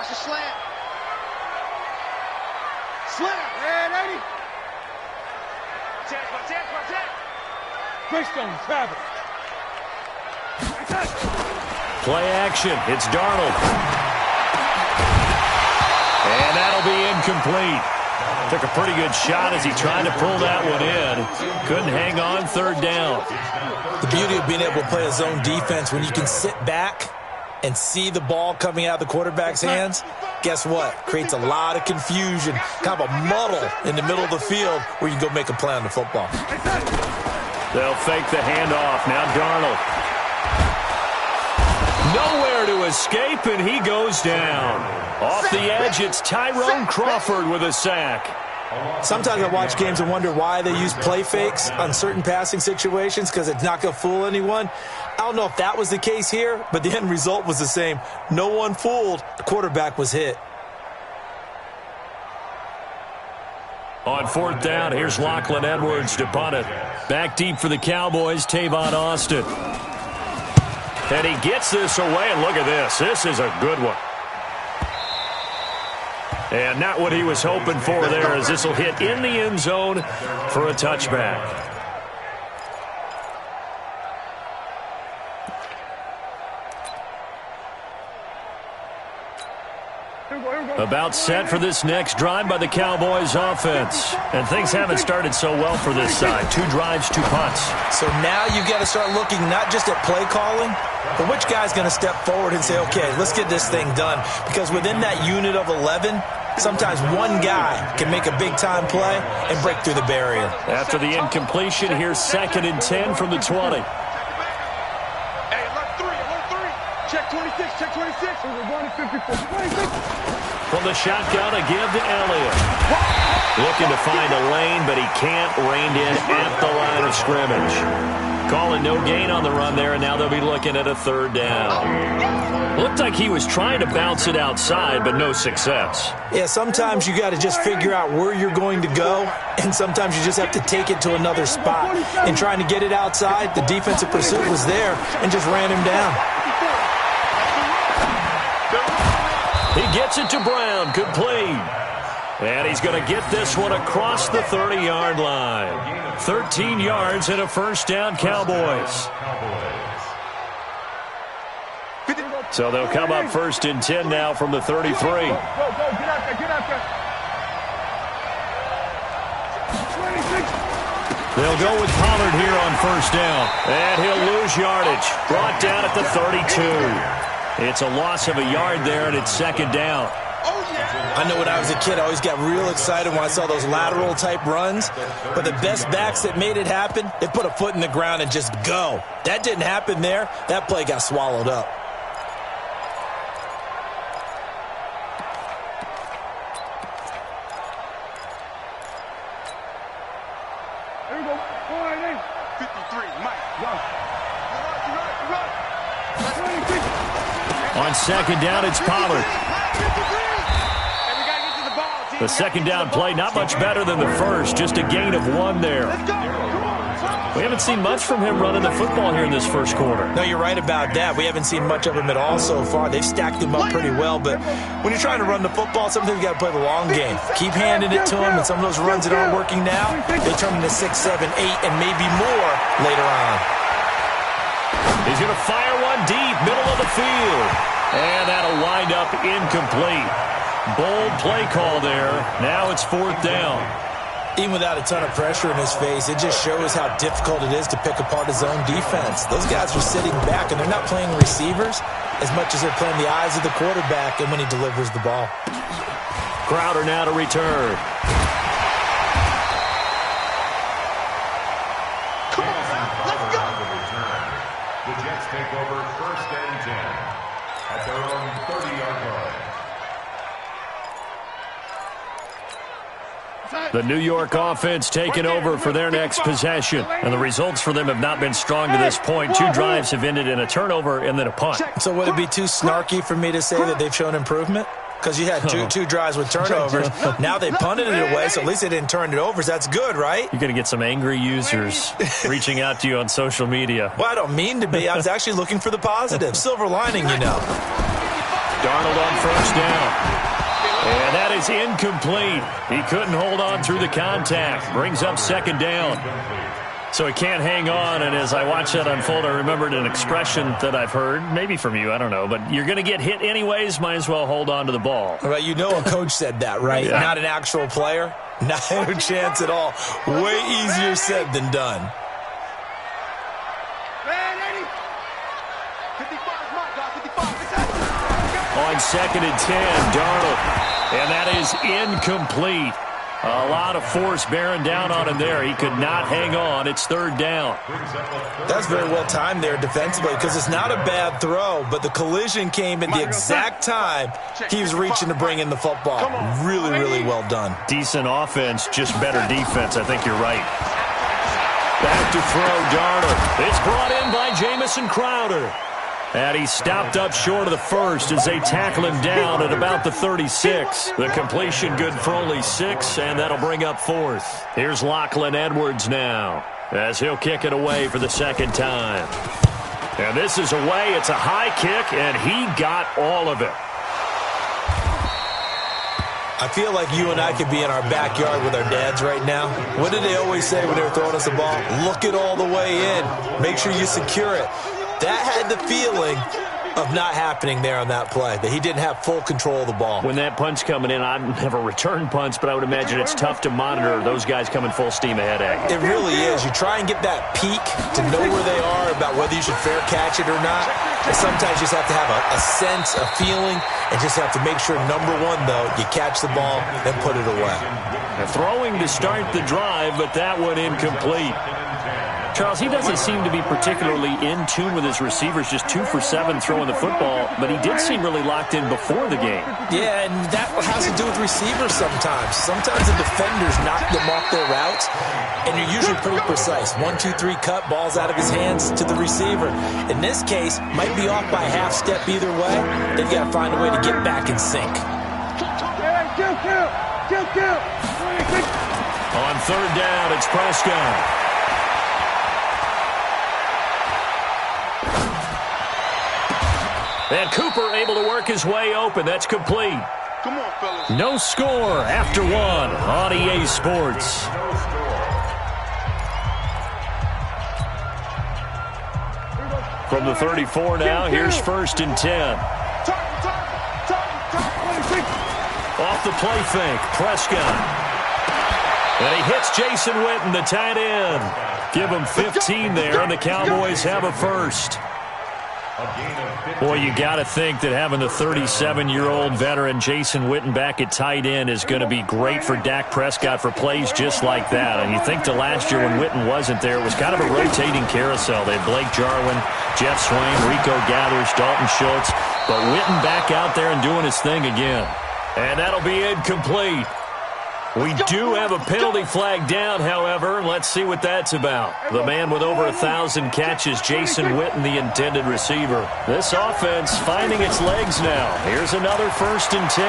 Watch the slant. Slant. Yeah, 80. Check. Greystones, have it. Play action. It's Darnold. And that'll be incomplete. Took a pretty good shot as he tried to pull that one in. Couldn't hang on, third down. The beauty of being able to play a zone defense when you can sit back and see the ball coming out of the quarterback's hands, guess what? Creates a lot of confusion, kind of a muddle in the middle of the field where you can go make a play on the football. They'll fake the handoff. Now Darnold. Nowhere to escape, and he goes down. Off the edge, it's Tyrone Crawford with a sack. Sometimes I watch games and wonder why they use play fakes on certain passing situations because it's not going to fool anyone. I don't know if that was the case here, but the end result was the same. No one fooled. The quarterback was hit. On fourth down, here's Lachlan Edwards to punt it. Back deep for the Cowboys, Tavon Austin. And he gets this away, and look at this. This is a good one. And not what he was hoping for there, as this will hit in the end zone for a touchback. About set for this next drive by the Cowboys offense. And things haven't started so well for this side. 2 drives, 2 punts. So now you've got to start looking not just at play calling, but which guy's going to step forward and say, okay, let's get this thing done. Because within that unit of 11, sometimes one guy can make a big-time play and break through the barrier. After the incompletion, here's 2nd and 10 from the 20. Hey, alert 3. Check 26, check 26. We're going to 54. 26. From the shotgun, a give to Elliott. Looking to find a lane, but he can't. Reined in at the line of scrimmage. Calling no gain on the run there, and now they'll be looking at a 3rd down. Looked like he was trying to bounce it outside, but no success. Yeah, sometimes you got to just figure out where you're going to go, and sometimes you just have to take it to another spot. And trying to get it outside, the defensive pursuit was there and just ran him down. He gets it to Brown, complete. And he's going to get this one across the 30-yard line. 13 yards and a first down, Cowboys. So they'll come up 1st and 10 now from the 33. Go, get out there. They'll go with Pollard here on 1st down. And he'll lose yardage. Brought down at the 32. It's a loss of a yard there, and it's 2nd down. I know when I was a kid, I always got real excited when I saw those lateral-type runs. But the best backs that made it happen, they put a foot in the ground and just go. That didn't happen there. That play got swallowed up. There we go. 53, Mike. Run. On 2nd down, it's Pollard. The 2nd down play, not much better than the first, just a gain of 1 there. We haven't seen much from him running the football here in this first quarter. No, you're right about that. We haven't seen much of him at all so far. They've stacked him up pretty well, but when you're trying to run the football, sometimes you got to play the long game. Keep handing it to him, and some of those runs that aren't working now, they turn into 6, 7, 8, and maybe more later on. He's going to fire one deep, middle of the field. And that'll wind up incomplete. Bold play call there. Now it's 4th down. Even without a ton of pressure in his face, it just shows how difficult it is to pick apart his own defense. Those guys are sitting back, and they're not playing receivers as much as they're playing the eyes of the quarterback and when he delivers the ball. Crowder now to return. The Jets take over 1st and 10 at their own 30-yard line. The New York offense taking over for their next possession. And the results for them have not been strong to this point. 2 drives have ended in a turnover and then a punt. So would it be too snarky for me to say that they've shown improvement? Because you had two drives with turnovers. Now they punted it away, so at least they didn't turn it over. So that's good, right? You're going to get some angry users reaching out to you on social media. Well, I don't mean to be. I was actually looking for the positive. Silver lining, you know. Darnold on first down. And that is incomplete. He couldn't hold on through the contact. Brings up second down. So he can't hang on, and as I watched that unfold, I remembered an expression that I've heard, maybe from you, I don't know, but you're going to get hit anyways, might as well hold on to the ball. Well, you know a coach said that, right? Yeah. Not an actual player? Not a chance at all. Way easier said than done. On second and 10, Darnold, and that is incomplete. A lot of force bearing down on him there. He could not hang on. It's third down. That's very well timed there defensively because it's not a bad throw, but the collision came at the exact time he was reaching to bring in the football. Really, really well done. Decent offense, just better defense. I think you're right. Back to throw, Darnold. It's brought in by Jamison Crowder. And he stopped up short of the first as they tackle him down at about the 36. The completion good for only 6, and that'll bring up fourth. Here's Lachlan Edwards now as he'll kick it away for the second time. And this is away. It's a high kick, and he got all of it. I feel like you and I could be in our backyard with our dads right now. What did they always say when they were throwing us the ball? Look it all the way in. Make sure you secure it. That had the feeling of not happening there on that play, that he didn't have full control of the ball. When that punch coming in, I've never returned punts, but I would imagine it's tough to monitor those guys coming full steam ahead at you. It really is. You try and get that peek to know where they are about whether you should fair catch it or not. And sometimes you just have to have a sense, a feeling, and just have to make sure, number one, though, you catch the ball and put it away. Now, throwing to start the drive, but that one incomplete. Charles, he doesn't seem to be particularly in tune with his receivers, just 2 for 7 throwing the football, but he did seem really locked in before the game. Yeah, and that has to do with receivers sometimes. Sometimes the defenders knock them off their routes, and you're usually pretty precise. 1, 2, 3 cut, balls out of his hands to the receiver. In this case, might be off by a half step either way. They've got to find a way to get back in sync. On third down, it's Prescott. And Cooper able to work his way open. That's complete. Come on, fellas. No score after 1 on EA Sports. From the 34 now, here's first and 10. Off the play fake, Prescott. And he hits Jason Witten, the tight end. Give him 15 there, and the Cowboys have a first. Boy, you got to think that having the 37-year-old veteran Jason Witten back at tight end is going to be great for Dak Prescott for plays just like that. And you think to last year when Witten wasn't there, it was kind of a rotating carousel. They had Blake Jarwin, Jeff Swain, Rico Gathers, Dalton Schultz. But Witten back out there and doing his thing again. And that'll be incomplete. We do have a penalty flag down, however. Let's see what that's about. The man with over 1,000 catches, Jason Witten, the intended receiver. This offense finding its legs now. Here's another first and 10.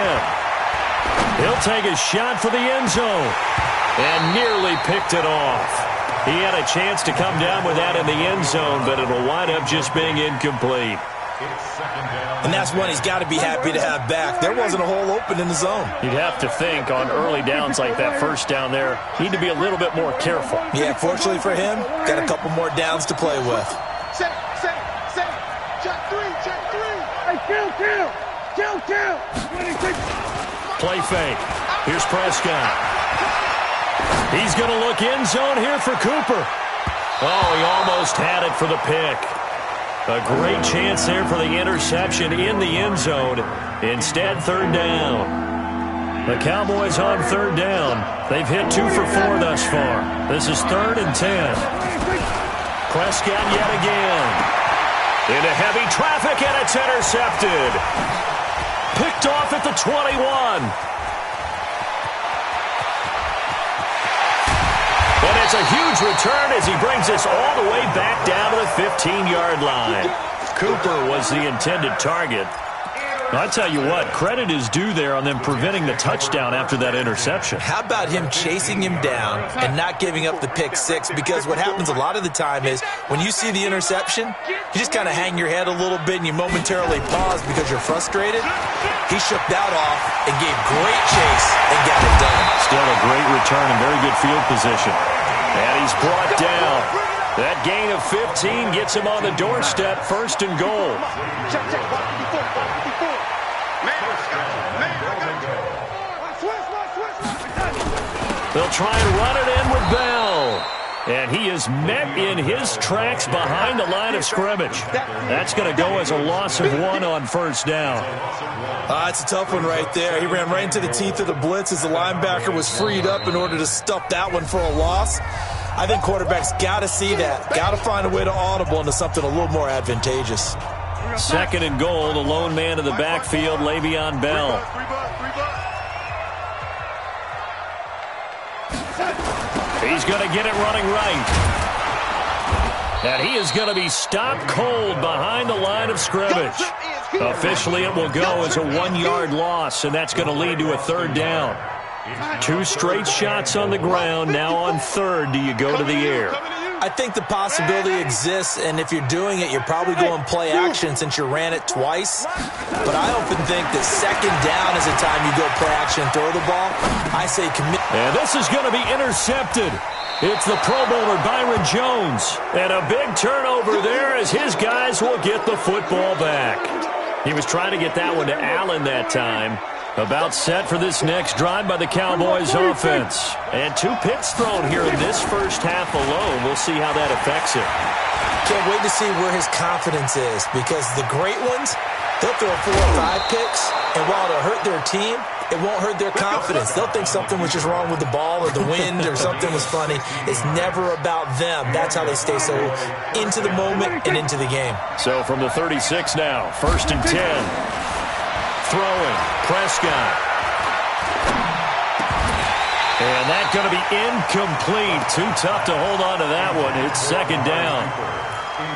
He'll take a shot for the end zone and nearly picked it off. He had a chance to come down with that in the end zone, but it'll wind up just being incomplete. And that's one he's got to be happy to have back. There wasn't a hole open in the zone. You'd have to think on early downs like that first down there, need to be a little bit more careful. Yeah, fortunately for him, got a couple more downs to play with. Set. Check three. Hey, kill. Play fake. Here's Prescott. He's going to look end zone here for Cooper. Oh, he almost had it for the pick. A great chance there for the interception in the end zone. Instead, third down. The Cowboys on third down. They've hit 2 for 4 thus far. This is 3rd and 10. Prescott yet again. Into heavy traffic, and it's intercepted. Picked off at the 21. And it's a huge return as he brings us all the way back down to the 15-yard line. Cooper was the intended target. I tell you what, credit is due there on them preventing the touchdown after that interception. How about him chasing him down and not giving up the pick six? Because what happens a lot of the time is when you see the interception, you just kind of hang your head a little bit and you momentarily pause because you're frustrated. He shook that off and gave great chase and got it done. Still a great return and very good field position. And he's brought down. That gain of 15 gets him on the doorstep, first and goal. Check, 154. Man, I got you. Switch. They'll try and run it in with Bell. And he is met in his tracks behind the line of scrimmage. That's going to go as a loss of 1 on first down. It's a tough one right there. He ran right into the teeth of the blitz as the linebacker was freed up in order to stuff that one for a loss. I think quarterbacks got to see that. Got to find a way to audible into something a little more advantageous. Second and goal, the lone man in the backfield, Le'Veon Bell. He's going to get it running right. And he is going to be stopped cold behind the line of scrimmage. Officially, it will go as a 1-yard loss, and that's going to lead to a third down. 2 straight shots on the ground. Now on third, do you go to the air? I think the possibility exists, and if you're doing it, you're probably going play action since you ran it twice. But I often think that second down is the time you go play action and throw the ball. I say commit. And this is going to be intercepted. It's the Pro Bowler Byron Jones. And a big turnover there as his guys will get the football back. He was trying to get that one to Allen that time. About set for this next drive by the Cowboys offense. And 2 picks thrown here in this first half alone. We'll see how that affects it. Can't wait to see where his confidence is, because the great ones, they'll throw 4 or 5 picks, and while it'll hurt their team, it won't hurt their confidence. They'll think something was just wrong with the ball or the wind or something was funny. It's never about them. That's how they stay so into the moment and into the game. So from the 36 now, first and 10. Throwing, Prescott. And that's going to be incomplete. Too tough to hold on to that one. It's second down.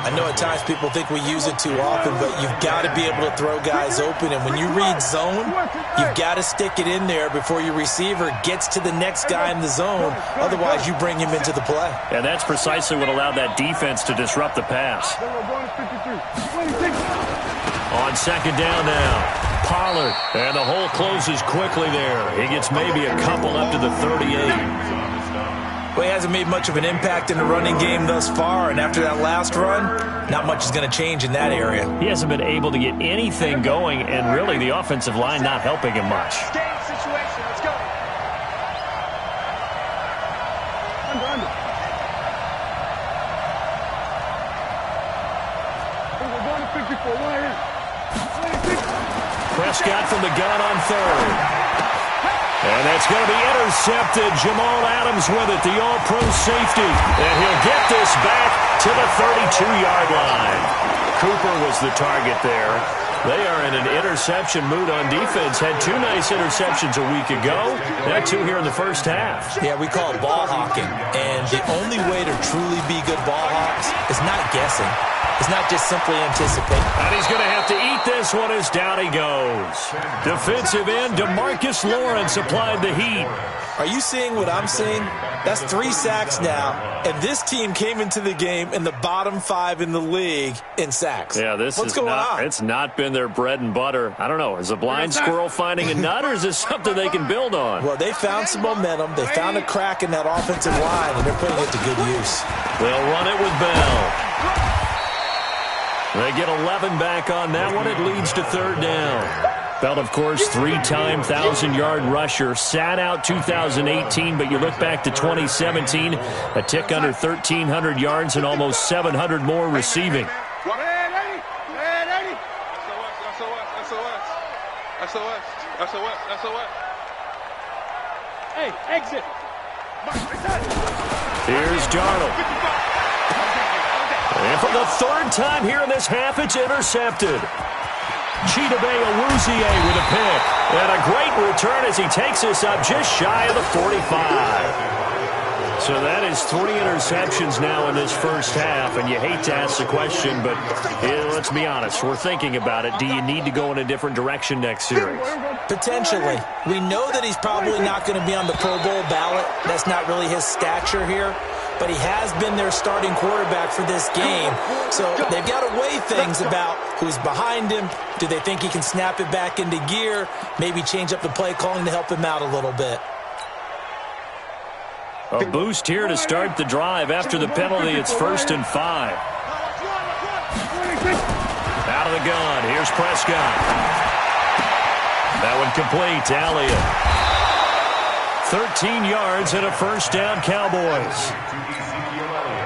I know at times people think we use it too often, but you've got to be able to throw guys open. And when you read zone, you've got to stick it in there before your receiver gets to the next guy in the zone. Otherwise, you bring him into the play. And that's precisely what allowed that defense to disrupt the pass. On second down now. Pollard, and the hole closes quickly there. He gets maybe a couple up to the 38. Well, he hasn't made much of an impact in the running game thus far, and after that last run, not much is going to change in that area. He hasn't been able to get anything going, and really the offensive line not helping him much. Game situation. Let's go. Prescott from the gun on third. And that's going to be intercepted. Jamal Adams with it, the all-pro safety. And he'll get this back to the 32-yard line. Cooper was the target there. They are in an interception mood on defense. Had 2 nice interceptions a week ago. Now 2 here in the first half. Yeah, we call it ball hawking. And the only way to truly be good ball hawks is not guessing. It's not just simply anticipate. And he's going to have to eat this one as down he goes. Defensive end DeMarcus Lawrence applied the heat. Are you seeing what I'm seeing? That's 3 sacks now, and this team came into the game in the bottom 5 in the league in sacks. Yeah, what's going on? It's not been their bread and butter. I don't know. Is a blind squirrel finding a nut, or is this something they can build on? Well, they found some momentum. They found a crack in that offensive line, and they're putting it to good use. They'll run it with Bell. They get 11 back on that one. It leads to third down. Bell, of course, 3-time 1,000-yard rusher. Sat out 2018, but you look back to 2017, a tick under 1,300 yards and almost 700 more receiving. Hey, exit. Here's Darnold. And for the 3rd time here in this half, it's intercepted. Chidobe Awuzie with a pick. And a great return as he takes us up just shy of the 45. So that is 3 interceptions now in this first half, and you hate to ask the question, but let's be honest. We're thinking about it. Do you need to go in a different direction next series? Potentially. We know that he's probably not going to be on the Pro Bowl ballot. That's not really his stature here. But he has been their starting quarterback for this game. So they've got to weigh things about who's behind him. Do they think he can snap it back into gear? Maybe change up the play calling to help him out a little bit. A boost here to start the drive. After the penalty, it's 1st and 5. Out of the gun. Here's Prescott. That one complete to Elliott. 13 yards and a first down, Cowboys.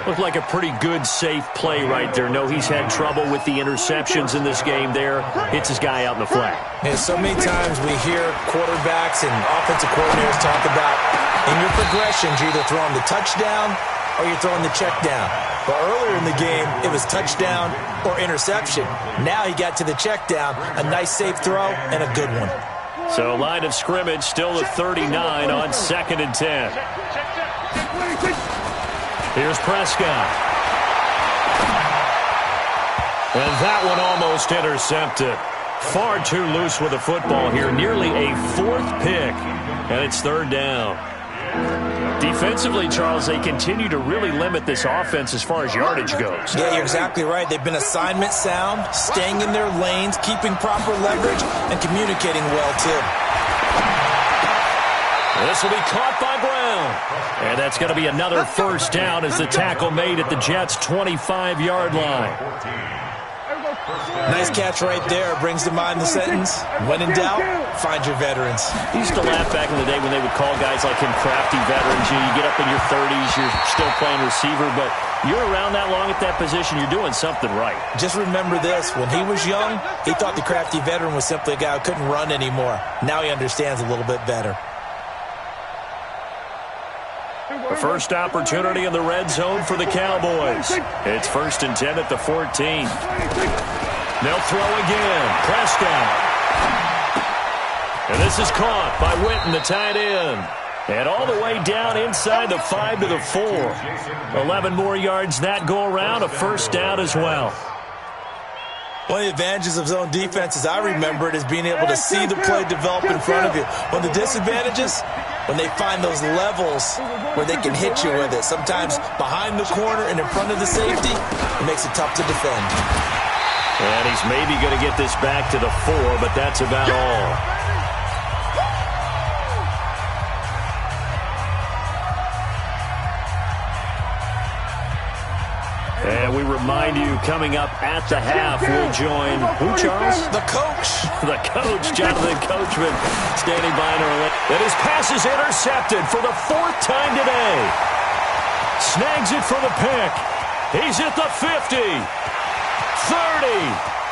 Looked like a pretty good, safe play right there. No, he's had trouble with the interceptions in this game there. Hits his guy out in the flat. And so many times we hear quarterbacks and offensive coordinators talk about in your progressions, you're either throwing the touchdown or you're throwing the check down. But earlier in the game, it was touchdown or interception. Now he got to the check down, a nice safe throw, and a good one. So line of scrimmage still at 39 on 2nd and 10. Here's Prescott. And that one almost intercepted. Far too loose with the football here. Nearly a 4th pick. And it's 3rd down. Defensively, Charles, they continue to really limit this offense as far as yardage goes. Yeah, you're exactly right. They've been assignment sound, staying in their lanes, keeping proper leverage, and communicating well, too. This will be caught by Brown. And that's going to be another first down as the tackle made at the Jets' 25-yard line. Nice catch right there. Brings to mind the sentence, when in doubt, find your veterans. I used to laugh back in the day when they would call guys like him crafty veterans. You get up in your 30s, you're still playing receiver, but you're around that long at that position, you're doing something right. Just remember this. When he was young, he thought the crafty veteran was simply a guy who couldn't run anymore. Now he understands a little bit better. The first opportunity in the red zone for the Cowboys. It's 1st and 10 at the 14. They'll throw again. Prescott. And this is caught by Witten, the tight end. And all the way down inside the 5 to the 4. 11 more yards that go around. A first down as well. One of the advantages of zone defense, as I remember it, is being able to see the play develop in front of you. One of the disadvantages, when they find those levels where they can hit you with it. Sometimes behind the corner and in front of the safety, it makes it tough to defend. And he's maybe going to get this back to the 4, but that's about all. And we remind you, coming up at the half, we'll join who, Charles? The coach. The coach, Jonathan Coachman, standing by in our lane. And his pass is intercepted for the 4th time today. Snags it for the pick. He's at the 50. 30.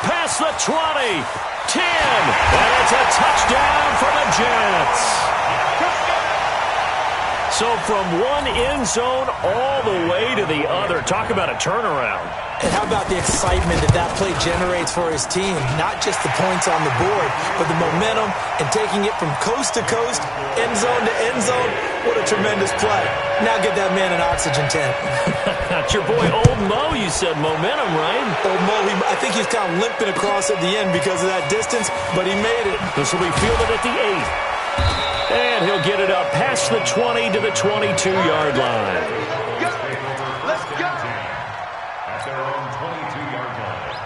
Past the 20. 10. And it's a touchdown for the Jets. So from one end zone all the way to the other. Talk about a turnaround. And how about the excitement that play generates for his team? Not just the points on the board, but the momentum and taking it from coast to coast, end zone to end zone. What a tremendous play. Now get that man an oxygen tank. That's your boy Old Mo, you said. Momentum, right? Old Mo, I think he's kind of limping across at the end because of that distance, but he made it. This will be fielded at the 8. And he'll get it up past the 20 to the 22-yard line. Let's go. At their own 22-yard line.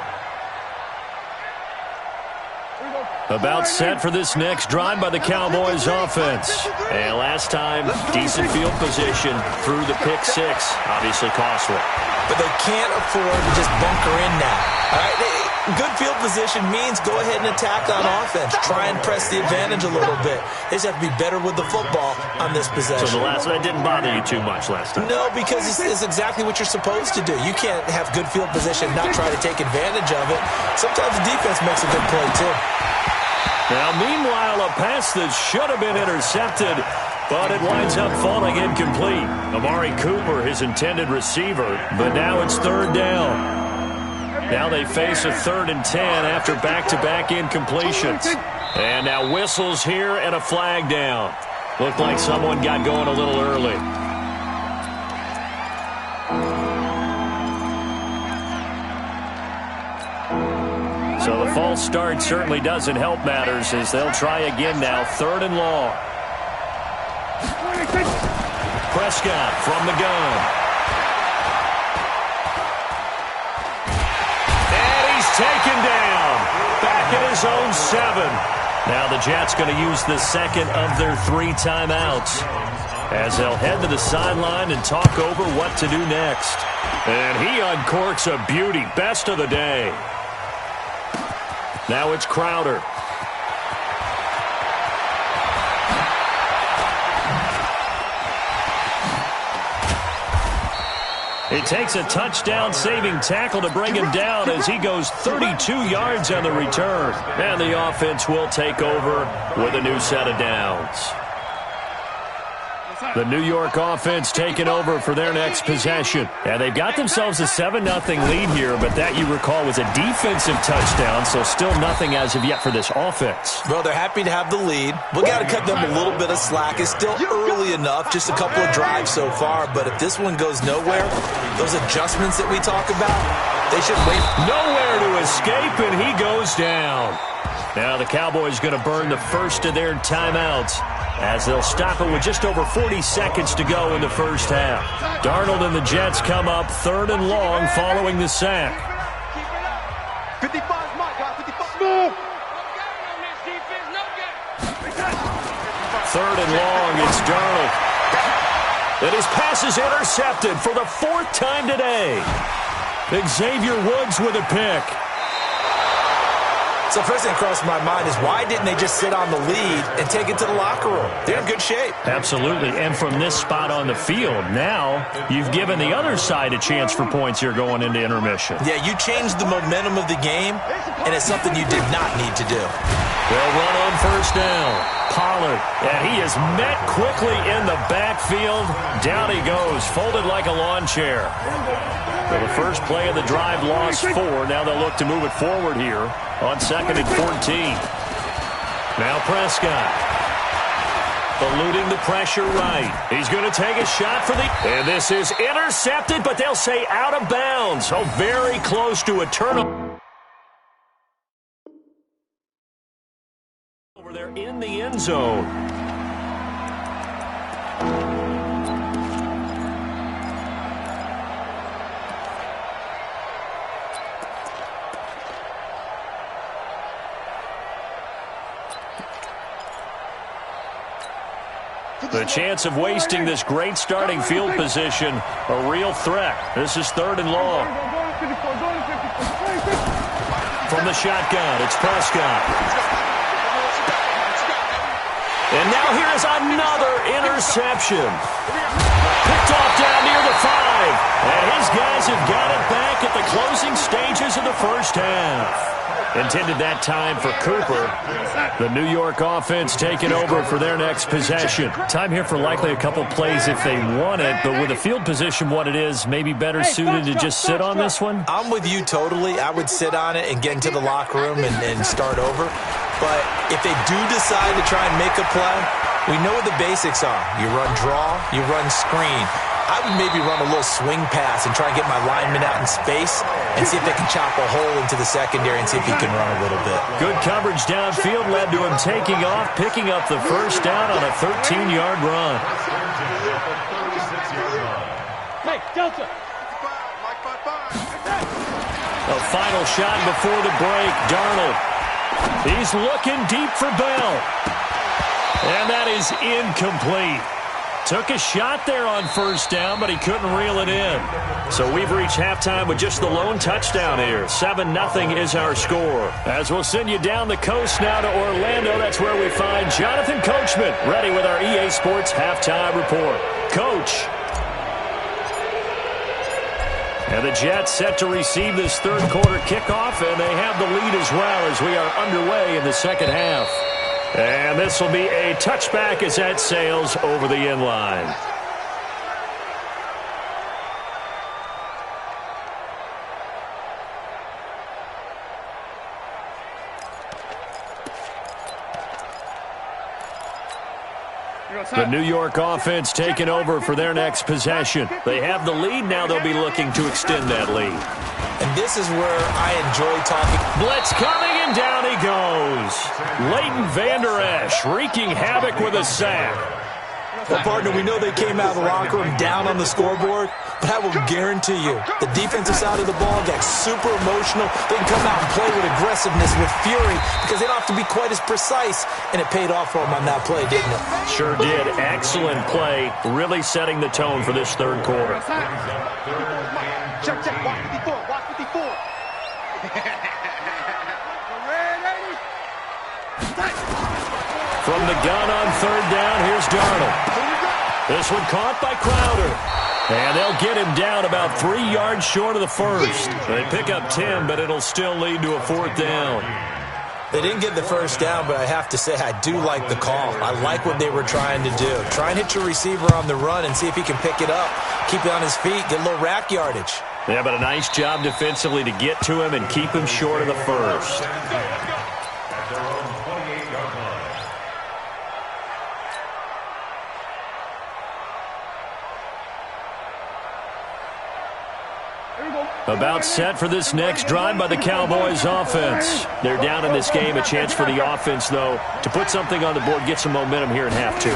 About set for this next drive by the Cowboys offense. And last time, decent field position through the pick 6. Obviously costly. But they can't afford to just bunker in now. All right? Good field position means go ahead and attack on offense. Try and press the advantage a little bit. They just have to be better with the football on this possession. So that didn't bother you too much last time? No, because it's exactly what you're supposed to do. You can't have good field position and not try to take advantage of it. Sometimes the defense makes a good play, too. Now, meanwhile, a pass that should have been intercepted, but it winds up falling incomplete. Amari Cooper, his intended receiver, but now it's 3rd down. Now they face a 3rd and 10 after back-to-back incompletions. And now whistles here and a flag down. Looked like someone got going a little early. false start certainly doesn't help matters as they'll try again now. 3rd and long. Prescott from the gun. And he's taken down. Back at his own 7. Now the Jets going to use the second of their 3 timeouts as they'll head to the sideline and talk over what to do next. And he uncorks a beauty. Best of the day. Now it's Crowder. It takes a touchdown-saving tackle to bring him down as he goes 32 yards on the return. And the offense will take over with a new set of downs. The New York offense taking over for their next possession. And they've got themselves a 7-0 lead here, but that, you recall, was a defensive touchdown, so still nothing as of yet for this offense. Well, they're happy to have the lead. We got to cut them a little bit of slack. It's still early enough, just a couple of drives so far, but if this one goes nowhere, those adjustments that we talk about, they should wait. Nowhere to escape, and he goes down. Now the Cowboys going to burn the first of their timeouts as they'll stop it with just over 40 seconds to go in the first half. Darnold and the Jets come up 3rd and long following the sack. 55, Mike, 55. 3rd and long, it's Darnold. And his pass is intercepted for the 4th time today. Xavier Woods with a pick. So first thing that crossed my mind is why didn't they just sit on the lead and take it to the locker room? They're in good shape. Absolutely. And from this spot on the field, now you've given the other side a chance for points here going into intermission. Yeah, you changed the momentum of the game, and it's something you did not need to do. They'll run on 1st down. Pollard, and he is met quickly in the backfield. Down he goes, folded like a lawn chair. For the first play of the drive, lost 4. Now they'll look to move it forward here on 2nd and 14. Now Prescott. Eluding the pressure right. He's going to take a shot for the... And this is intercepted, but they'll say out of bounds. So very close to a turnover. Over there in the end zone. The chance of wasting this great starting field position, a real threat. This is 3rd and long. From the shotgun, it's Prescott. And now here is another interception. Picked off down near the 5. And his guys have got it back at the closing stages of the first half. Intended that time for Cooper. The New York offense taking over for their next possession. Time here for likely a couple plays if they want it, but with the field position what it is, maybe better suited to just sit on this one? I'm with you totally. I would sit on it and get into the locker room and start over. But if they do decide to try and make a play, we know what the basics are. You run draw, you run screen. I would maybe run a little swing pass and try and get my lineman out in space and see if they can chop a hole into the secondary and see if he can run a little bit. Good coverage downfield led to him taking off, picking up the first down on a 13-yard run. Hey, Delta. A final shot before the break. Darnold. He's looking deep for Bell. And that is incomplete. Took a shot there on 1st down, but he couldn't reel it in. So we've reached halftime with just the lone touchdown here. 7-0 is our score. As we'll send you down the coast now to Orlando, that's where we find Jonathan Coachman, ready with our EA Sports Halftime Report. Coach. And the Jets set to receive this 3rd quarter kickoff, and they have the lead as well as we are underway in the second half. And this will be a touchback as that sails over the end line. The New York offense taking over for their next possession. They have the lead. Now they'll be looking to extend that lead. And this is where I enjoy talking. Blitz coming in. And down he goes. Leighton Vander Esch wreaking havoc with a sack. Well, partner, we know they came out of the locker room down on the scoreboard, but I will guarantee you the defensive side of the ball got super emotional. They can come out and play with aggressiveness, with fury, because they don't have to be quite as precise, and it paid off for them on that play, didn't it? Sure did. Excellent play, really setting the tone for this third quarter. Check, check. Watch 54. Watch 54. From the gun on third down, here's Darnold. This one caught by Crowder. And they'll get him down about 3 yards short of the first. They pick up 10, but it'll still lead to a fourth down. They didn't get the first down, but I have to say I do like the call. I like what they were trying to do. Try and hit your receiver on the run and see if he can pick it up. Keep it on his feet, get a little rack yardage. Yeah, but a nice job defensively to get to him and keep him short of the first. About set for this next drive by the Cowboys offense. They're down in this game. A chance for the offense, though, to put something on the board, get some momentum here in half two.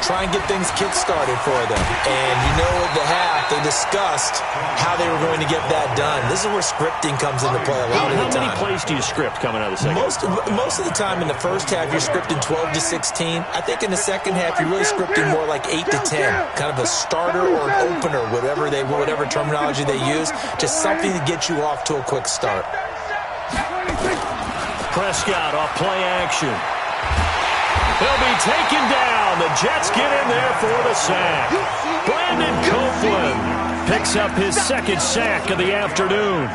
Try and get things kick-started for them. And you know at the half, they discussed how they were going to get that done. This is where scripting comes into play a lot of the time. How many plays do you script coming out of the second? Most of the time in the first half, you're scripting 12 to 16. I think in the second half, you're really scripting more like 8 to 10. Kind of a starter or an opener, whatever terminology they use. Just something to get you off to a quick start. Prescott off play action. He'll be taken down. The Jets get in there for the sack. Brandon Copeland picks up his second sack of the afternoon.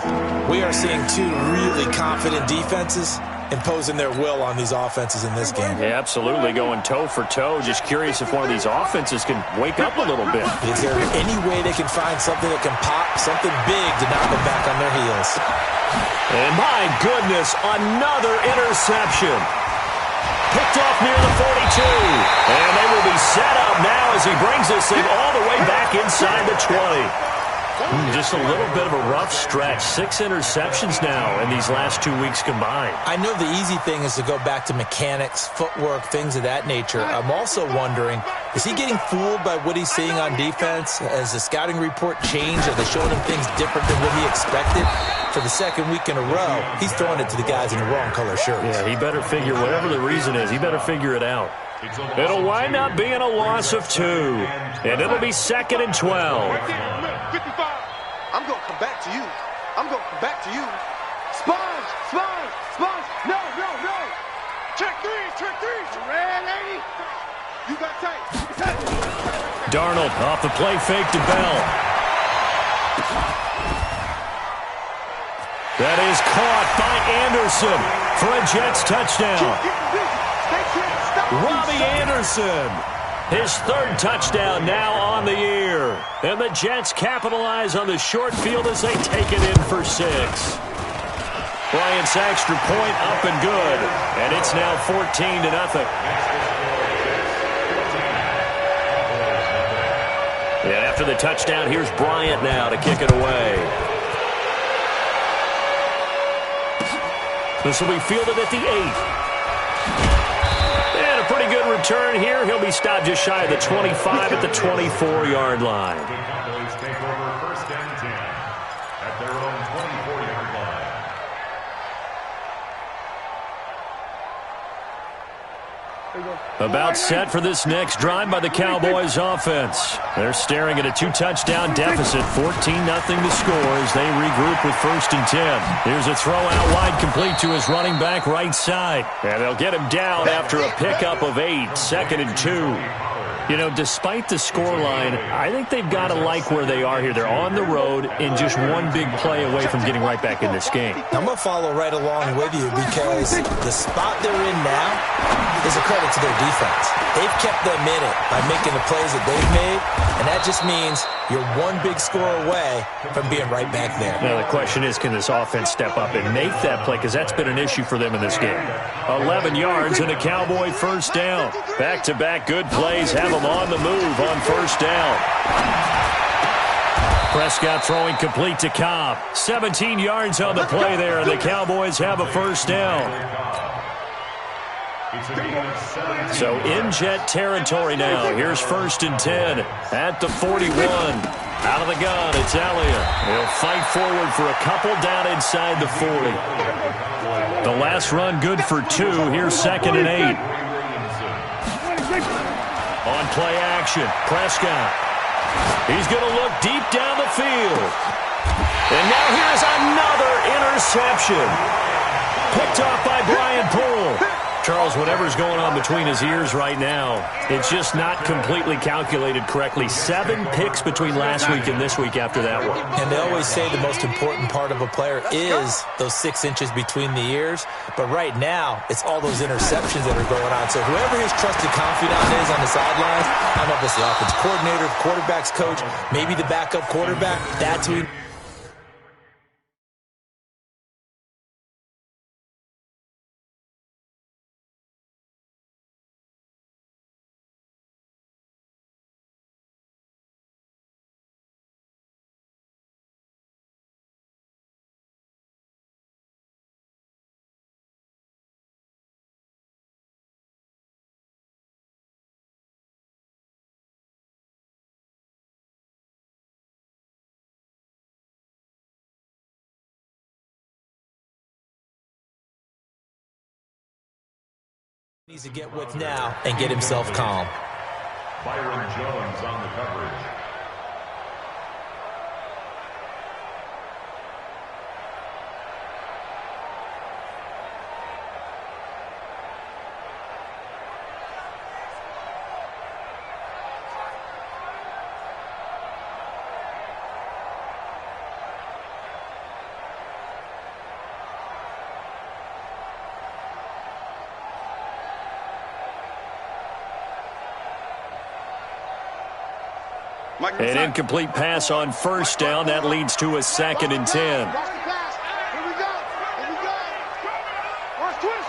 We are seeing two really confident defenses imposing their will on these offenses in this game. Yeah, absolutely, going toe for toe. Just curious if one of these offenses can wake up a little bit. Is there any way they can find something that can pop, something big to knock them back on their heels? And my goodness, another interception. Picked off near the 42. And they will be set up now as he brings this thing all the way back inside the 20. Just a little bit of a rough stretch. 6 interceptions now in these last 2 weeks combined. I know the easy thing is to go back to mechanics, footwork, things of that nature. I'm also wondering, is he getting fooled by what he's seeing on defense? Has the scouting report changed? Are they showing him things different than what he expected? For the second week in a row, he's throwing it to the guys in the wrong color shirts. Yeah, he better figure, whatever the reason is, he better figure it out. It'll wind up being a loss of 2. And it'll be 2nd and 12. 55. I'm going to come back to you. I'm going to come back to you. Sponge, sponge, sponge. No, no, no. Check threes. Red lady. You got tight. Darnold off the play fake to Bell. That is caught by Anderson for a Jets touchdown. Robbie Anderson, his 3rd touchdown now on the year. And the Jets capitalize on the short field as they take it in for 6. Bryant's extra point up and good. And it's now 14-0. And after the touchdown, here's Bryant now to kick it away. This will be fielded at the 8. And a pretty good return here. He'll be stopped just shy of the 25 at the 24-yard line. The Cowboys take over 1st and 10 at their own 24-yard line. About set for this next drive by the Cowboys offense. They're staring at a 2-touchdown deficit, 14-0 to score as they regroup with 1st and 10. Here's a throw out wide complete to his running back right side. And they'll get him down after a pickup of 8, 2nd and 2. You know, despite the scoreline, I think they've got to like where they are here. They're on the road and just one big play away from getting right back in this game. I'm going to follow right along with you because the spot they're in now is a credit to their defense. They've kept them in it by making the plays that they've made, and that just means you're one big score away from being right back there. Now, the question is, can this offense step up and make that play? Because that's been an issue for them in this game. 11 yards and a Cowboy 1st down. Back-to-back good plays have them on the move on 1st down. Prescott throwing complete to Cobb. 17 yards on the play there, and the Cowboys have a first down. So in Jet territory now. Here's 1st and 10 at the 41. Out of the gun, it's Elliott. He'll fight forward for a couple down inside the 40. The last run good for 2. Here's 2nd and 8. On play action, Prescott. He's going to look deep down the field. And now here's another interception. Picked off by Brian Poole. Charles, whatever's going on between his ears right now, it's just not completely calculated correctly. 7 picks between last week and this week after that one. And they always say the most important part of a player is those 6 inches between the ears. But right now, it's all those interceptions that are going on. So whoever his trusted confidant is on the sidelines, I don't know if it's the offense coordinator, the quarterback's coach, maybe the backup quarterback, that's who he... needs to get with now and get himself calm. Byron Jones on the coverage. An incomplete pass on 1st down. That leads to a 2nd and 10. Here we go. Here we go. Watch twist.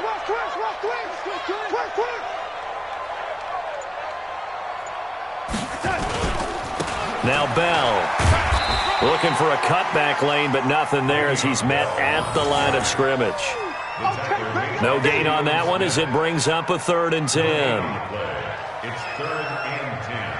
Now Bell looking for a cutback lane, but nothing there as he's met at the line of scrimmage. No gain on that one as it brings up a 3rd and 10. It's 3rd and 10.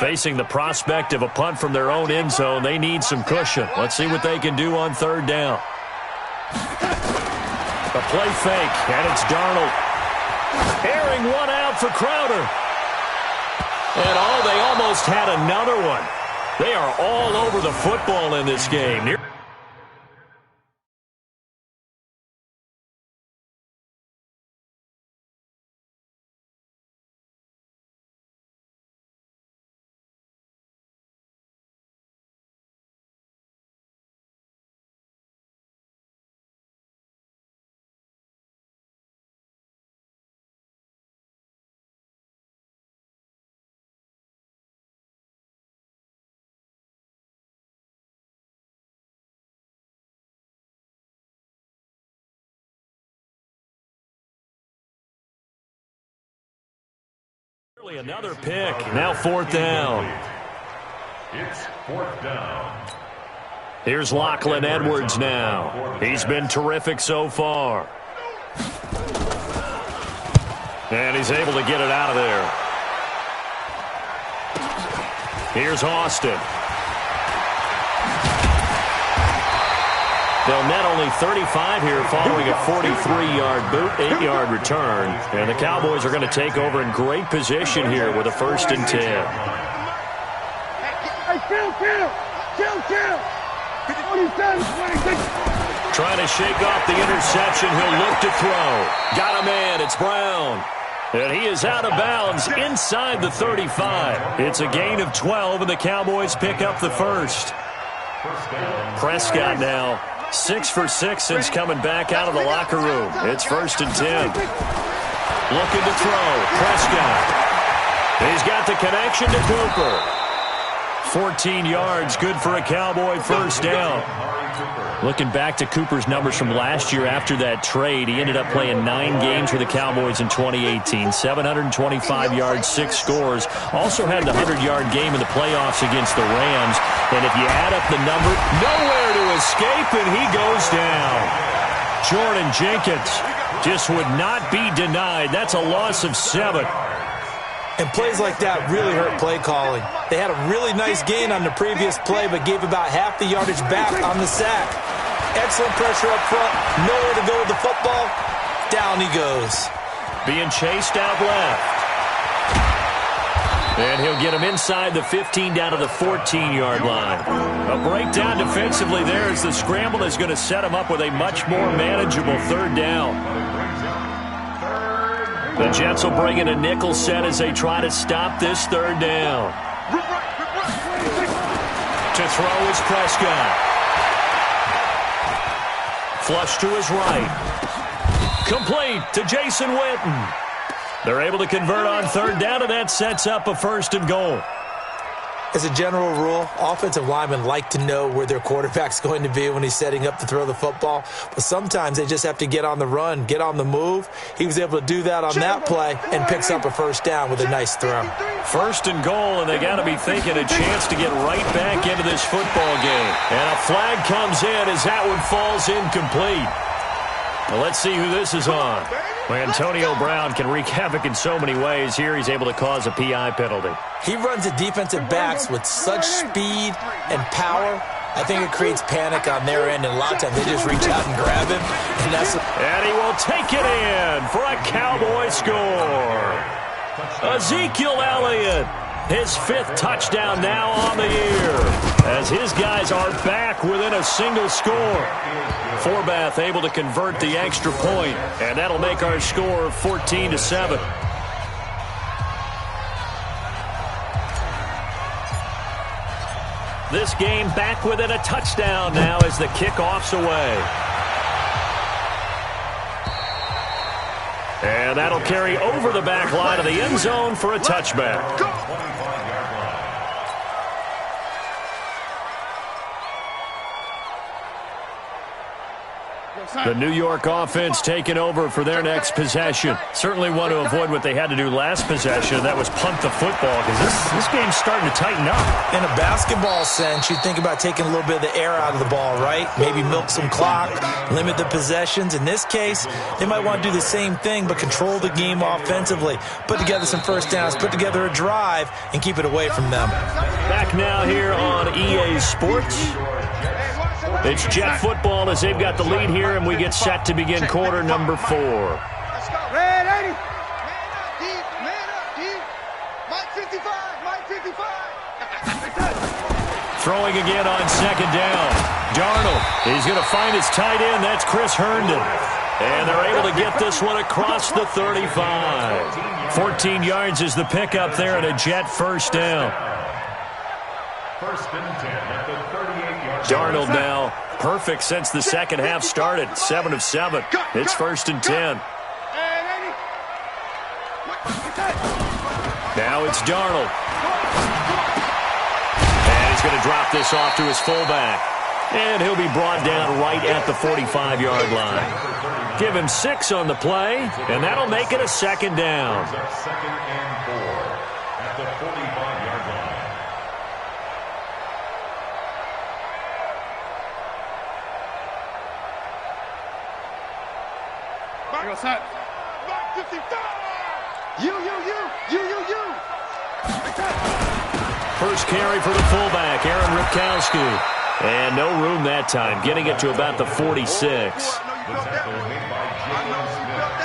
Facing the prospect of a punt from their own end zone, they need some cushion. Let's see what they can do on 3rd down. A play fake, and it's Darnold. Airing one out for Crowder. And they almost had another one. They are all over the football in this game. Another pick. Now 4th down. It's 4th down. Here's Lachlan Edwards now. He's been terrific so far. And he's able to get it out of there. Here's Austin. They'll net only 35 here following a 43-yard boot, 8-yard return. And the Cowboys are going to take over in great position here with a 1st and 10. Hey, chill. Trying to shake off the interception. He'll look to throw. Got a man. It's Brown. And he is out of bounds inside the 35. It's a gain of 12, and the Cowboys pick up the 1st. Prescott now 6 for 6 since coming back out of the locker room. It's 1st and 10. Looking to throw. Prescott. He's got the connection to Cooper. 14 yards, good for a Cowboy first down. Looking back to Cooper's numbers from last year after that trade, he ended up playing 9 games for the Cowboys in 2018. 725 yards, 6 scores. Also had the 100-yard game in the playoffs against the Rams. And if you add up the number, nowhere to escape, and he goes down. Jordan Jenkins just would not be denied. That's a loss of 7. And plays like that really hurt play calling. They had a really nice gain on the previous play, but gave about half the yardage back on the sack. Excellent pressure up front. Nowhere to go with the football. Down he goes. Being chased out left. And he'll get him inside the 15 down to the 14-yard line. A breakdown defensively there as the scramble is going to set him up with a much more manageable third down. The Jets will bring in a nickel set as they try to stop this third down. To throw is Prescott. Flush to his right. Complete to Jason Witten. They're able to convert on third down, and that sets up a 1st and goal. As a general rule, offensive linemen like to know where their quarterback's going to be when he's setting up to throw the football. But sometimes they just have to get on the run, get on the move. He was able to do that on that play and picks up a 1st down with a nice throw. 1st and goal, and they got to be thinking a chance to get right back into this football game. And a flag comes in as that one falls incomplete. Well, let's see who this is on. Well, Antonio Brown can wreak havoc in so many ways. Here he's able to cause a PI penalty. He runs the defensive backs with such speed and power. I think it creates panic on their end, and a lot of times they just reach out and grab him. And he will take it in for a Cowboy score. Ezekiel Elliott, his 5th touchdown now on the year, as his guys are back within a single score. Forbath able to convert the extra point, and that'll make our score 14-7. This game back within a touchdown now as the kickoff's away. And that'll carry over the back line of the end zone for a touchback. The New York offense taking over for their next possession. Certainly want to avoid what they had to do last possession. That was punt the football, because this game's starting to tighten up. In a basketball sense, you think about taking a little bit of the air out of the ball, right? Maybe milk some clock, limit the possessions. In this case, they might want to do the same thing, but control the game offensively. Put together some 1st downs, put together a drive, and keep it away from them. Back now here on EA Sports. It's Jet football as they've got the lead here, and we get set to begin quarter number 4. Let's go. Red 80. Man up, deep. Mike 55, Mike 55. Throwing again on 2nd down. Darnold, he's going to find his tight end. That's Chris Herndon. And they're able to get this one across the 35. 14 yards is the pickup there, and a Jet 1st down. 1st and 10 at the 38-yard line. Darnold now perfect since the second half started. 7 of 7. It's 1st and 10. Now it's Darnold. And he's going to drop this off to his fullback. And he'll be brought down right at the 45-yard line. Give him 6 on the play, and that'll make it a 2nd down. 2nd and 4 at the 45-yard line. First carry for the fullback, Aaron Ripkowski. And no room that time, getting it to about the 46. The tackle made by Jalen Smith.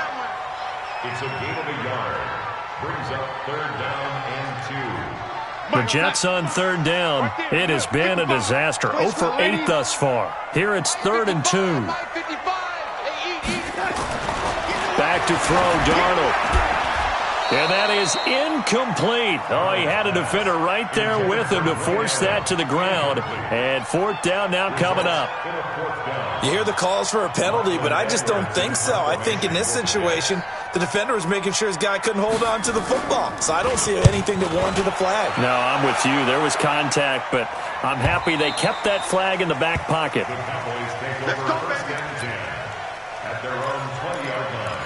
It's a gain of a yard. Brings up 3rd down and 2. The Jets on 3rd down. It has been a disaster. 0 for 8 thus far. Here it's 3rd and 2. Back to throw, Darnold. And that is incomplete. Oh, he had a defender right there with him to force that to the ground. And fourth down now coming up. You hear the calls for a penalty, but I just don't think so. I think in this situation, the defender was making sure his guy couldn't hold on to the football. So I don't see anything that warranted the flag. No, I'm with you. There was contact, but I'm happy they kept that flag in the back pocket. Let's go, baby. At their own 20-yard line.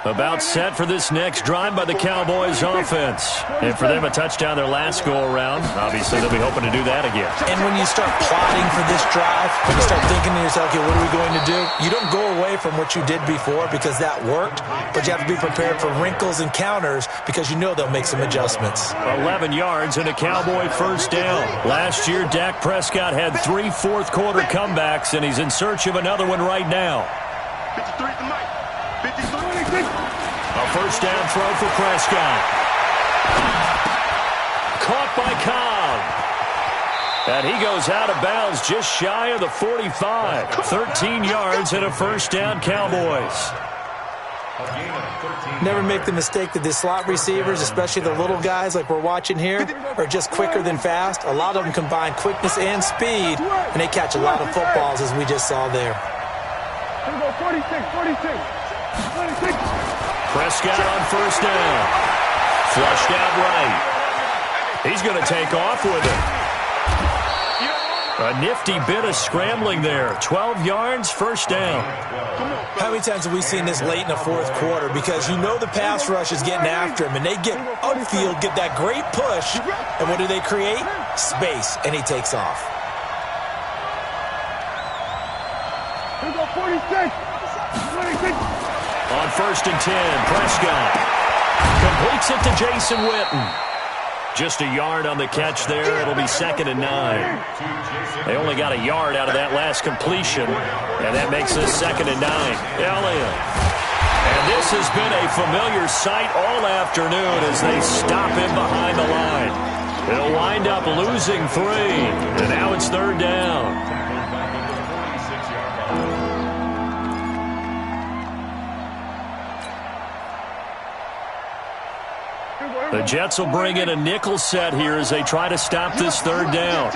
About set for this next drive by the Cowboys offense. And for them, a touchdown their last go-around. Obviously, they'll be hoping to do that again. And when you start plotting for this drive, when you start thinking to yourself, okay, what are we going to do? You don't go away from what you did before because that worked, but you have to be prepared for wrinkles and counters because you know they'll make some adjustments. 11 yards and a Cowboy first down. Last year, Dak Prescott had 3 fourth-quarter comebacks, and he's in search of another one right now. 53 to Mike. 53. A first down throw for Prescott. Caught by Cobb. And he goes out of bounds just shy of the 45. 13 yards and a first down, Cowboys. Never make the mistake that the slot receivers, especially the little guys like we're watching here, are just quicker than fast. A lot of them combine quickness and speed, and they catch a lot of footballs, as we just saw there. Here we go, 46. Prescott on first down. Flushed out right. He's going to take off with it. A nifty bit of scrambling there. 12 yards, first down. How many times have we seen this late in the fourth quarter? Because you know the pass rush is getting after him, and they get upfield, get that great push, and what do they create? Space, and he takes off. Here we go, 46. On first and 10, Prescott completes it to Jason Witten. Just a yard on the catch there. It'll be second and 9. They only got a yard out of that last completion, and that makes this second and 9. Elliott. And this has been a familiar sight all afternoon as they stop him behind the line. It'll wind up losing 3, and now it's third down. The Jets will bring in a nickel set here as they try to stop this third down. Out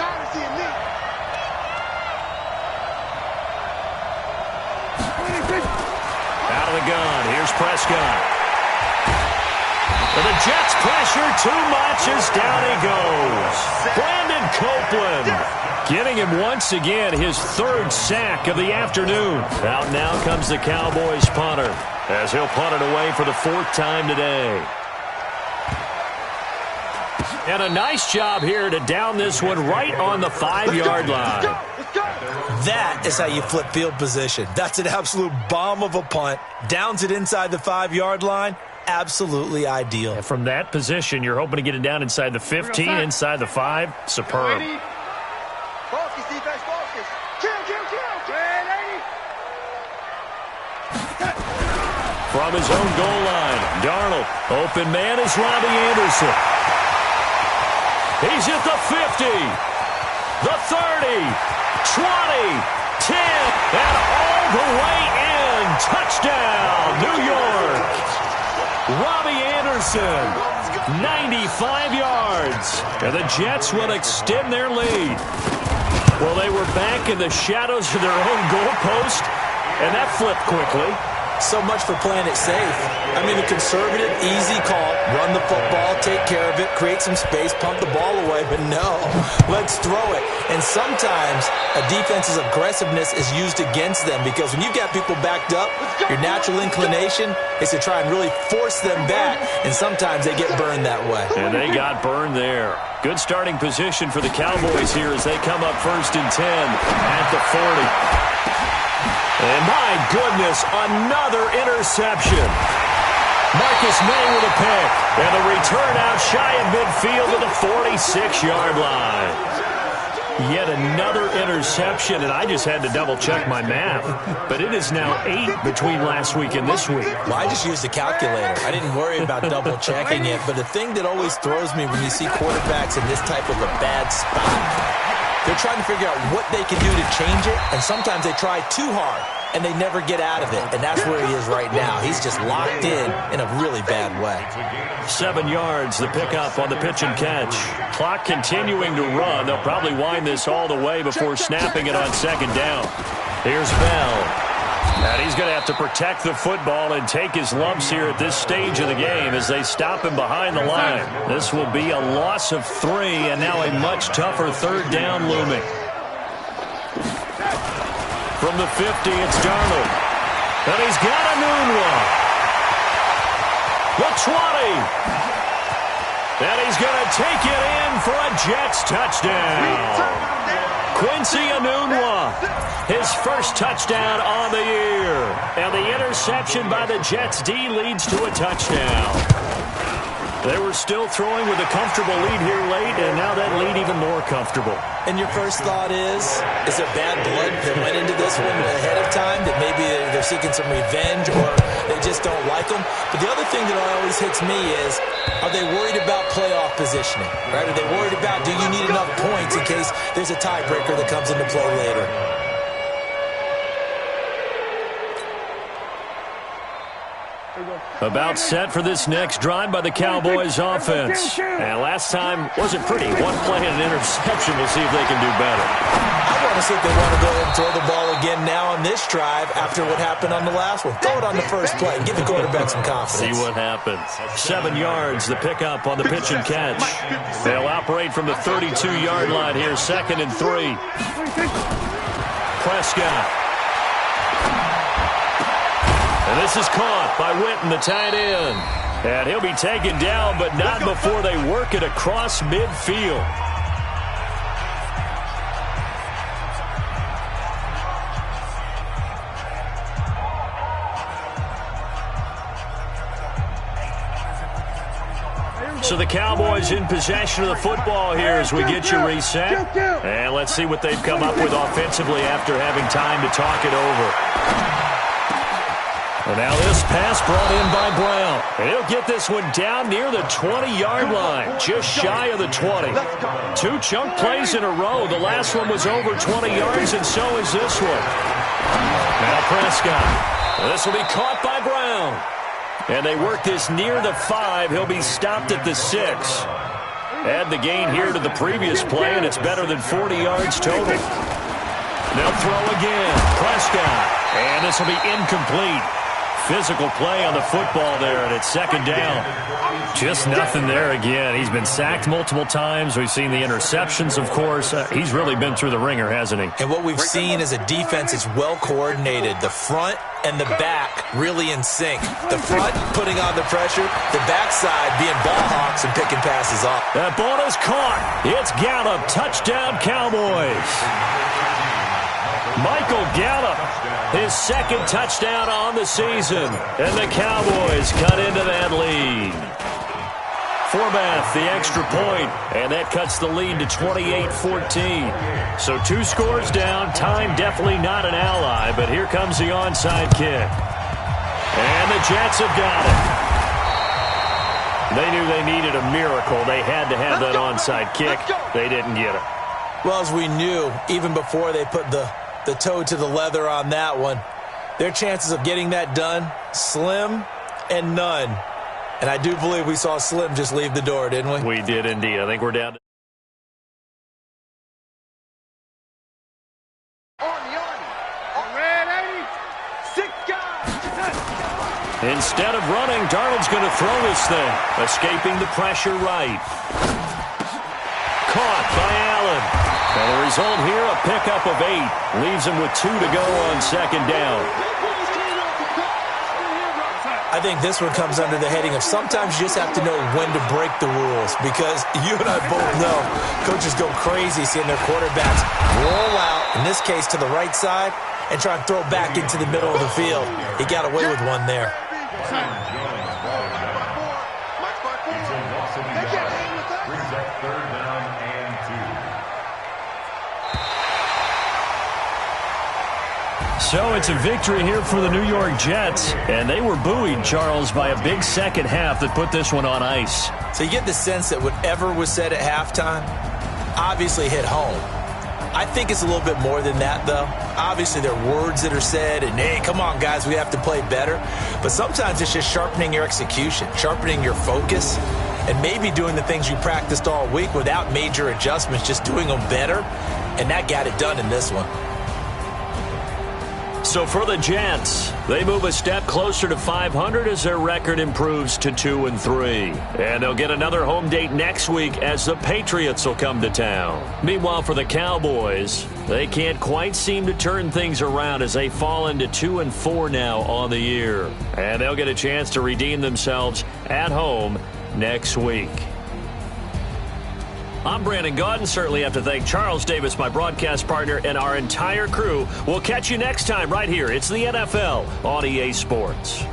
of the gun. Here's Prescott. The Jets pressure too much as down he goes. Brandon Copeland getting him once again his third sack of the afternoon. Out now comes the Cowboys punter as he'll punt it away for the 4th time today. And a nice job here to down this one right on the 5-yard line. That is how you flip field position. That's an absolute bomb of a punt. Downs it inside the 5-yard line. Absolutely ideal. And from that position, you're hoping to get it down inside the 15, inside the 5. Superb. Focus, defense, focus. Kill. From his own goal line, Darnold. Open man is Robbie Anderson. He's at the 50, the 30, 20, 10, and all the way in. Touchdown, New York. Robbie Anderson, 95 yards. And the Jets will extend their lead. Well, they were back in the shadows of their own goalpost, and that flipped quickly. So much for playing it safe. I mean, the conservative, easy call, run the football, take care of it, create some space, pump the ball away, but no, let's throw it. And sometimes a defense's aggressiveness is used against them because when you've got people backed up, your natural inclination is to try and really force them back, and sometimes they get burned that way. And they got burned there. Good starting position for the Cowboys here as they come up first and 10 at the 40. And my goodness, another interception. Marcus May with a pick. And a return out shy of midfield to the 46-yard line. Yet another interception, and I just had to double-check my math. But it is now 8 between last week and this week. Well, I just used a calculator. I didn't worry about double-checking it. But the thing that always throws me when you see quarterbacks in this type of a bad spot, they're trying to figure out what they can do to change it, and sometimes they try too hard. and they never get out of it. And that's where he is right now. He's just locked in a really bad way. 7 yards, the pickup on the pitch and catch. Clock continuing to run. They'll probably wind this all the way before snapping it on second down. Here's Bell. And he's going to have to protect the football and take his lumps here at this stage of the game as they stop him behind the line. This will be a loss of 3, and now a much tougher third down looming. From the 50, it's Darnold. And he's got a noon one. The 20. And he's going to take it in for a Jets touchdown. Quincy Enunwa, his first touchdown on the year. And the interception by the Jets D leads to a touchdown. They were still throwing with a comfortable lead here late, and now that lead even more comfortable. And your first thought is there bad blood that went into this one ahead of time, that maybe they're seeking some revenge or they just don't like them? But the other thing that always hits me is, are they worried about playoff positioning? Right? Are they worried about, do you need enough points in case there's a tiebreaker that comes into play later? About set for this next drive by the Cowboys offense. And last time wasn't pretty. One play and an interception. We'll see if they can do better. I want to see if they want to go ahead and throw the ball again now on this drive after what happened on the last one. Throw it on the first play and give the quarterback some confidence. See what happens. 7 yards, the pickup on the pitch and catch. They'll operate from the 32-yard line here, 2nd and 3. Prescott. And this is caught by Witten, the tight end. And he'll be taken down, but not before they work it across midfield. So the Cowboys in possession of the football here as we get you reset. And let's see what they've come up with offensively after having time to talk it over. And now this pass brought in by Brown. And he'll get this one down near the 20-yard line, just shy of the 20. 2 chunk plays in a row. The last one was over 20 yards, and so is this one. Now Prescott. This will be caught by Brown. And they work this near the 5. He'll be stopped at the 6. Add the gain here to the previous play, and it's better than 40 yards total. They'll throw again. Prescott. And this will be incomplete. Physical play on the football there, and it's 2nd down. Just nothing there again. He's been sacked multiple times. We've seen the interceptions, of course. He's really been through the ringer, hasn't he? And what we've seen is a defense that's well coordinated. The front and the back really in sync. The front putting on the pressure, the backside being ball hawks and picking passes off. That ball is caught. It's Gallup. Touchdown, Cowboys. Michael Gallup, his 2nd touchdown on the season. And the Cowboys cut into that lead. Forbath, the extra point, and that cuts the lead to 28-14. So 2 scores down. Time definitely not an ally, but here comes the onside kick. And the Jets have got it. They knew they needed a miracle. They had to have that onside kick. They didn't get it. Well, as we knew, even before they put the toe to the leather on that one, their chances of getting that done, slim and none. And I do believe we saw Slim just leave the door, didn't we? We did indeed. I think we're down to... Instead of running, Darnold's going to throw this thing, escaping the pressure right. Caught by Allen. And the result here, a pickup of 8. Leaves him with 2 to go on 2nd down. I think this one comes under the heading of sometimes you just have to know when to break the rules, because you and I both know coaches go crazy seeing their quarterbacks roll out, in this case to the right side, and try and throw back into the middle of the field. He got away with one there. So it's a victory here for the New York Jets, and they were buoyed, Charles, by a big second half that put this one on ice. So you get the sense that whatever was said at halftime obviously hit home. I think it's a little bit more than that, though. Obviously, there are words that are said, and, hey, come on, guys, we have to play better. But sometimes it's just sharpening your execution, sharpening your focus, and maybe doing the things you practiced all week without major adjustments, just doing them better. And that got it done in this one. So for the Jets, they move a step closer to 500 as their record improves to 2-3. And they'll get another home date next week as the Patriots will come to town. Meanwhile, for the Cowboys, they can't quite seem to turn things around as they fall into 2-4 now on the year. And they'll get a chance to redeem themselves at home next week. I'm Brandon Gaudin. Certainly have to thank Charles Davis, my broadcast partner, and our entire crew. We'll catch you next time right here. It's the NFL on EA Sports.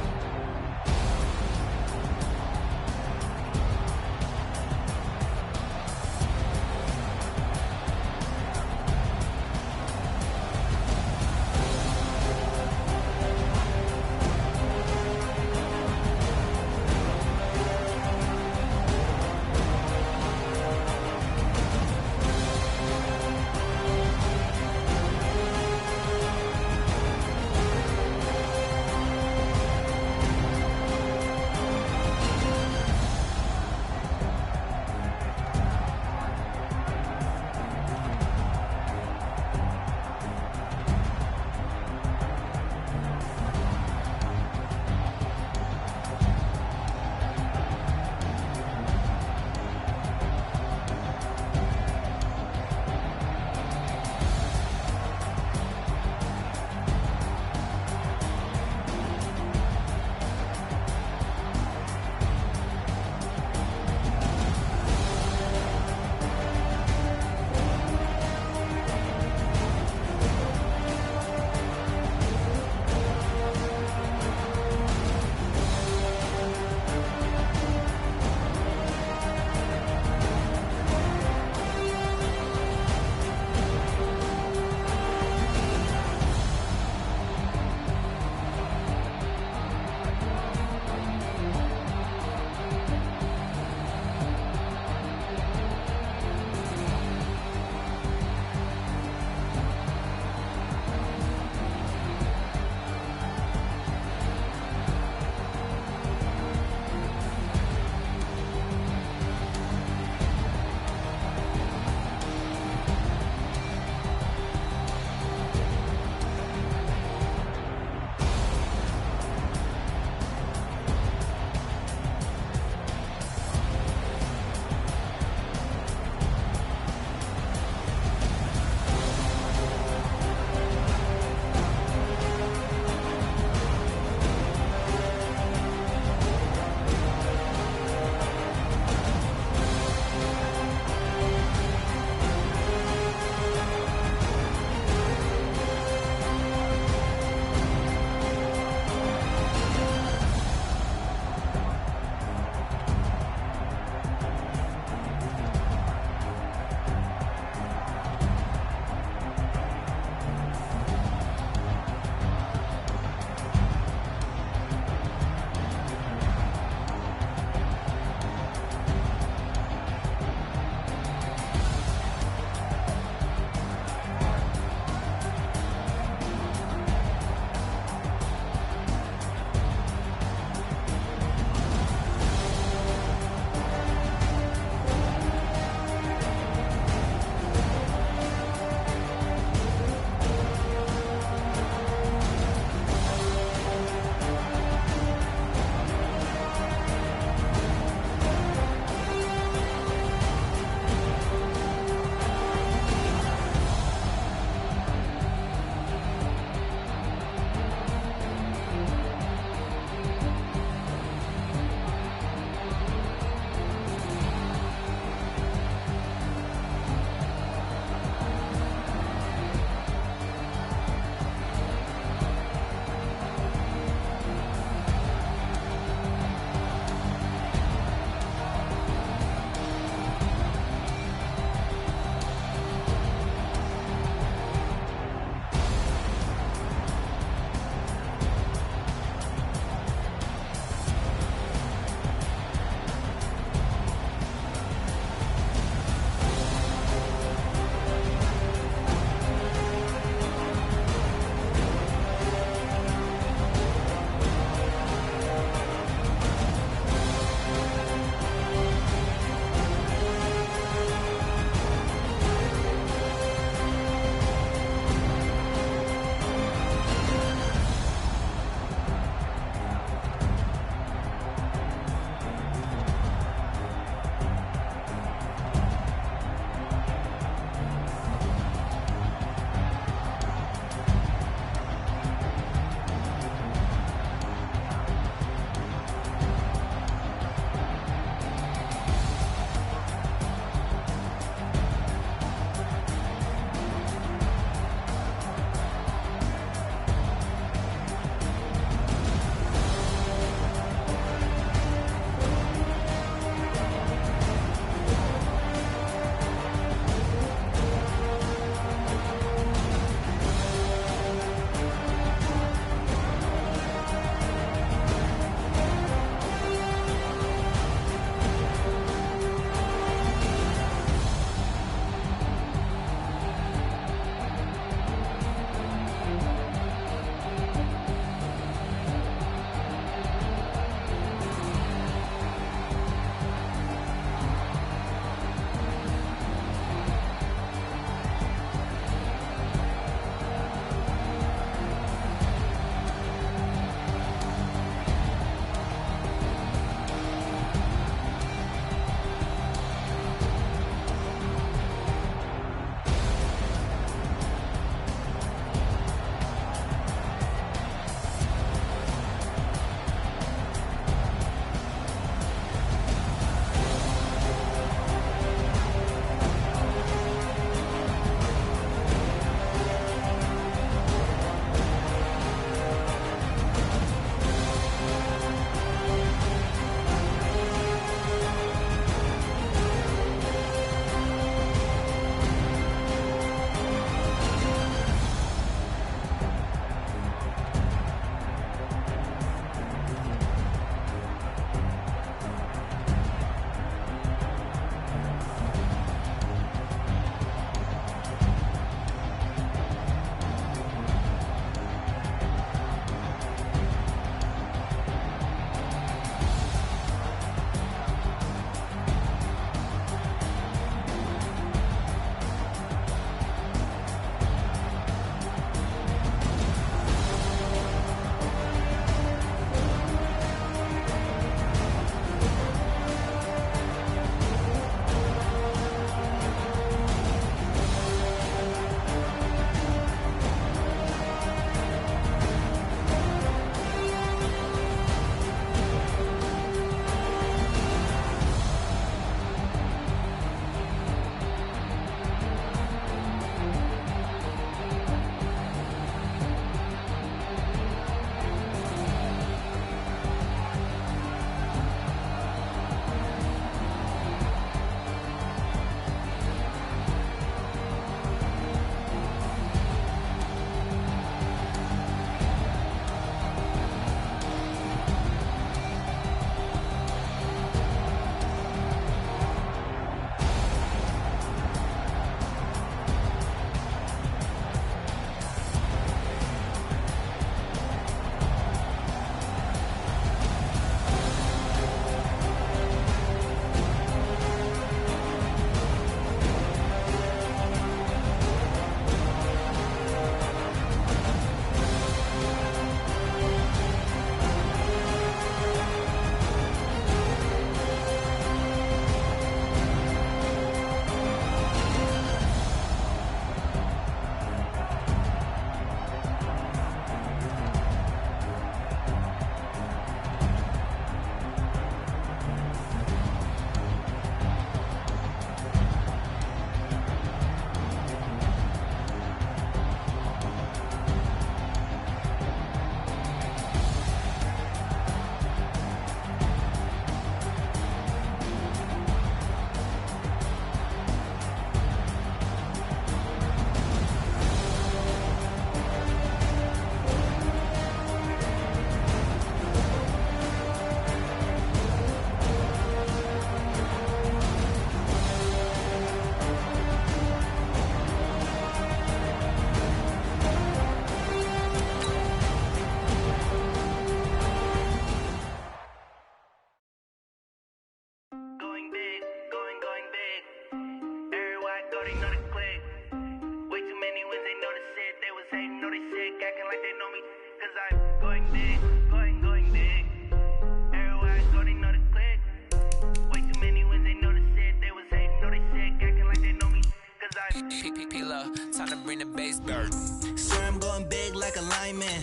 Time to bring the bass back. Swear I'm going big like a lineman.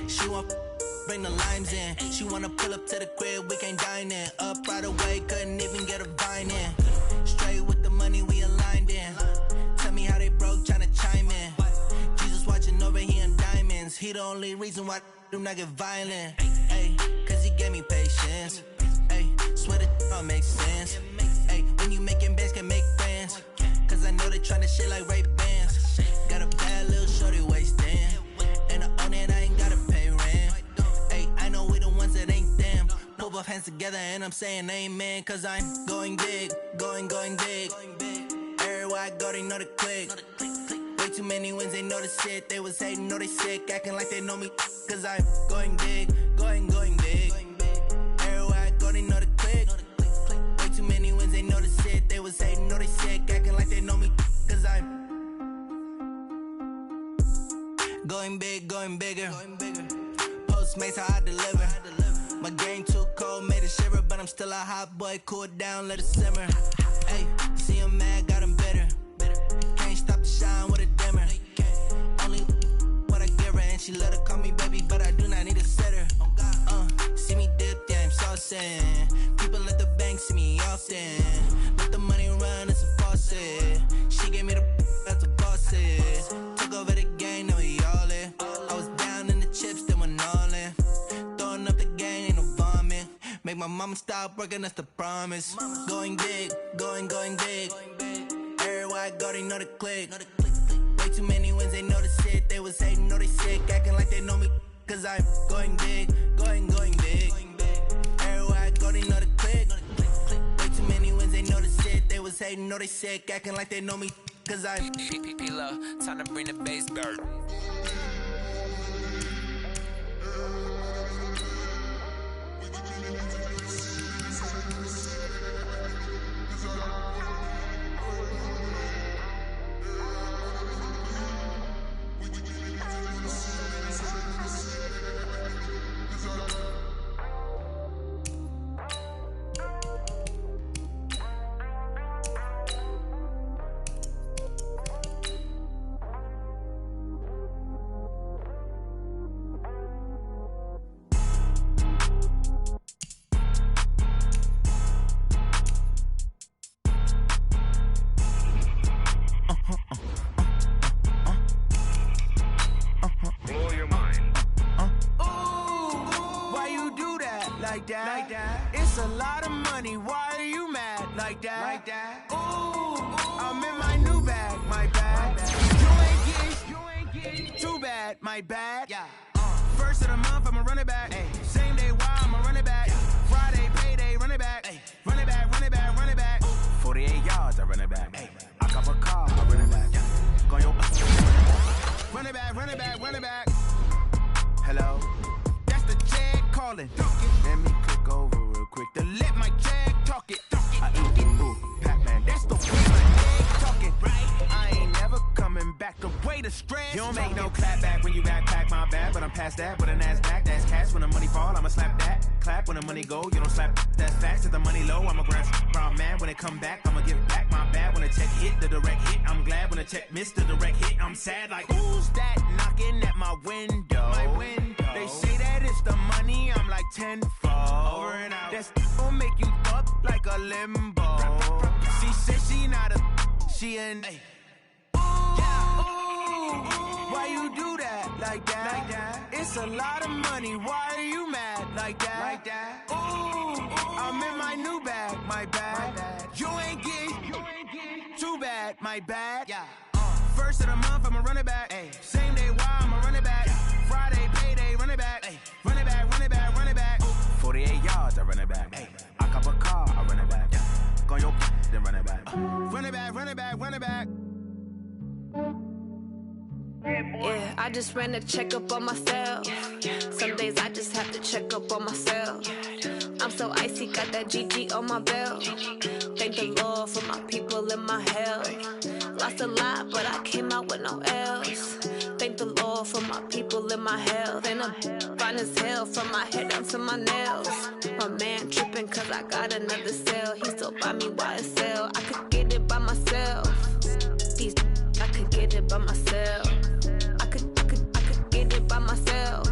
She want bring the limes in. She wanna pull up to the crib, we can't dine in. Up right away, couldn't even get a vine in. Straight with the money we aligned in. Tell me how they broke, tryna chime in. Jesus watching over here in diamonds. He the only reason why I do not get violent. Ay, cause he gave me patience. Ay, swear that all makes sense. Ay, when you making bands, can make friends. Cause I know they tryna shit like Ray-Bans. Got a bad little shorty wasting. And I own it, I ain't gotta pay rent. Ay, I know we the ones that ain't them. Put both hands together and I'm saying amen. Cause I'm going big, going big. Everywhere I go, they know the click. Way too many wins, they know the shit. They was hating, know they sick, acting like they know me. Cause I'm going big, going big. Everywhere I go, they know the click. Way too many wins, they know the shit. They was hating, know they sick, acting like they know me. Cause I'm going big, going bigger. Postmates, how I deliver. My game too cold, made it shiver. But I'm still a hot boy, cool it down, let it simmer. Ay, see him mad, got him bitter. Can't stop the shine with a dimmer. Only what I give her, and she let her call me baby, but I do not need a sitter. See me dip, yeah, I'm saucing. People at the bank see me often. Let the money run, it's a faucet. She gave me the that's a bosses. Took over the game, now we all in. I was down in the chips, then went all in. Throwing up the game, ain't no vomit. Make my mama stop working, that's the promise. Going big, going big. Everywhere I go, they know the click. Way too many wins, they know the shit. They was hating, know they sick, acting like they know me. Cause I'm going big, going big. Everywhere I go, they know the click. Way too many wins, they know the shit. They was hating, know they sick, acting like they know me. Cause I'm time to bring the bass back. Like that. It's a lot of money. Why are you mad like that? Ooh, I'm in my new bag, my bad. You ain't getting too bad, my bad. Yeah. First of the month, I'ma run it back. Ay. Same day, why I'ma run it back. Yeah. Friday, payday, run it back. Ay. Run it back, run it back, run it back. 48 yards, I run it back. Ay. I cop a car, I run it back. Yeah. Go your run it back, run it back, run it back. Hello, that's the check calling. Let me click over real quick to let my check talk it. I eat it, ooh, Pac-Man, that's the way my leg talking. Right, I ain't never coming back. The way the stress. You don't make no clap back when you backpack, my bad. But I'm past that with a NASDAQ. That's cash when the money fall, I'ma slap that. Clap when the money go, you don't slap. That's facts. If the money low, I'ma grab brown man. When it come back, I'ma give it back. My bad when the check hit, the direct hit. I'm glad when the check missed the direct hit. I'm sad like, who's that knocking at my window? My window. They say that it's the money, I'm like tenfold. Over and out. That's gon' make you up like a limbo. She said she not a, she an. Ooh, why you do that like that? It's a lot of money. Why are you mad like that? Ooh, I'm in my new bag, my bad. You ain't getting too bad, my bad. Yeah. First of the month, I'ma run it back. Ay. Same day, why I'ma run it back. Yeah. Friday, payday, run it back. Ay. Run it back, run it back, run it back. 48 yards, I run it back. Ay. I cop a car, I run it back. Yeah. Go your then run it back. Run it back, run it back, run it back. Yeah, I just ran a checkup on myself. Some days I just have to check up on myself. I'm so icy, got that GG on my belt. Thank the Lord for my people and my health. Lost a lot, but I came out with no L's. Thank the Lord for my people and my health. And I'm fine as hell from my head down to my nails. My man tripping cause I got another cell. He still buy me YSL. I could get it by myself. These I could get it by myself. I could get it by myself.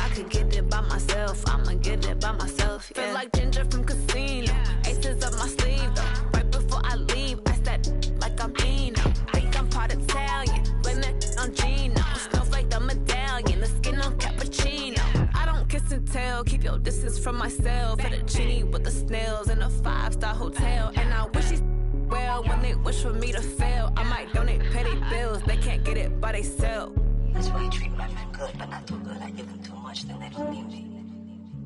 I could get it by myself. I'ma get it by myself. Yeah. Feel like Ginger from Casino. Aces up my sleeve though. Right before I leave, I said like I'm Eno. Think I'm part Italian. Blame that on Gino. Snowflake the medallion. The skin on cappuccino. I don't kiss and tell. Keep your distance from myself. At a genie with the snails in a 5-star hotel. And I wish he's well when they wish for me to fail. I might donate petty bills. They can't get it by themselves. That's why you treat my men good, but not too good. I give them too much, then they don't need me.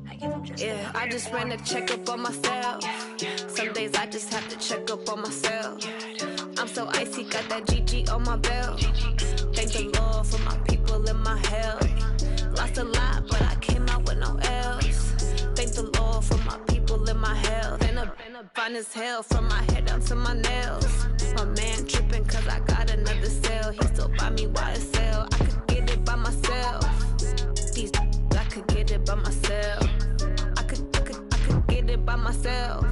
I give them just yeah, I just ran a checkup on myself. Some days I just have to check up on myself. I'm so icy, got that GG on my belt. Thank the Lord for my people in my health. Lost a lot, but I came out with no else. Thank the Lord for my people in my health. And a fine as hell from my head down to my nails. My man tripping cause I got another cell. He still buy me YSL. I could get it by myself. I could get it by myself. I could get it by myself.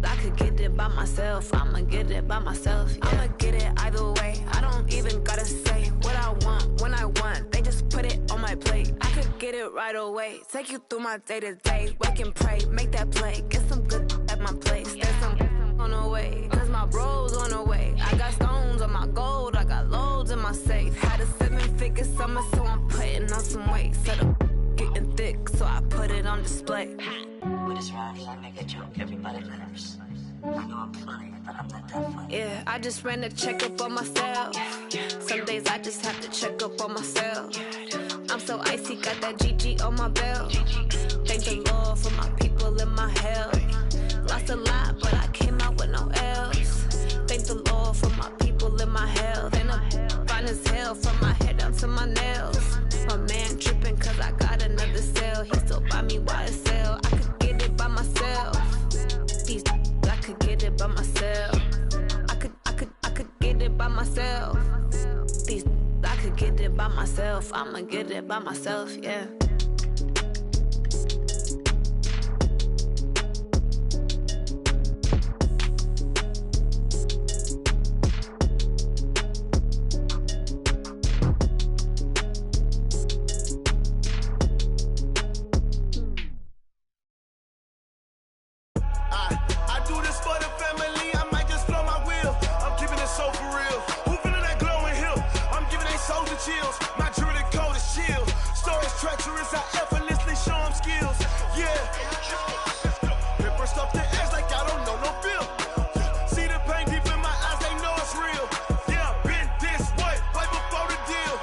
I could get it by myself. I'ma get it by myself. Yeah. I'ma get it either way. I don't even gotta say what I want when I want. They just put it on my plate. I could get it right away. Take you through my day to day. Wake and pray, make that play. Get some good at my place. There's some on the way, cause my bro's on the way. I got stones on my gold. I got loads in my safe. Had a 7-figure summer, so I'm putting on some weight. Set up getting thick, so I put it on display. With this rhyme, I make a joke, everybody laughs. I know I'm funny, but I'm not that funny. Yeah, I just ran a checkup on myself. Some days I just have to check up on myself. I'm so icy, got that GG on my belt. Thank the Lord for my people in my health. Lost a lot, but I came out with no else. Thank the Lord for my people in my health. And I'm fine as hell from my head down to my nails. My man tripping cause I got another cell. He still buy me YSL. I could get it by myself. I could get it by myself. I could get it by myself. I could get it by myself. I'ma get it by myself, yeah. Chills. My jewelry code is chill. Stories treacherous, I effortlessly show them skills. Yeah. Paper stuff the edge like I don't know no feel. See the pain deep in my eyes, they know it's real. Yeah, been this way, way before the deal.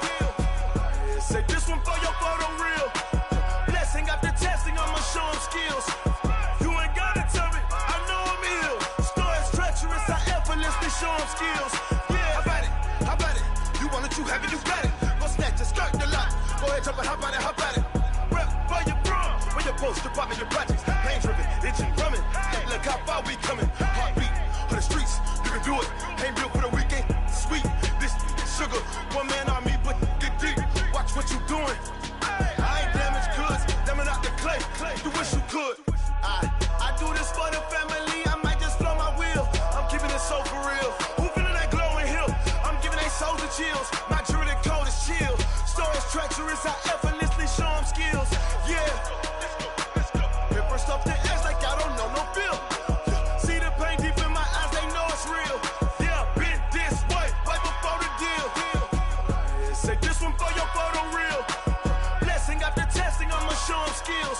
Say this one for your photo real. Blessing after testing, I'ma show them skills. You ain't gotta tell me, I know I'm ill. Stories treacherous, I effortlessly show them skills. Yeah, how about it? You want it, you have it, you got it. Go snatch it, skirt the lot. Go ahead, jump it, hop on it. Rep for your bro. Where your post, department, your projects. Pain driven, itching, drumming. Hey, look how far we coming. Heartbeat on the streets, you can do it. Ain't built for the weekend. Sweet, this sugar. One man army, but get deep. Watch what you doing. I ain't damaged goods, damn out the clay. You wish you could. I do this for the family. I might just blow my wheel. I'm keeping it so for real. Who feeling that glowing hill? I'm giving they souls the chills. My jewelry code is chill. Stories treacherous, I effortlessly show them skills. Yeah. Paper stuff the edge like I don't know no feel. See the pain deep in my eyes, they know it's real. Yeah, been this way, way before the deal. Say this one for your photo real. Blessing after testing, I'ma show them skills.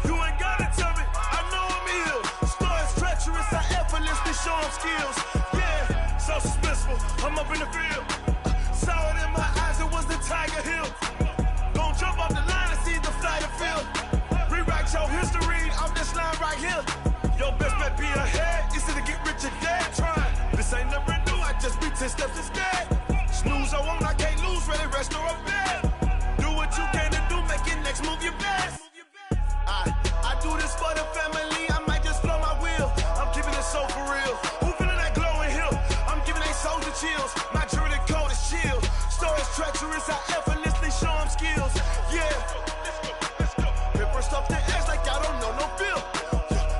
You ain't gotta tell me, I know I'm ill. Stories treacherous, I effortlessly show them skills. Yeah, so suspenseful, I'm up in the field. Saw it in my eyes, it was the Tiger Hill. Gon' jump off the line and see the flight of field. Rewrite your history off this line right here. Your best bet be ahead, easy to get rich or dead. Trying, this ain't never new, I just be 10 steps instead. Snooze I won't, I can't lose, ready, rest or a bed. Do what you can to do, make it next move your best. I do this for the family, I might just blow my wheel. I'm keeping it so for real. Who feeling that glowing hill? I'm giving they souls the chills. My jewelry code is chill. Stories treacherous, I effortlessly show them skills. Yeah. Paper stuff the edge like I don't know no feel.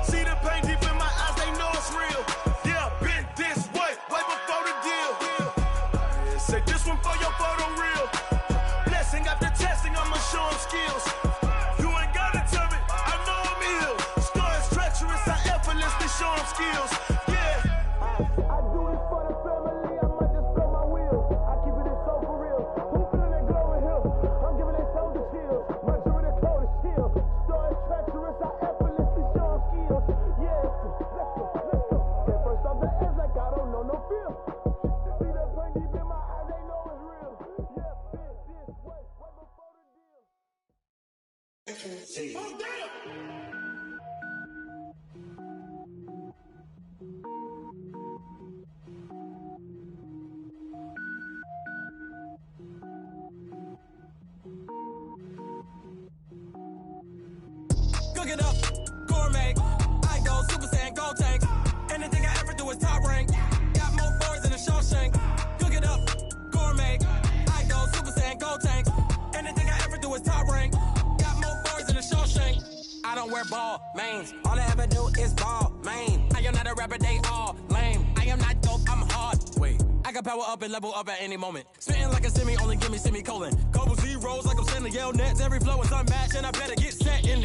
See the pain deep in my eyes, they know it's real. Yeah, been this way, way before the deal. Cook it up, gourmet. I go Super Saiyan, gold tank. Anything I ever do is top rank. Got more boys than a Shawshank. Cook it up, gourmet. I go Super Saiyan, gold tank. Anything I ever do is top rank. Got more boys than a Shawshank. I don't wear ball mains. All I ever do is ball main. I am not a rapper, they all lame. I am not dope, I'm hard. Wait, I can power up and level up at any moment. Spitting like a semi, only give me semicolon. Couple zeros like I'm sending yell nets. Every flow is unmatched and I better get set in.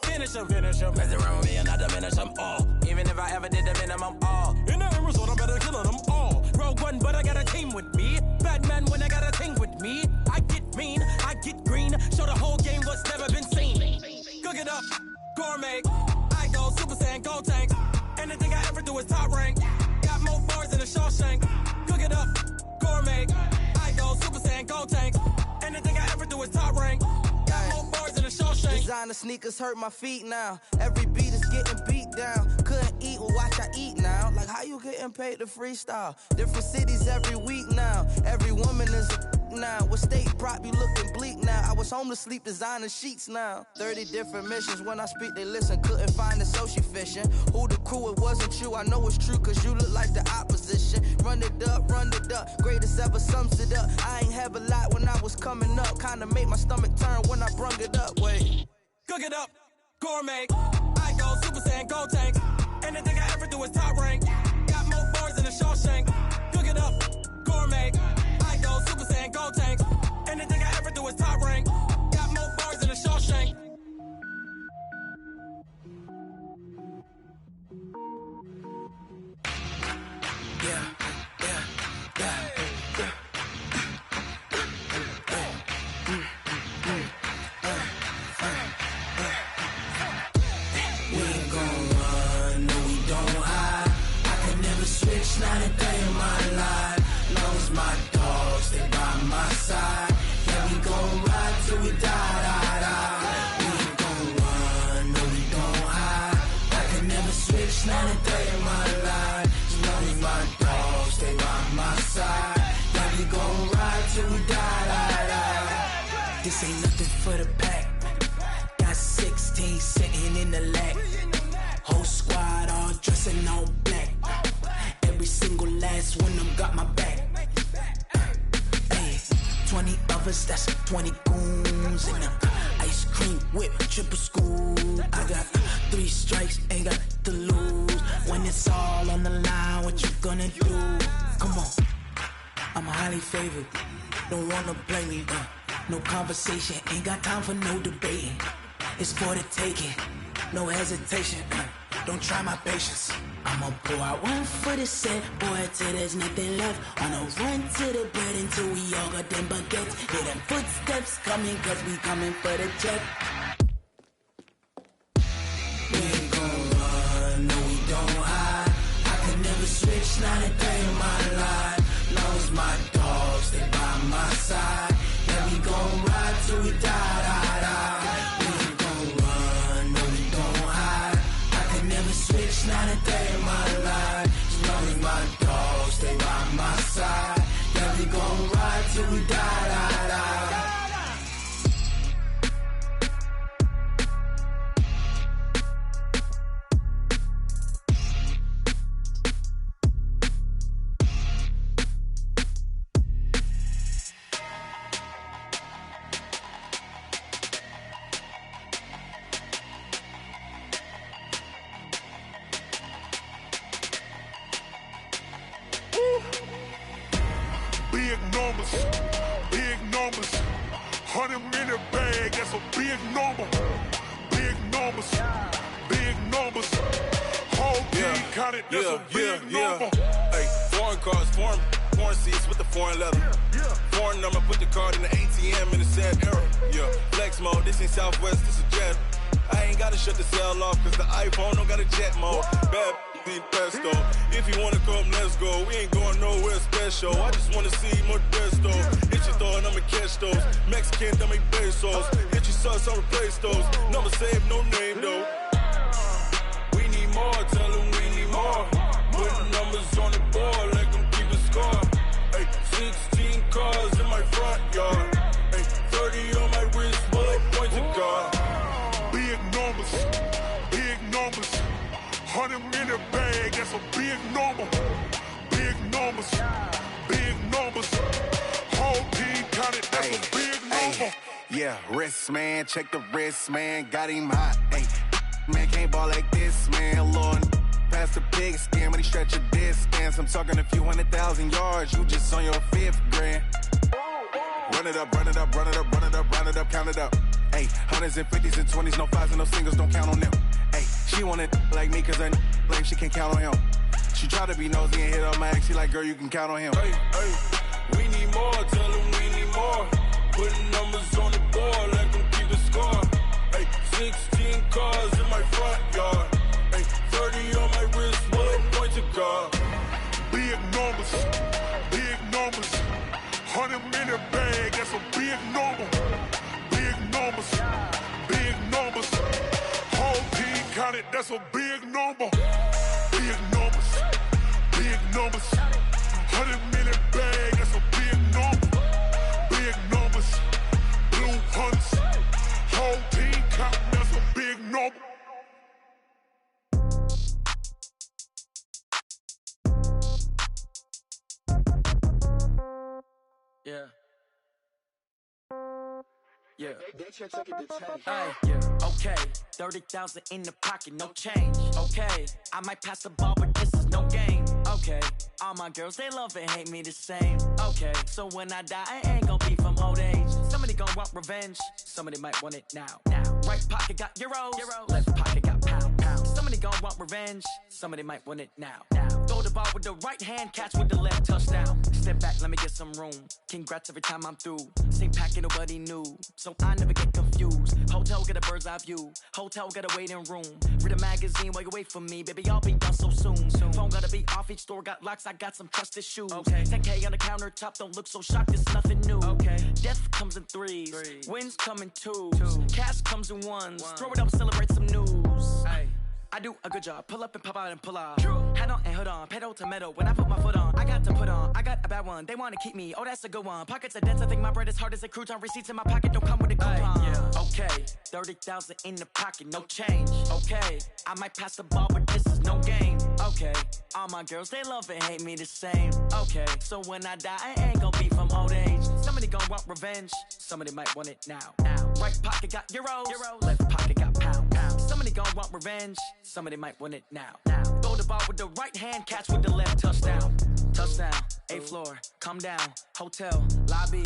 Finish them. Mess around with me and I diminish them all. Even if I ever did the minimum all. In the end result, I better kill them all. Rogue One, but I got a team with me. Batman when I got a team with me. I get mean, I get green. Show the whole game what's never been seen. Cook it up, gourmet. I go Super Saiyan, gold tank. Anything I ever do is top rank. Got more bars than a Shawshank. Cook it up, gourmet. I go Super Saiyan, gold tank. Anything I ever do is top rank. Got more bars than a Shawshank. Designer sneakers hurt my feet now. Every beat is getting beat down. Couldn't eat, well watch I eat now. Like how you getting paid to freestyle? Different cities every week now. Every woman is a now. What state prop you looking bleak now? I was home to sleep designer sheets now. 30 different missions. When I speak they listen. Couldn't find it so she fishing. Who the crew? It wasn't you. I know it's true cause you look like the opposition. Run it up. Greatest ever sums it up. I ain't have a lot when I was coming up. Kinda made my stomach turn when I brung it up. Wait. Cook it up, gourmet. I go Super Saiyan, gold tank. Anything I ever do is top rank. Got more bars than a Shawshank. Cook it up, gourmet. I go Super Saiyan, gold tank. Anything I ever do is top rank. Got more bars than a Shawshank. Yeah. Not a day in my life. Long as my dogs stay by my side. Yeah, we gon' ride till we die. We ain't gon' run, no we gon' hide. I can never switch, not a day in my life. As long as my dogs stay by my side. Yeah, we gon' ride till we die. This ain't nothing for the pack. Got 16 sitting in the lap. Whole squad all dressing all black. Every single last one of them got my back. 20 of us, that's 20 goons. And ice cream whip, triple scoop. I got 3 strikes, ain't got to lose. When it's all on the line, what you gonna do? Come on, I'm highly favored. Don't wanna blame me, no conversation, ain't got time for no debating. It's for the taking, no hesitation. Don't try my patience. I'ma pour out one for the set, boy, till there's nothing left. On a run to the bread until we all got them baguettes. Hear them footsteps coming, cause we coming for the check. We ain't gon' run, no we don't hide. I can never switch, not a day in my life. Long as my dogs stay by my side. Yeah, we gon' ride till we die. We ain't gon' run, no we don't hide. I can never switch, not a day in my life. As long as my dogs stay by my side. Yeah, we gon' ride till we die. Big numbers, 100 minute bag, that's a big number. Big numbers, whole team counted, that's a big number. Hey, foreign cars, foreign seats with the foreign leather. Foreign number, put the card in the ATM in the sad era. Yeah, flex mode, this ain't Southwest, this is Jet. I ain't gotta shut the cell off, cause the iPhone don't got a jet mode. Bad need pesto. If you wanna come, let's go. We ain't going nowhere special. I just wanna see Modesto. Hit your store and I'ma catch those. Mexican, that make pesos. Hit you sucks, I'll replace those. Number save, no name though. We need more, tell them we need more. Putting numbers on the board, let them keep a score. Ay, 16 cars in my front yard. Ay, 30 on my wrist, bullet point to God. Big numbers, big numbers. 100 in the bag, that's a big number. Big numbers, big numbers. Whole team counted, that's a big number. Yeah, wrist man, check the wrist man, got him hot. Ay, man can't ball like this, man. Lord, past the pig skin, but he stretch a distance. I'm talking a few 100,000 yards, you just on your 5th grand. Run it up, run it up, run it up, run it up, run it up, count it up. Ay, hundreds and 50s and 20s, no 5s and no singles, don't count on them. Ay, she want it like me, cause I like she can't count on him. She try to be nosy and hit up my ex, she like, girl, you can count on him. Hey, hey, we need more, tell them we need more. Putting numbers on the board, let them keep a score. Hey, 16 cars in my front yard. Hey, 30 on my wrist, bullet point to God. Big numbers, big numbers. 100 in the bag, that's a big number. Big numbers, big numbers. Whole team counted, that's a big number. Big numbers, big numbers. 100 in the bag, that's a big number. Big numbers, blue hunts. Whole team counting, that's a big number. Yeah. Yeah. Hey, yeah. Okay. 30,000 in the pocket, no change. Okay. I might pass the ball, but this is no game. Okay. All my girls, they love and hate me the same. Okay. So when I die, I ain't gon' be from old age. Somebody gon' want revenge. Somebody might want it now. Right pocket got euros. Left pocket got pound. Somebody gon' want revenge. Somebody might want it now. Throw the ball with the right hand, catch with the left, touchdown. Step back, let me get some room. Congrats every time I'm through. Same packet, nobody knew. So I never get confused. Hotel get a bird's eye view. Hotel get a waiting room. Read a magazine while you wait for me. Baby, I'll be done so soon. Phone gotta be off, each store got locks. I got some trusted shoes. 10K on the countertop, don't look so shocked, it's nothing new. Death comes in threes. Wins come in twos. Cash comes in ones. Throw it up, celebrate some news. I do a good job. Pull up and pop out and pull out. Head on and hood on. Pedal to metal. When I put my foot on, I got to put on. I got a bad one. They want to keep me. Oh, that's a good one. Pockets are dense. I think my bread is hard as a crouton. Receipts in my pocket don't come with a coupon. Okay. 30,000 in the pocket. No change. Okay. I might pass the ball, but this is no game. Okay. All my girls, they love and hate me the same. Okay. So when I die, I ain't gon' be from old age. Somebody gon' want revenge. Somebody might want it now. Right pocket got euros. Left pocket got pound. Somebody gon' want revenge. Somebody might want it now. Throw the ball with the right hand, catch with the left, touchdown. Touchdown, 8th floor, come down, hotel, lobby.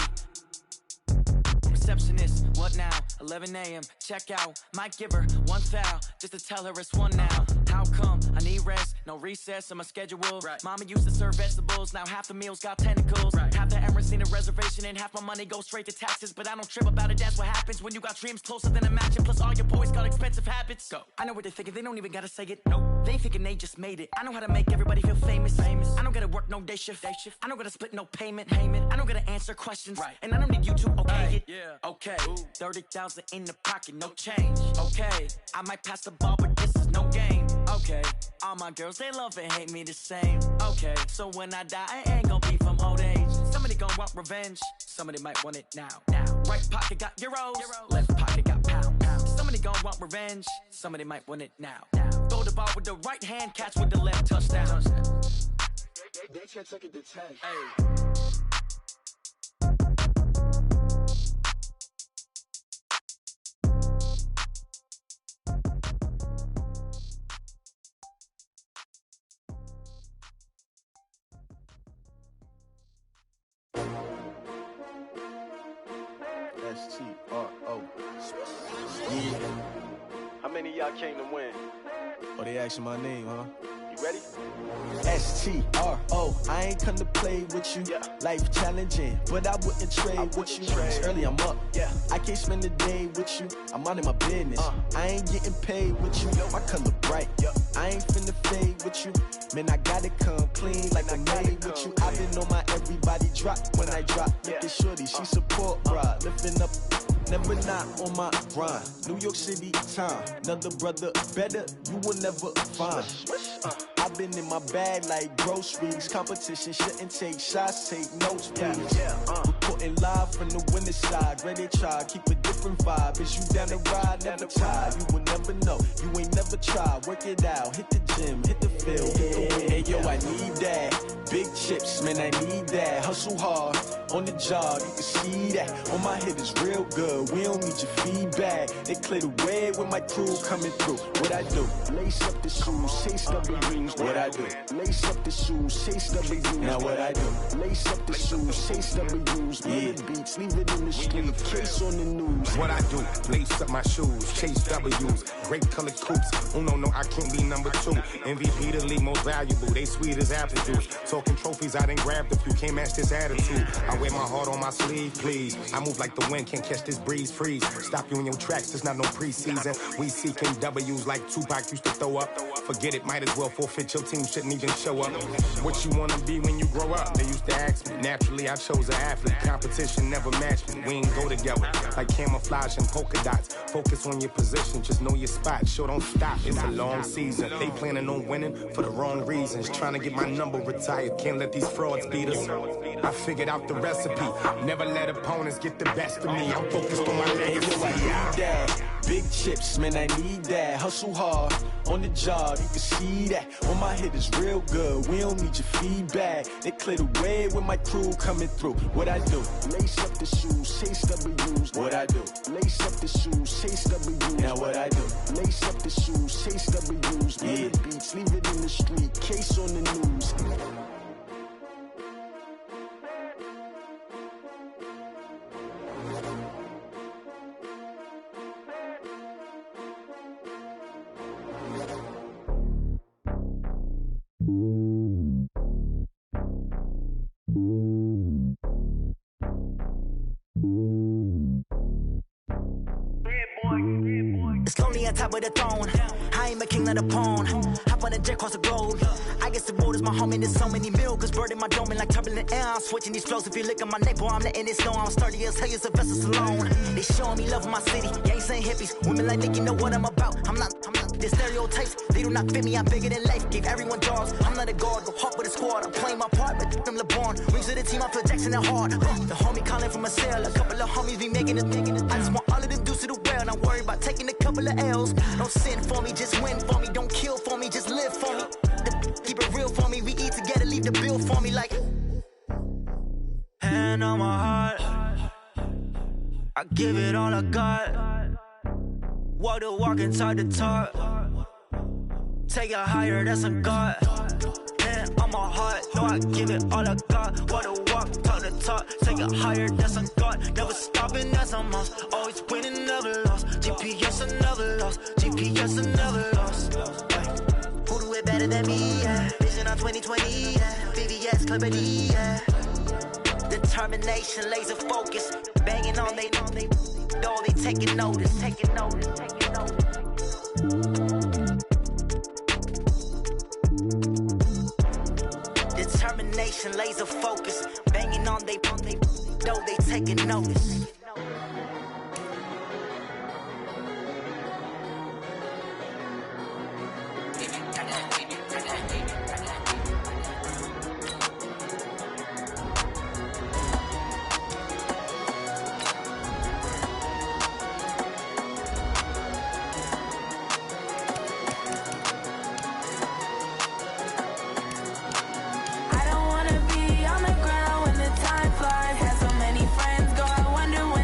Receptionist, what now? 11 a.m., check out. Might give her one foul, just to tell her it's one now. How come? I need rest, no recess in my schedule. Mama used to serve vegetables, now half the meals got tentacles. Half the Emirates need a reservation and half my money goes straight to taxes. But I don't trip about it, that's what happens when you got dreams closer than a matching. Plus all your boys got expensive habits. Go. I know what they're thinking, they don't even gotta say it. Nope. They thinking they just made it. I know how to make everybody feel famous. I don't gotta work no day shift. I don't gotta split no payment. I don't gotta answer questions. And I don't need you to okay it. Okay, 30,000 in the pocket, no change. Okay, I might pass the ball, but this is no game. Okay, all my girls, they love and hate me the same. Okay, so when I die, I ain't gon' be from old age. Somebody gon' want revenge. Somebody might want it now. Right pocket got euros. Left pocket got pound. Somebody gon' want revenge. Somebody might want it now. Throw the ball with the right hand, catch with the left, touchdown. They can't take it to 10. STRO. How many of y'all came to win? Oh, they asking my name, huh? You Ready? STRO, I ain't come to play with you. Life challenging, but I wouldn't trade with you. It's early, I'm up. I can't spend the day with you. I'm out of my business. I ain't getting paid with you. My color bright. I ain't finna fade with you. Man, I gotta come clean like I made with you. I've been on my everybody drop when I drop. Look at shorty, she support, bruh. Lifting up, never not on my grind. New York City time, another brother better, you will never find. I've been in my bag like groceries. Competition shouldn't take shots, take notes, please. Reporting live from the winter side. Ready to try, keep a different vibe. Is you down the ride, never tired. You will never know, you ain't never tried. Work it out, hit the gym, hit the field. Hey yo, I need that. Big chips, man, I need that. Hustle hard, on the job, you can see that. On my head is real good, we don't need your feedback. They clear the way with my crew coming through. What I do? Lace up the shoes, chase W's. What I do? Lace up the shoes, chase W's. Now what I do? Lace up the shoes, chase W's. Yeah, beats, leave it in the street, case on the news. What I do? Lace up my shoes, chase W's. Grape colored coops. Oh no, I can't be number 2. MVP the league most valuable. They sweet as apple juice. Talking trophies, I done grabbed a few. Can't match this attitude. I wear my heart on my sleeve, please. I move like the wind, can't catch this breeze, freeze. Stop you in your tracks, there's not no preseason. We seeking W's like Tupac used to throw up. Forget it, might as well forfeit. Your team shouldn't even show up. What you wanna be when you grow up? They used to ask me. Naturally, I chose an athlete. Competition never matched me. We ain't go together. Like camouflage and polka dots. Focus on your position, just know your spot. Sure, don't stop. It's a long season. They planning on winning for the wrong reasons. Trying to get my number retired. Can't let these frauds beat us. I figured out the recipe. Never let opponents get the best of me. I'm focused on my legacy. I need that. Big chips, man, I need that. Hustle hard, on the job, you can see that. On my head is real good, we don't need your feedback. They clear the way with my crew coming through. What I do? Lace up the shoes, chase W's. What I do? Lace up the shoes, chase W's. Now what I do? Lace up the shoes, chase W's. Yeah, beats, leave it in the street, case on the news. It's lonely on top of the throne. I ain't a king of the pawn. Hop on a jet across the globe. I guess the road is my home and there's so many milkers bird in my dome and like turbulent air. I'm switching these flows. If you look at my neck, boy, I'm letting it snow. I'm sturdy as hell, it's a vessel alone. They showing me love in my city. Gangsta hippies, women like Nick, you know what I'm about. I'm not the stereotypes. They do not fit me. I'm bigger than life. Gave everyone jobs. I'm not a guard. Go hard with a squad. I'm playing my part, but I'm LeBron. Rings of the team, I feel Jackson and hard. The homie calling from a cell. A couple of homies be making it. I just want all of them dudes to the well. Not worry about taking a couple of L's. Don't sin for me, just win for me. Don't kill for me, just live for me. Keep it real for me. We eat together, leave the bill for me like. Hand on my heart, I give it all I got. Walk the walk and talk the talk. Take it higher, that's a God. Hand on my heart, no, I give it all I got. Walk the walk, talk the talk. Take it higher, that's a God. Never stopping, that's a must. Always winning, never lost. GPS, I never lost. GPS, I never lost. Who do it better than me? Yeah. Vision on 2020, yeah. VVS, Clippity, yeah. Determination, laser focus. Banging on they know they taking notice. Taking notice, taking notice. Determination, laser focus. Banging on they know they taking notice. I don't wanna be on the ground when the time flies. Had so many friends go, I wonder when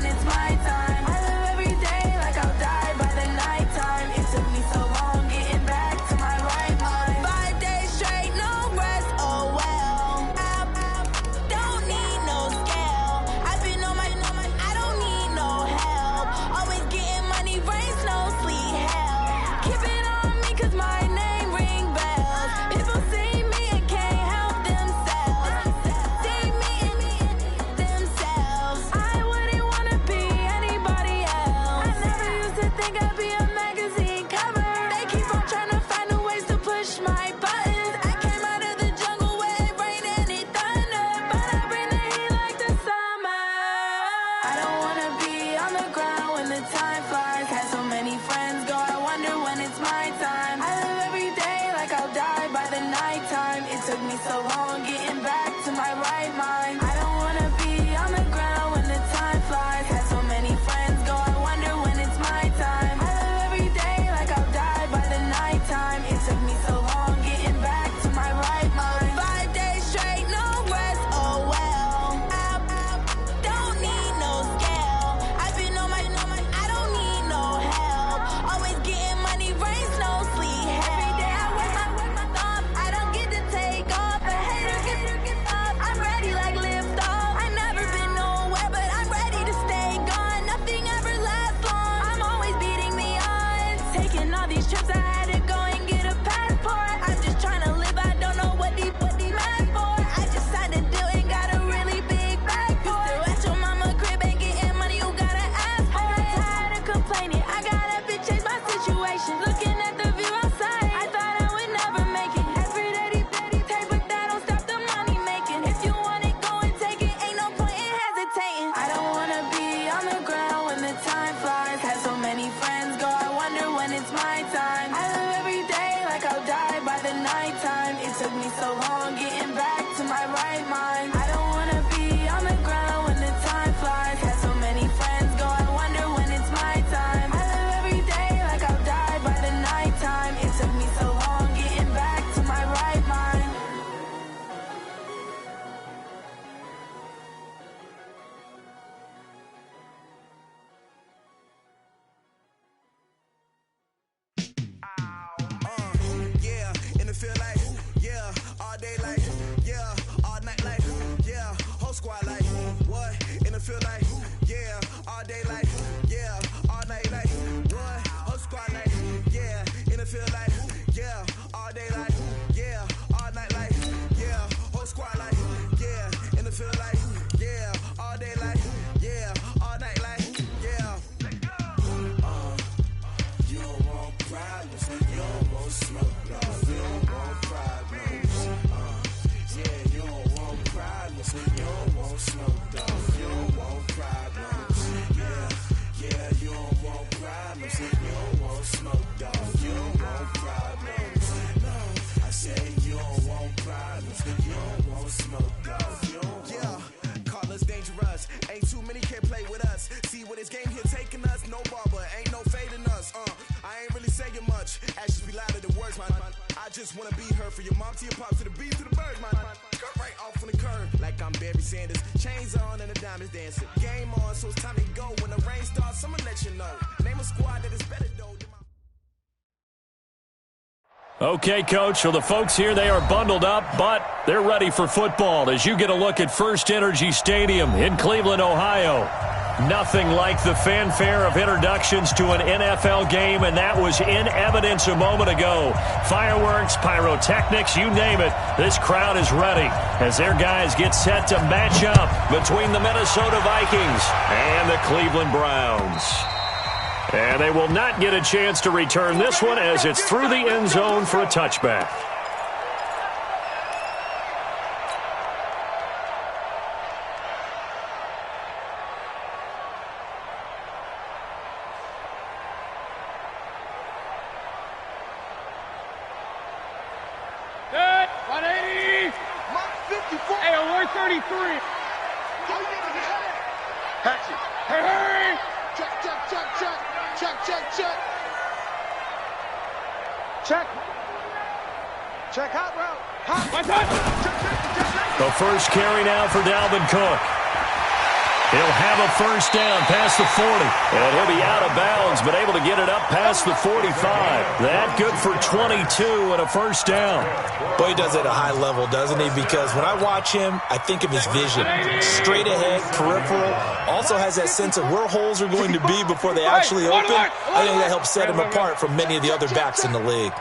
feel like, yeah, all day like, yeah, all night like, what? Whole squad like, yeah, in the field like, yeah, all day like, yeah, all night like, yeah, whole squad like, yeah, in the field like, yeah, all day like, yeah, all night like, yeah. You don't want problems, you don't want smoke, no, you don't want problems. Yeah, you don't want problems, you don't want smoke, dog, you don't want problems. Yeah, you don't want problems, you don't want smoke, dog, you don't want problems. No, I say you don't want problems, you don't want smoke, dog, you don't want. Yeah, call us dangerous, ain't too many can play with us. See what this game here taking us, no barber, ain't no fading us. I ain't really saying much, actions be louder than words, man. I just wanna be heard for your mom to your pops to the beat to the birds, man. Cut right off on the curve, like I'm Barry Sanders. Chains on and the diamonds dancing. Game on, so it's time to go. When the rain starts, I'ma let you know. Name a squad that is better though. Okay, Coach, so the folks here, they are bundled up, but they're ready for football as you get a look at First Energy Stadium in Cleveland, Ohio. Nothing like the fanfare of introductions to an NFL game, and that was in evidence a moment ago. Fireworks, pyrotechnics, you name it. This crowd is ready as their guys get set to match up between the Minnesota Vikings and the Cleveland Browns. And they will not get a chance to return this one as it's through the end zone for a touchback. Good. 180. 54. Hey, alert 33. Hatchet. Hey, hurry. Check, check, check, check. Check, check, check. Check. Check hot route. Hot. The first carry now for Dalvin Cook. He'll have a first down past the 40. And he'll be out of bounds, but able to get it up past the 45. That good for 22 and a first down. Boy, he does it at a high level, doesn't he? Because when I watch him, I think of his vision. Straight ahead, peripheral. Also has that sense of where holes are going to be before they actually open. I think that helps set him apart from many of the other backs in the league.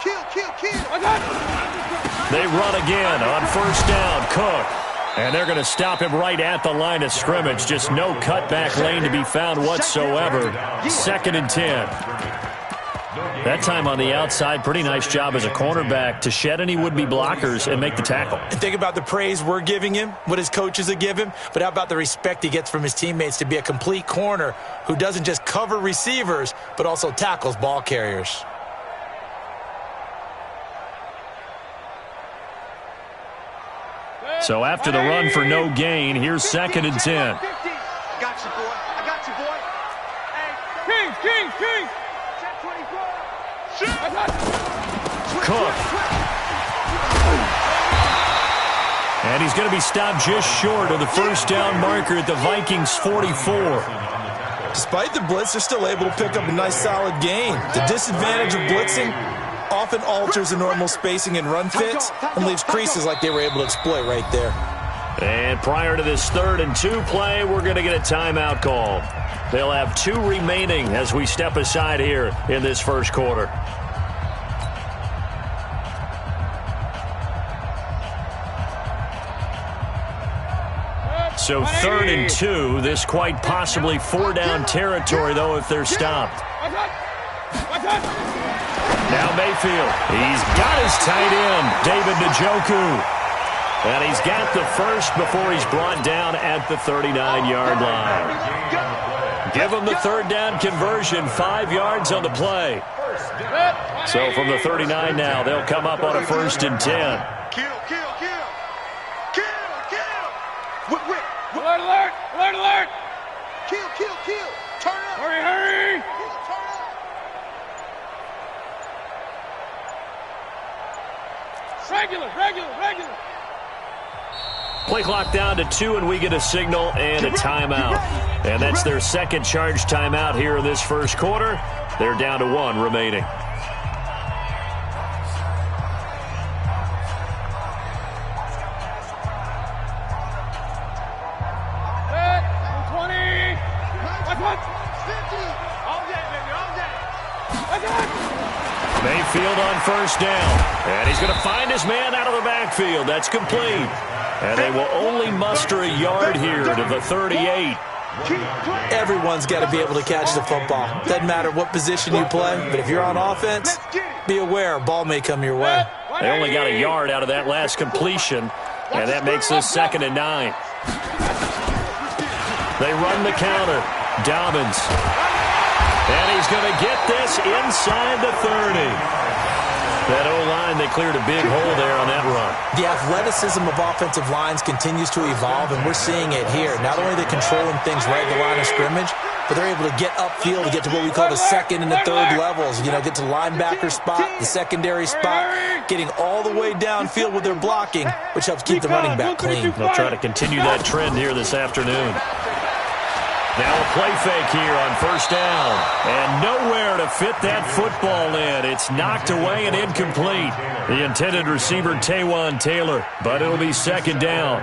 They run again on first down. Cook. And they're going to stop him right at the line of scrimmage. Just no cutback lane to be found whatsoever. 2nd and 10. That time on the outside, pretty nice job as a cornerback to shed any would-be blockers and make the tackle. And think about the praise we're giving him, what his coaches have given him, but how about the respect he gets from his teammates to be a complete corner who doesn't just cover receivers, but also tackles ball carriers. So after the run for no gain, here's 2nd and 10. I got you, boy. I got you, boy. Hey, King. Check 24. Cook. And he's going to be stopped just short of the first down marker at the Vikings 44. Despite the blitz, they're still able to pick up a nice solid gain. The disadvantage of blitzing often alters the normal spacing and run fits and leaves creases like they were able to exploit right there. And prior to this 3rd and 2 play, we're going to get a timeout call. They'll have 2 remaining as we step aside here in this first quarter. So 3rd and 2, this quite possibly 4-down territory, though, if they're stopped. Now Mayfield, he's got his tight end, David Njoku. And he's got the first before he's brought down at the 39-yard line. Give him the 3rd down conversion, 5 yards on the play. So from the 39 now, they'll come up on a 1st and 10. Kill. Alert. Kill. Turn up. Hurry. Regular. Play clock down to 2, and we get a signal and a timeout. And that's their second charge timeout here in this first quarter. They're down to 1 remaining. Set. 20. Mayfield on first down. And he's going to find his man out of the backfield. That's complete. And they will only muster a yard here to the 38. Everyone's got to be able to catch the football. Doesn't matter what position you play, but if you're on offense, be aware a ball may come your way. They only got a yard out of that last completion, and that makes this 2nd and 9. They run the counter. Dobbins. And he's going to get this inside the 30. That O-line, they cleared a big hole there on that run. The athleticism of offensive lines continues to evolve, and we're seeing it here. Not only are they controlling things right at the line of scrimmage, but they're able to get upfield to get to what we call the 2nd and the 3rd levels. You know, get to linebacker spot, the secondary spot, getting all the way downfield with their blocking, which helps keep the running back clean. They'll try to continue that trend here this afternoon. Now a play fake here on first down. And nowhere to fit that football in. It's knocked away and incomplete. The intended receiver, Taywan Taylor. But it'll be 2nd down.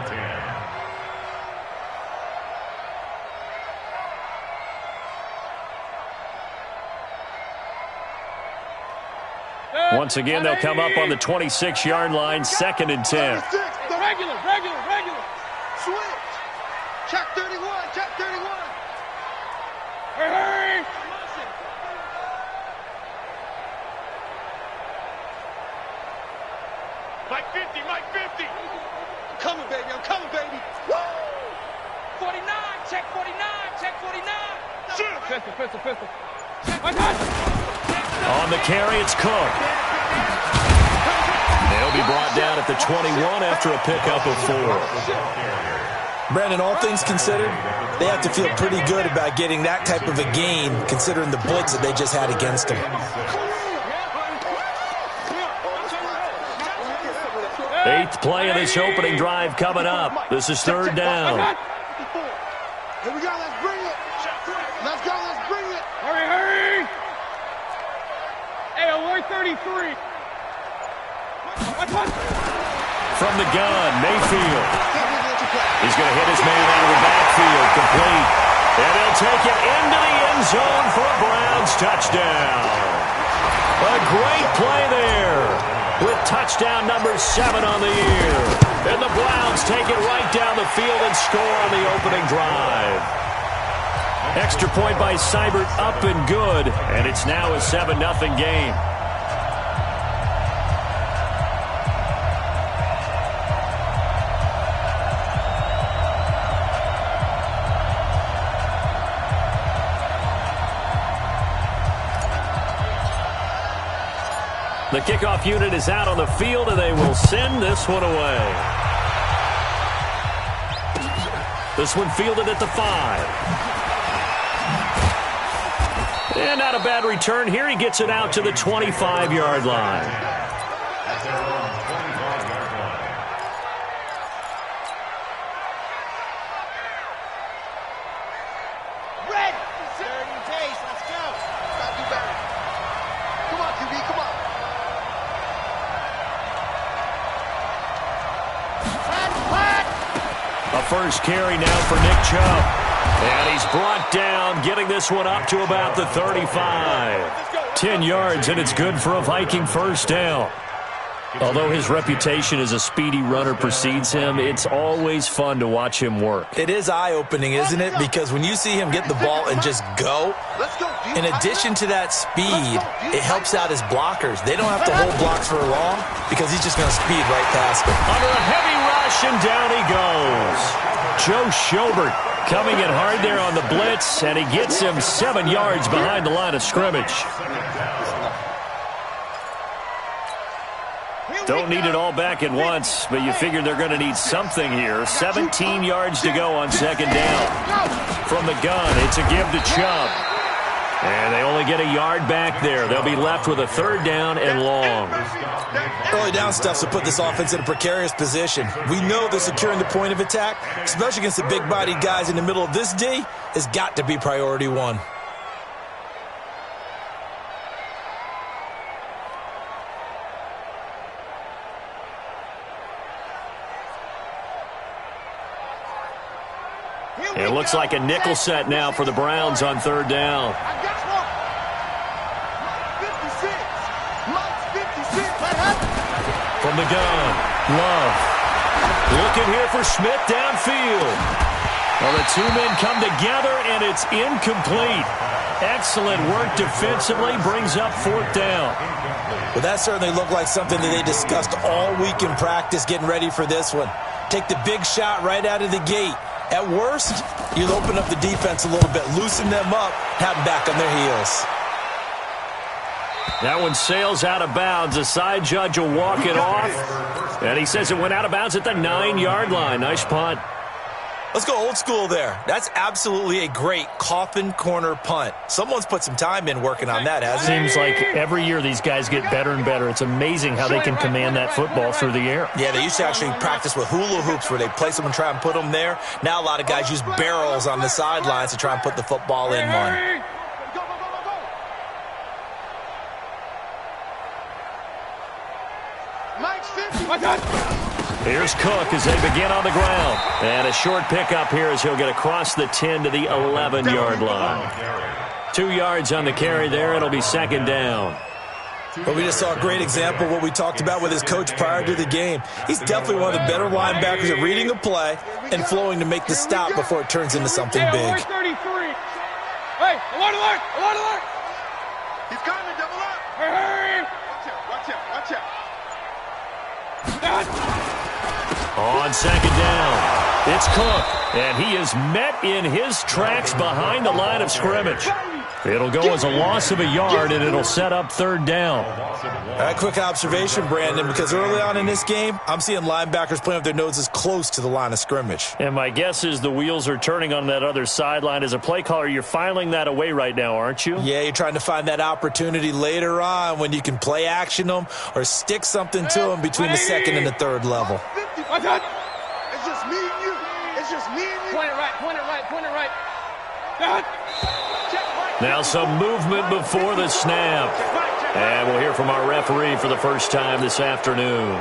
Once again, they'll come up on the 26-yard line, 2nd and 10. Regular. Switch. Check 31. Hurry! Mike 50. I'm coming, baby. Woo! 49, check 49. Pistol. On the carry, it's Cook. They'll be brought down at the 21 after a pickup of 4. Brandon, all things considered, they have to feel pretty good about getting that type of a gain, considering the blitz that they just had against them. 8th play of this opening drive coming up. This is 3rd down. Here we go, let's bring it. Hurry. Hey, alert 33. From the gun, Mayfield. He's going to hit his man out of the backfield, complete. And they'll take it into the end zone for a Browns touchdown. A great play there with touchdown number 7 on the year. And the Browns take it right down the field and score on the opening drive. Extra point by Seibert, up and good. And it's now a 7-0 game. The kickoff unit is out on the field, and they will send this one away. This one fielded at the 5. And not a bad return here. He gets it out to the 25-yard line. First carry now for Nick Chubb. And he's brought down, getting this one up to about the 35. 10 yards, and it's good for a Viking first down. Although his reputation as a speedy runner precedes him, it's always fun to watch him work. It is eye-opening, isn't it? Because when you see him get the ball and just go, in addition to that speed, it helps out his blockers. They don't have to hold blocks for long because he's just going to speed right past them. Under a heavy rush, and down he goes. Joe Schobert coming in hard there on the blitz, and he gets him 7 yards behind the line of scrimmage. Don't need it all back at once, but you figure they're going to need something here. 17 yards to go on 2nd down. From the gun, it's a give to Chubb. And they only get a yard back there. They'll be left with a 3rd down and long. Early down stuff to put this offense in a precarious position. We know that securing the point of attack, especially against the big-bodied guys in the middle of this D, has got to be priority 1. It looks like a nickel set now for the Browns on 3rd down. I got one. From the gun, Love. Looking here for Smith downfield. Well, the two men come together, and it's incomplete. Excellent work defensively, brings up 4th down. Well, that certainly looked like something that they discussed all week in practice getting ready for this one. Take the big shot right out of the gate. At worst, you'll open up the defense a little bit, loosen them up, have them back on their heels. That one sails out of bounds. The side judge will walk it off. And he says it went out of bounds at the 9-yard line. Nice punt. Let's go old school there. That's absolutely a great coffin corner punt. Someone's put some time in working on that, hasn't it? Seems like every year these guys get better and better. It's amazing how they can command that football through the air. Yeah, they used to actually practice with hula hoops where they place them and try and put them there. Now a lot of guys use barrels on the sidelines to try and put the football in one. Here's Cook as they begin on the ground. And a short pickup here as he'll get across the 10 to the 11-yard line. 2 yards on the carry there. It'll be 2nd down. But we just saw a great example of what we talked about with his coach prior to the game. He's definitely one of the better linebackers at reading a play and flowing to make the stop before it turns into something big. 33. Hey, alert! He's coming, double up. Hey! Watch out. On 2nd down, it's Cook, and he is met in his tracks behind the line of scrimmage. It'll go as a loss of a yard, and it'll set up 3rd down. A quick observation, Brandon, because early on in this game, I'm seeing linebackers playing with their noses close to the line of scrimmage. And my guess is the wheels are turning on that other sideline. As a play caller, you're filing that away right now, aren't you? Yeah, you're trying to find that opportunity later on when you can play action them or stick something to them between the 2nd and the 3rd level. It's just me and you. Point it right. Now some movement before the snap. And we'll hear from our referee for the first time this afternoon.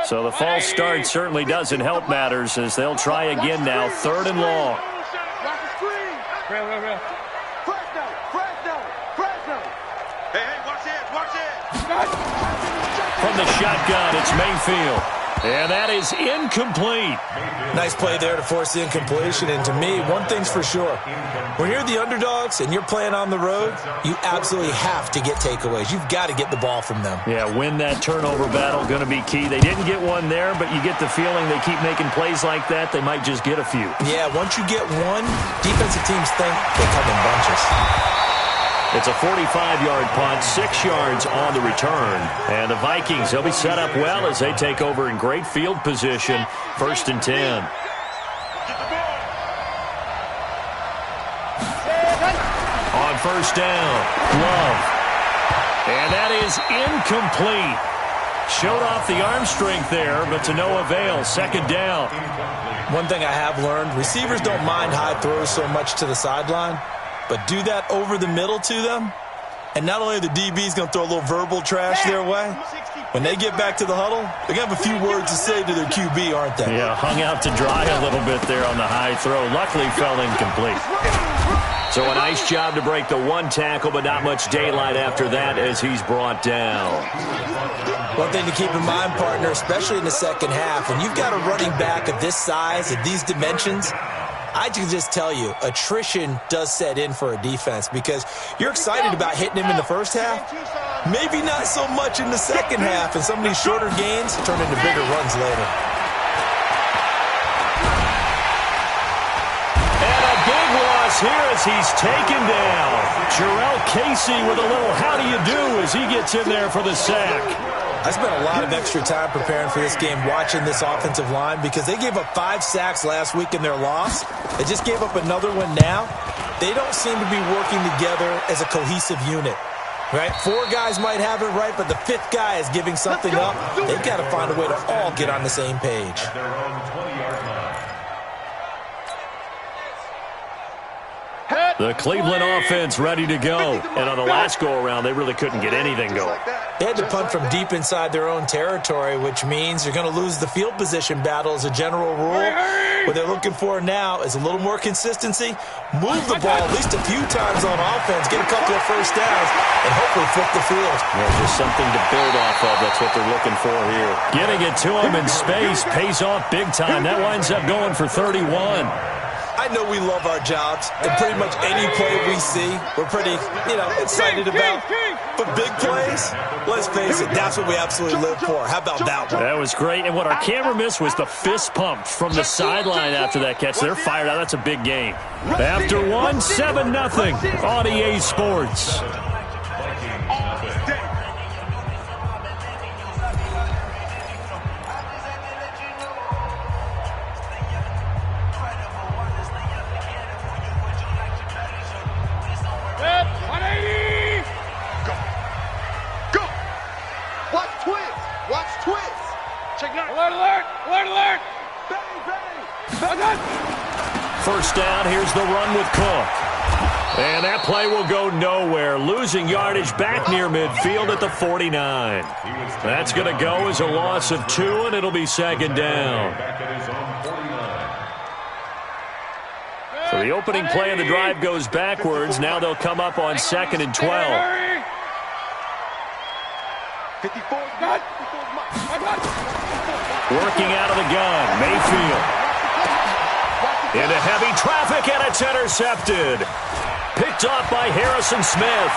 So the false start certainly doesn't help matters as they'll try again now. 3rd and long. Real. Fresno. Hey, watch it. From the shotgun, it's Mayfield. And that is incomplete. Nice play there to force the incompletion. And to me, one thing's for sure. When you're the underdogs and you're playing on the road, you absolutely have to get takeaways. You've got to get the ball from them. Yeah, win that turnover battle, going to be key. They didn't get one there, but you get the feeling they keep making plays like that, they might just get a few. Yeah, once you get one, defensive teams think they come in bunches. It's a 45-yard punt, 6 yards on the return. And the Vikings, they'll be set up well as they take over in great field position. 1st and 10. On 1st down, Love. And that is incomplete. Showed off the arm strength there, but to no avail. 2nd down. One thing I have learned, receivers don't mind high throws so much to the sideline. But do that over the middle to them, and not only are the DBs going to throw a little verbal trash their way, when they get back to the huddle, they're going to have a few words to say to their QB, aren't they? Yeah, hung out to dry a little bit there on the high throw. Luckily, fell incomplete. So a nice job to break the 1 tackle, but not much daylight after that as he's brought down. One thing to keep in mind, partner, especially in the second half, when you've got a running back of this size, of these dimensions, I can just tell you, attrition does set in for a defense because you're excited about hitting him in the first half. Maybe not so much in the second half, and some of these shorter gains turn into bigger runs later. And a big loss here as he's taken down. Jarrell Casey with a little how do you do as he gets in there for the sack. I spent a lot of extra time preparing for this game watching this offensive line because they gave up 5 sacks last week in their loss. They just gave up another one now. They don't seem to be working together as a cohesive unit. Right? 4 guys might have it right, but the 5th guy is giving something up. They've got to find a way to all get on the same page. The Cleveland offense ready to go. And on the last go-around, they really couldn't get anything going. They had to punt from deep inside their own territory, which means you're going to lose the field position battle as a general rule. What they're looking for now is a little more consistency, move the ball at least a few times on offense, get a couple of first downs, and hopefully flip the field. Yeah, just something to build off of. That's what they're looking for here. Getting it to him in space pays off big time. That winds up going for 31. I know we love our jobs, and pretty much any play we see, we're pretty, excited about. But big plays, let's face it, that's what we absolutely live for. How about that one? That was great, and what our camera missed was the fist pump from the sideline after that catch. They're fired out. That's a big game. After one, 7-0 on EA Sports. First down, here's the run with Cook. And that play will go nowhere. Losing yardage back near midfield at the 49. That's going to go as a loss of 2, and it'll be second down. So the opening play of the drive goes backwards. Now they'll come up on 2nd and 12. 54. Working out of the gun, Mayfield. Into heavy traffic, and it's intercepted. Picked off by Harrison Smith.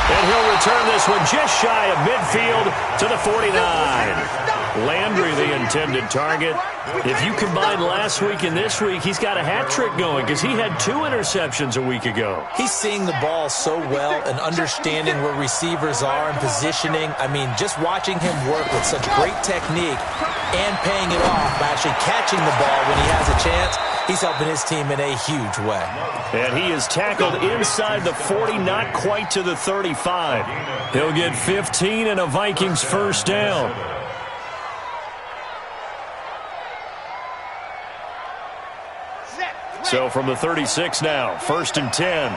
And he'll return this one just shy of midfield to the 49. Landry, the intended target. If you combine last week and this week, he's got a hat trick going because he had 2 interceptions a week ago. He's seeing the ball so well and understanding where receivers are and positioning. I mean, just watching him work with such great technique and paying it off by actually catching the ball when he has a chance, he's helping his team in a huge way. And he is tackled inside the 40, not quite to the 35. He'll get 15 and a Vikings first down. So from the 36 now, 1st and 10.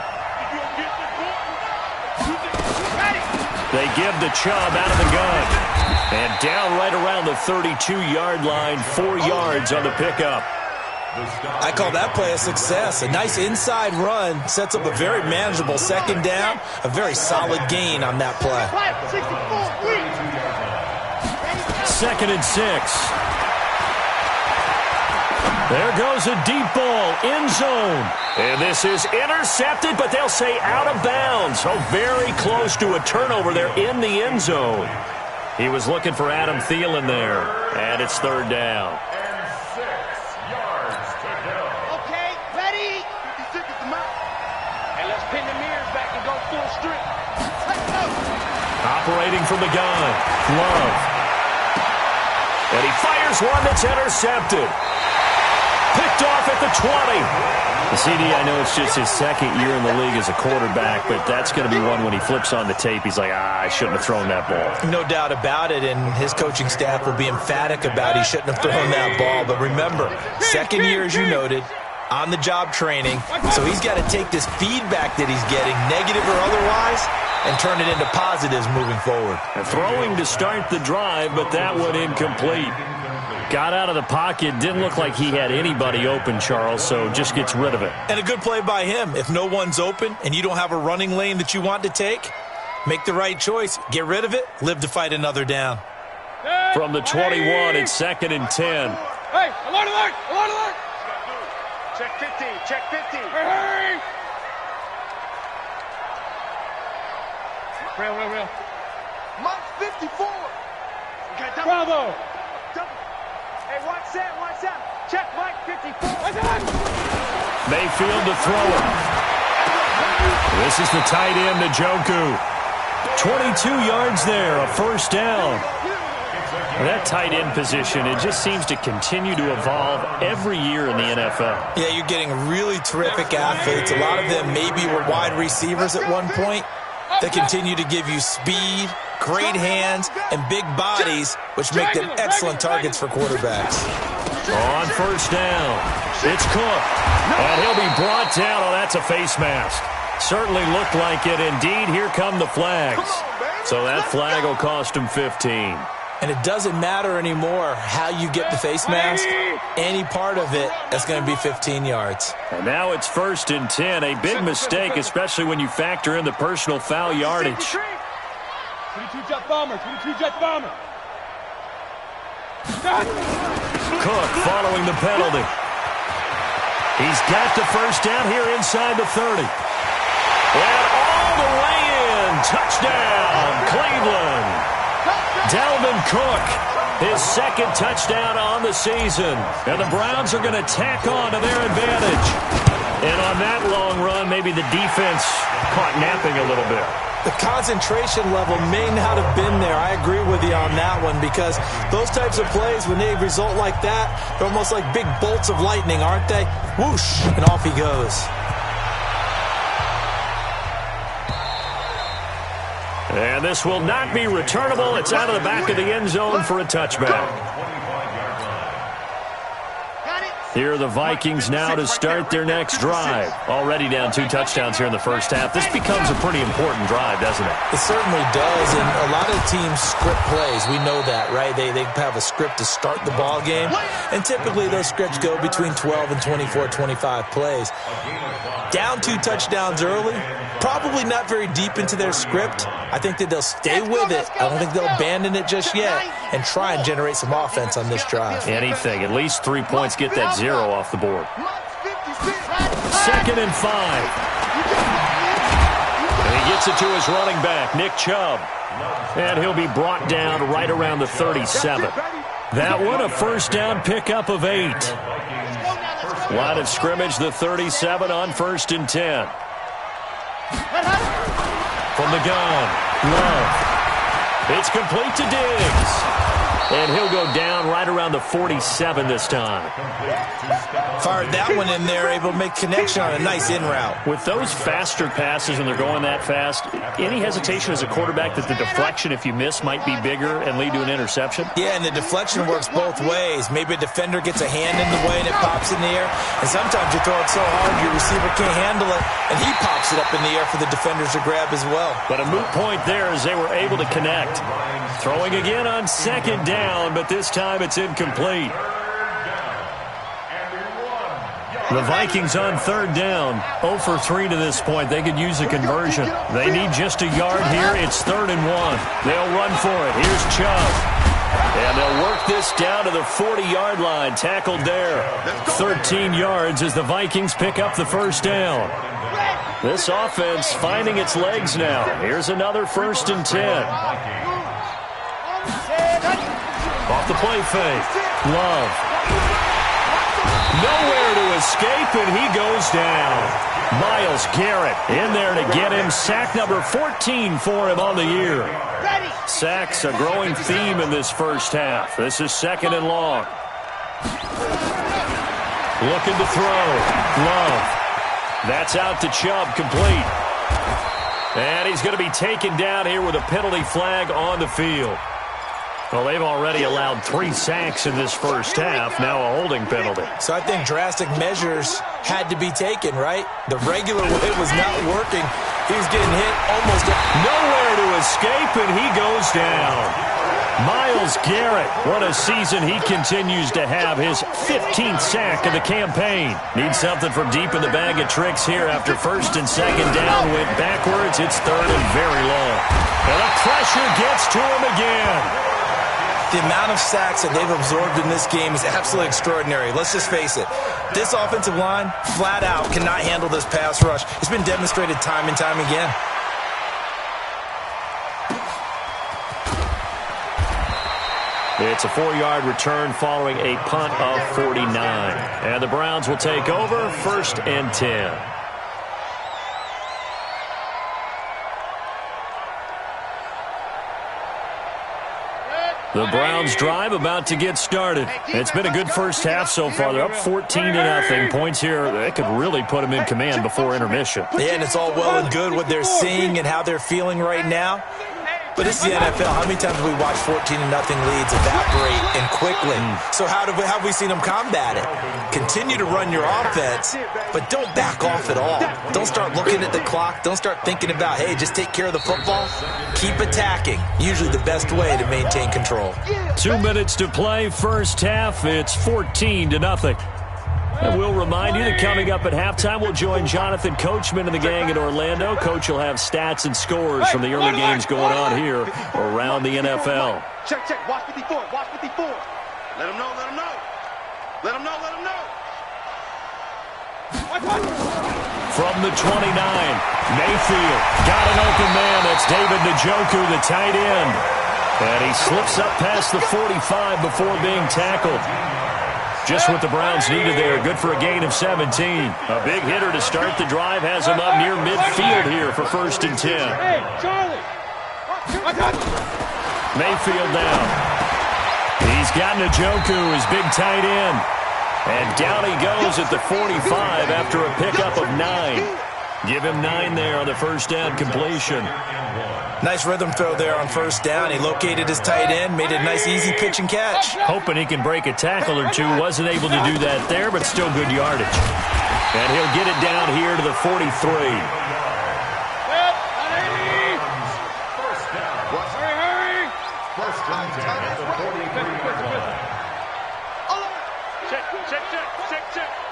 They give the Chubb out of the gun. And down right around the 32-yard line, 4 yards on the pickup. I call that play a success. A nice inside run sets up a very manageable second down. A very solid gain on that play. 2nd and 6. There goes a deep ball, end zone. And this is intercepted, but they'll say out of bounds. So very close to a turnover there in the end zone. He was looking for Adam Thielen there. And it's 3rd down. Okay, ready? 56 is the mount. And let's pin the mirrors back and go full strength. Let's go. Operating from the gun, Love. And he fires one that's intercepted. Picked off at the 20. The CD, I know it's just his 2nd year in the league as a quarterback, but that's going to be one when he flips on the tape. He's like, I shouldn't have thrown that ball. No doubt about it, and his coaching staff will be emphatic about he shouldn't have thrown that ball. But remember, 2nd year, as you noted, on-the-job training. So he's got to take this feedback that he's getting, negative or otherwise, and turn it into positives moving forward. And throwing to start the drive, but that one incomplete. Got out of the pocket. Didn't look like he had anybody open, Charles, so just gets rid of it. And a good play by him. If no one's open and you don't have a running lane that you want to take, make the right choice. Get rid of it. Live to fight another down. From the 21, it's 2nd and 10. Hey, alert, alert, alert, alert. Check 50, check 50. Hurry. Real. Mike 54. Bravo. Hey, watch that. Check Mike 54. Mayfield to throw it. This is the tight end, Njoku. 22 yards there, a first down. That tight end position, it just seems to continue to evolve every year in the NFL. Yeah, you're getting really terrific athletes. A lot of them maybe were wide receivers at one point. They continue to give you speed, great hands, and big bodies, which make them excellent targets for quarterbacks. On first down, it's Cook. And he'll be brought down. Oh, that's a face mask. Certainly looked like it. Indeed, here come the flags. So that flag will cost him 15. And it doesn't matter anymore how you get the face mask. Any part of it, that's going to be 15 yards. And now it's 1st and 10. A big mistake, especially when you factor in the personal foul yardage. 22-jet bomber, 22-jet bomber. Cook following the penalty. He's got the first down here inside the 30. And all the way in. Touchdown, Cleveland. Dalvin Cook, his 2nd touchdown on the season. And the Browns are going to tack on to their advantage. And on that long run, maybe the defense caught napping a little bit. The concentration level may not have been there. I agree with you on that one, because those types of plays, when they result like that, they're almost like big bolts of lightning, aren't they? Whoosh, and off he goes. And this will not be returnable. It's out of the back of the end zone for a touchback. Here are the Vikings now to start their next drive. Already down 2 touchdowns here in the first half. This becomes a pretty important drive, doesn't it? It certainly does, and a lot of teams script plays. We know that, right? They have a script to start the ball game, and typically those scripts go between 12 and 24, 25 plays. Down 2 touchdowns early, probably not very deep into their script. I think that they'll stay with it. I don't think they'll abandon it just yet and try and generate some offense on this drive. Anything. At least 3 points. Get that 0 off the board. 2nd and 5. And he gets it to his running back, Nick Chubb. And he'll be brought down right around the 37. That one, a first down pickup of 8. Line of scrimmage, the 37 on 1st and 10. From the gun, Love. It's complete to Diggs. And he'll go down right around the 47 this time. Fired that one in there, able to make connection on a nice in route. With those faster passes and they're going that fast, any hesitation as a quarterback that the deflection, if you miss, might be bigger and lead to an interception? Yeah, and the deflection works both ways. Maybe a defender gets a hand in the way and it pops in the air. And sometimes you throw it so hard your receiver can't handle it, and he pops it up in the air for the defenders to grab as well. But a moot point there as they were able to connect. Throwing again on 2nd down, but this time it's incomplete. The Vikings on 3rd down, 0 for 3 to this point. They could use a conversion. They need just a yard here. It's 3rd and 1. They'll run for it. Here's Chubb. And they'll work this down to the 40-yard line. Tackled there. 13 yards as the Vikings pick up the first down. This offense finding its legs now. Here's another 1st and 10. Off the play fake. Love. Nowhere to escape, and he goes down. Myles Garrett in there to get him. Sack number 14 for him on the year. Sacks a growing theme in this first half. This is 2nd and long. Looking to throw. Love. That's out to Chubb, complete. And he's going to be taken down here with a penalty flag on the field. Well, they've already allowed 3 sacks in this first half, now a holding penalty. So I think drastic measures had to be taken, right? The regular way was not working. He was getting hit almost nowhere to escape, and he goes down. Myles Garrett, what a season he continues to have, his 15th sack of the campaign. Needs something from deep in the bag of tricks here after 1st and 2nd down. Went backwards, it's 3rd and very long. And the pressure gets to him again. The amount of sacks that they've absorbed in this game is absolutely extraordinary. Let's just face it. This offensive line, flat out, cannot handle this pass rush. It's been demonstrated time and time again. It's a 4-yard return following a punt of 49. And the Browns will take over 1st and 10. The Browns drive about to get started. It's been a good first half so far. They're up 14-0. Points here, they could really put them in command before intermission. Yeah, and it's all well and good what they're seeing and how they're feeling right now. But this is the NFL. How many times have we watched 14-0 leads evaporate and quickly? So how have we seen them combat it? Continue to run your offense, but don't back off at all. Don't start looking at the clock. Don't start thinking about, hey, just take care of the football. Keep attacking. Usually the best way to maintain control. 2 minutes to play, first half. It's 14-0. And we'll remind you that coming up at halftime, we'll join Jonathan Coachman and the gang in Orlando. Coach will have stats and scores from the early games going on here around the NFL. Check, check. Watch 54. Watch 54. Let him know. Let him know. Let him know. Let him know. From the 29, Mayfield got an open man. That's David Njoku, the tight end. And he slips up past the 45 before being tackled. Just what the Browns needed there. Good for a gain of 17. A big hitter to start the drive has him up near midfield here for 1st and 10. Hey, Charlie. Mayfield down. He's got Njoku, his big tight end. And down he goes at the 45 after a pickup of 9. Give him 9 there on the first down completion. Nice rhythm throw there on first down. He located his tight end, made a nice easy pitch and catch. Hoping he can break a tackle or two. Wasn't able to do that there, but still good yardage. And he'll get it down here to the 43.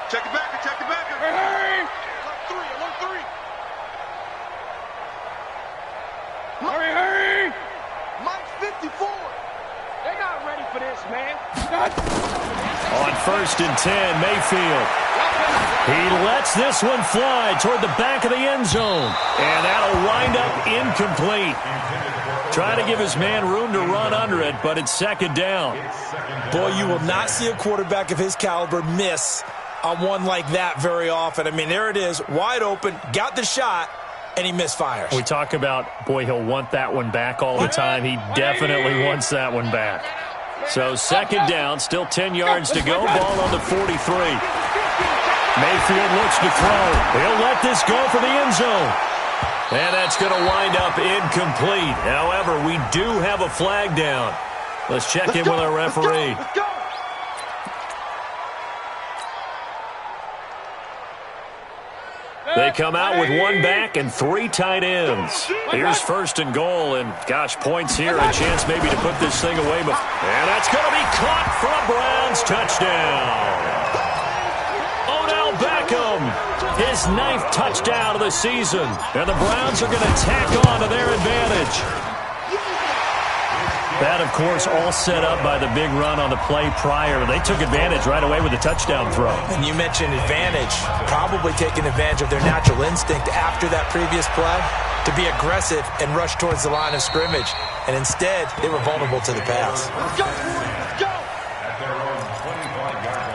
Check it back. Check it back. Hurry! Alert 3. Hurry! Mike's 54. They're not ready for this, man. On 1st and 10, Mayfield. He lets this one fly toward the back of the end zone. And that'll wind up incomplete. Trying to give his man room to run under it, but it's 2nd down. Boy, you will not see a quarterback of his caliber miss on one like that very often. I mean, there it is, wide open, got the shot, and he misfires. We talk about, boy, he'll want that one back all the time. He definitely wants that one back. So 2nd down, still 10 yards to go. Ball on the 43. Mayfield looks to throw. He'll let this go for the end zone. And that's going to wind up incomplete. However, we do have a flag down. Let's check in with our referee. Let's go. They come out with 1 back and 3 tight ends. Here's 1st and goal, and gosh, points here. A chance maybe to put this thing away. And that's going to be caught for a Browns touchdown. Odell Beckham, his 9th touchdown of the season. And the Browns are going to tack on to their advantage. That, of course, all set up by the big run on the play prior. They took advantage right away with the touchdown throw. And you mentioned advantage, probably taking advantage of their natural instinct after that previous play to be aggressive and rush towards the line of scrimmage. And instead, they were vulnerable to the pass. Let's go. Let's go. At their own 25-yard line.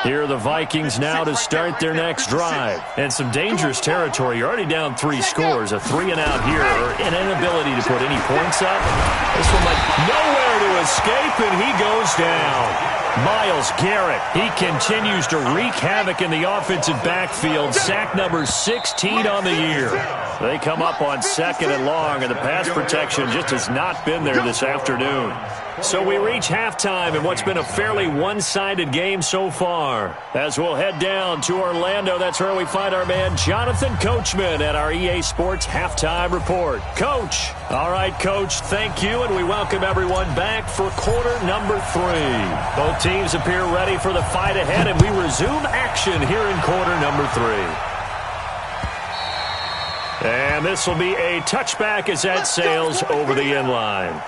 Here are the Vikings now to start their next drive. And some dangerous territory. You're already down 3 scores. A 3-and-out here, or an inability to put any points up. This one like nowhere to escape, and he goes down. Myles Garrett, he continues to wreak havoc in the offensive backfield. Sack number 16 on the year. They come up on 2nd and long, and the pass protection just has not been there this afternoon. So we reach halftime in what's been a fairly one-sided game so far. As we'll head down to Orlando, that's where we find our man Jonathan Coachman at our EA Sports Halftime Report. Coach. All right, Coach, thank you, and we welcome everyone back for quarter number 3. Both teams appear ready for the fight ahead, and we resume action here in quarter number 3. And this will be a touchback as that sails over the end line.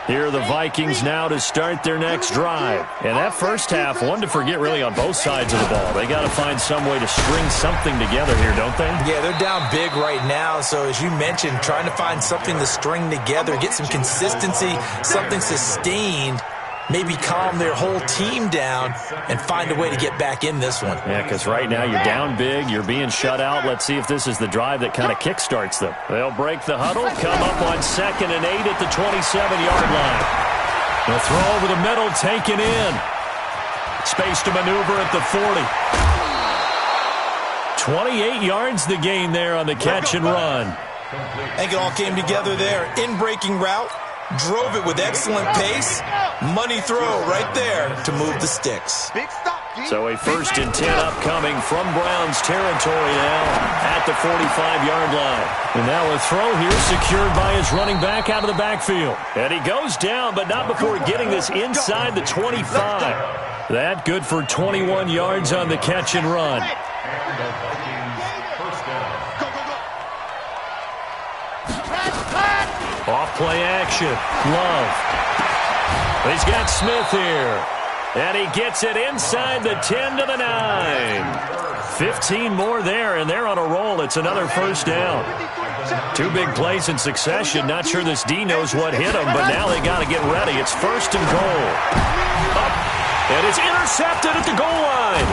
Here are the Vikings now to start their next drive. And that first half, one to forget really on both sides of the ball. They got to find some way to string something together here, don't they? Yeah, they're down big right now. So as you mentioned, trying to find something to string together, get some consistency, something sustained, maybe calm their whole team down and find a way to get back in this one. Yeah, because right now you're down big, you're being shut out. Let's see if this is the drive that kind of kickstarts them. They'll break the huddle, come up on 2nd and 8 at the 27-yard line. The throw over the middle, taken in. Space to maneuver at the 40. 28 yards the gain there on the catch and run. I think it all came together there. In-breaking route, drove it with excellent pace. Money throw right there to move the sticks. So a 1st and 10 upcoming from Browns territory now at the 45-yard line. And now a throw here secured by his running back out of the backfield. And he goes down, but not before getting this inside the 25. That good for 21 yards on the catch and run. Off play action. Love. He's got Smith here. And he gets it inside the 10 to the 9. 15 more there, and they're on a roll. It's another 1st down. 2 big plays in succession. Not sure this D knows what hit him, but now they got to get ready. It's 1st and goal. Up, and it's intercepted at the goal line.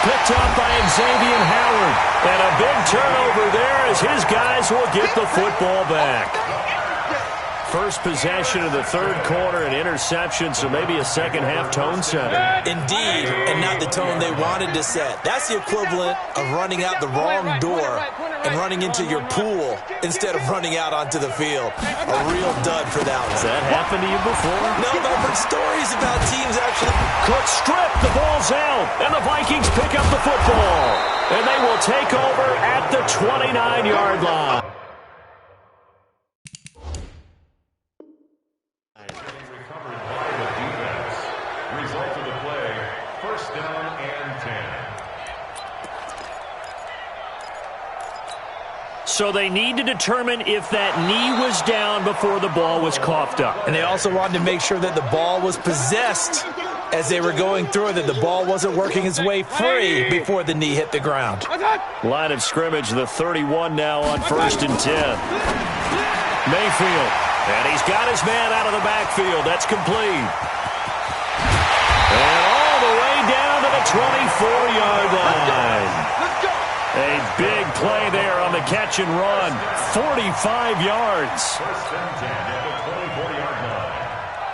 Picked up by Xavier Howard. And a big turnover there as his guys will get the football back. First possession of the 3rd quarter, an interception, so maybe a second-half tone setter. Indeed, and not the tone they wanted to set. That's the equivalent of running out the wrong door and running into your pool instead of running out onto the field. A real dud for that one. Has that happened to you before? No, but I've heard stories about teams actually. Cook strip, the ball's out, and the Vikings pick up the football. And they will take over at the 29-yard line. So they need to determine if that knee was down before the ball was coughed up. And they also wanted to make sure that the ball was possessed as they were going through it, that the ball wasn't working its way free before the knee hit the ground. Line of scrimmage, the 31 now on 1st and 10. Mayfield, and he's got his man out of the backfield. That's complete. And all the way down to the 24-yard line. A big play there on the catch and run. 45 yards.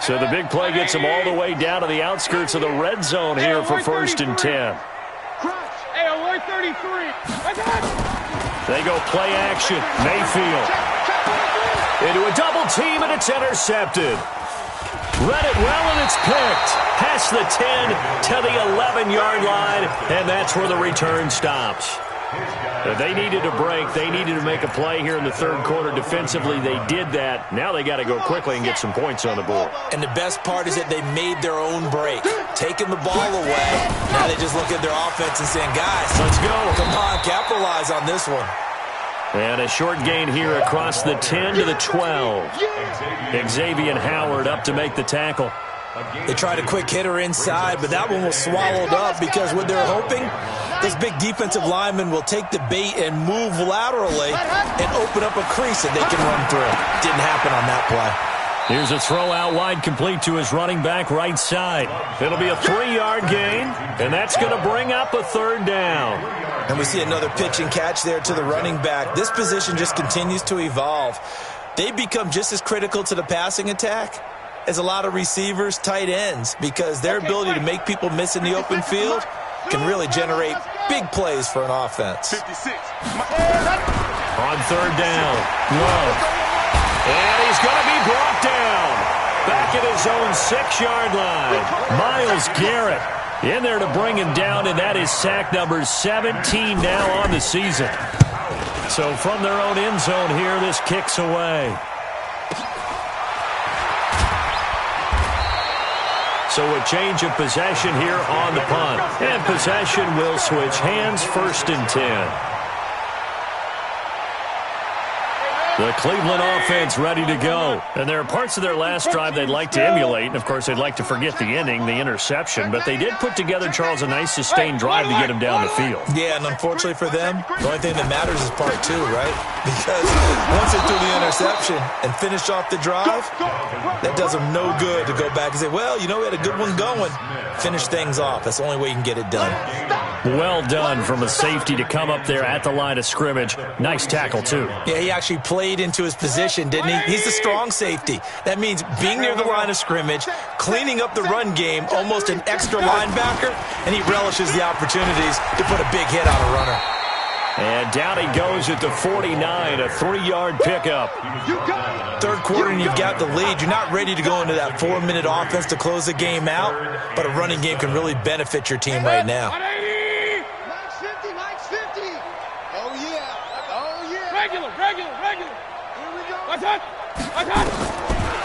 So the big play gets him all the way down to the outskirts of the red zone here for 1st and 10. Hey, alert 33. They go play action. Mayfield into a double team, and it's intercepted. Read it well, and it's picked. Past the 10 to the 11-yard line, and that's where the return stops. They needed a break. They needed to make a play here in the 3rd quarter defensively. They did that. Now they got to go quickly and get some points on the board. And the best part is that they made their own break. Taking the ball away. Now they just look at their offense and saying, guys, let's go. Come on, capitalize on this one. And a short gain here across the 10 to the 12. Xavier Howard up to make the tackle. They tried a quick hitter inside, but that one was swallowed up because what they're hoping, this big defensive lineman will take the bait and move laterally and open up a crease that they can run through. Didn't happen on that play. Here's a throw out wide, complete to his running back right side. It'll be a 3-yard gain, and that's going to bring up a 3rd down. And we see another pitch and catch there to the running back. This position just continues to evolve. They become just as critical to the passing attack as a lot of receivers, tight ends, because their ability to make people miss in the open field can really generate big plays for an offense. 56. On 3rd down, Love. And he's going to be brought down. Back at his own 6-yard line. Myles Garrett in there to bring him down, and that is sack number 17 now on the season. So from their own end zone here, this kicks away. So a change of possession here on the punt. And possession will switch hands, 1st and 10. The Cleveland offense ready to go. And there are parts of their last drive they'd like to emulate. And, of course, they'd like to forget the ending, the interception. But they did put together, Charles, a nice sustained drive to get him down the field. Yeah, and unfortunately for them, the only thing that matters is part 2, right? Because once they threw the interception and finished off the drive, that does them no good to go back and say, well, you know, we had a good one going. Finish things off. That's the only way you can get it done. Well done from a safety to come up there at the line of scrimmage. Nice tackle, too. Yeah, he actually played into his position, didn't he? He's the strong safety. That means being near the line of scrimmage, cleaning up the run game, almost an extra linebacker, and he relishes the opportunities to put a big hit on a runner. And down he goes at the 49, a 3-yard pickup. Third quarter and you've got the lead. You're not ready to go into that 4-minute offense to close the game out, but a running game can really benefit your team right now.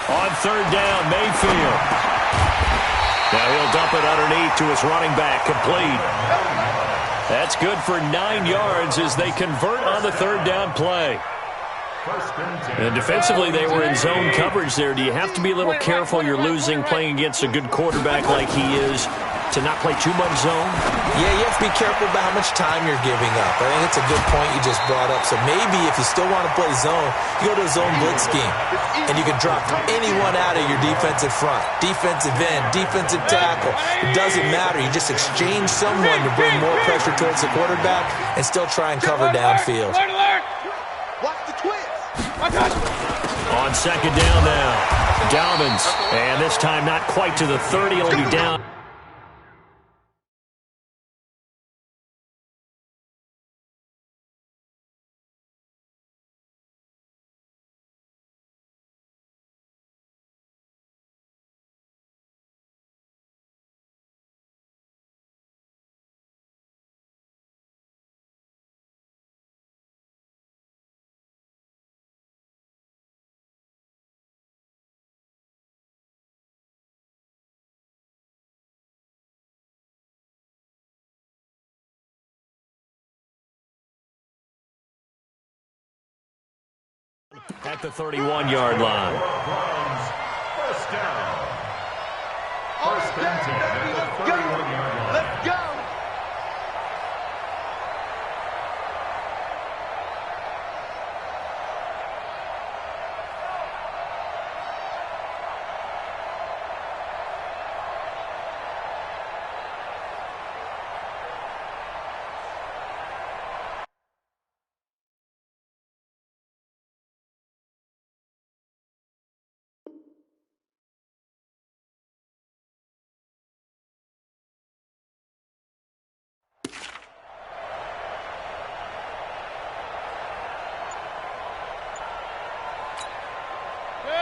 On third down, Mayfield. Now he'll dump it underneath to his running back, complete. That's good for 9 yards as they convert on the third down play. And defensively, they were in zone coverage there. Do you have to be a little careful? You're losing playing against a good quarterback like he is to not play too much zone? Yeah, you have to be careful about how much time you're giving up. I think it's a good point you just brought up. So maybe if you still want to play zone, you go to a zone blitz scheme. And you can drop anyone out of your defensive front. Defensive end, defensive tackle. It doesn't matter. You just exchange someone to bring more pressure towards the quarterback and still try and cover downfield. Watch the twist. On second down now, Dobbins. And this time not quite to the 30. He'll be down. At the 31-yard line. First down. First and 10 at the 31-yard line. Let's go.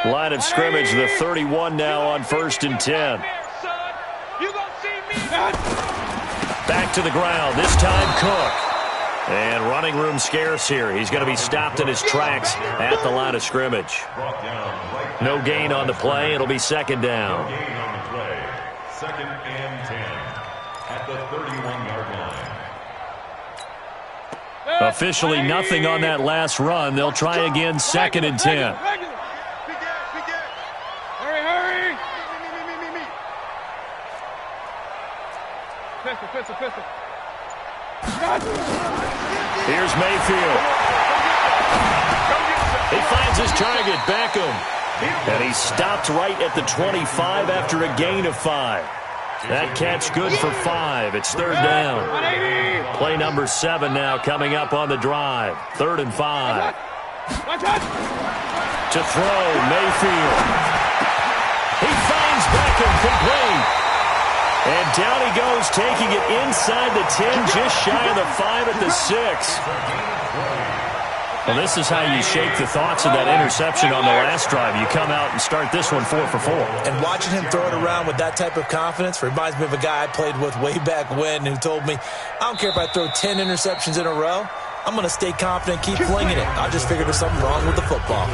Line of scrimmage, the 31 now on first and 10. Back to the ground, this time Cook. And running room scarce here. He's going to be stopped in his tracks at the line of scrimmage. No gain on the play. It'll be second down. No gain on the play. Second and 10 at the 31-yard line. Officially nothing on that last run. They'll try again second and 10. Here's Mayfield. He finds his target, Beckham. And he stopped right at the 25 after a gain of 5. That catch good for 5. It's third down. Play number 7 now coming up on the drive. 3rd and 5. To throw, Mayfield. He finds Beckham complete. And down he goes, taking it inside the 10, just shy of the 5 at the 6. Well, this is how you shake the thoughts of that interception on the last drive. You come out and start this one 4 for 4. And watching him throw it around with that type of confidence reminds me of a guy I played with way back when who told me, I don't care if I throw 10 interceptions in a row. I'm going to stay confident, keep flinging it. I just figured there's something wrong with the football.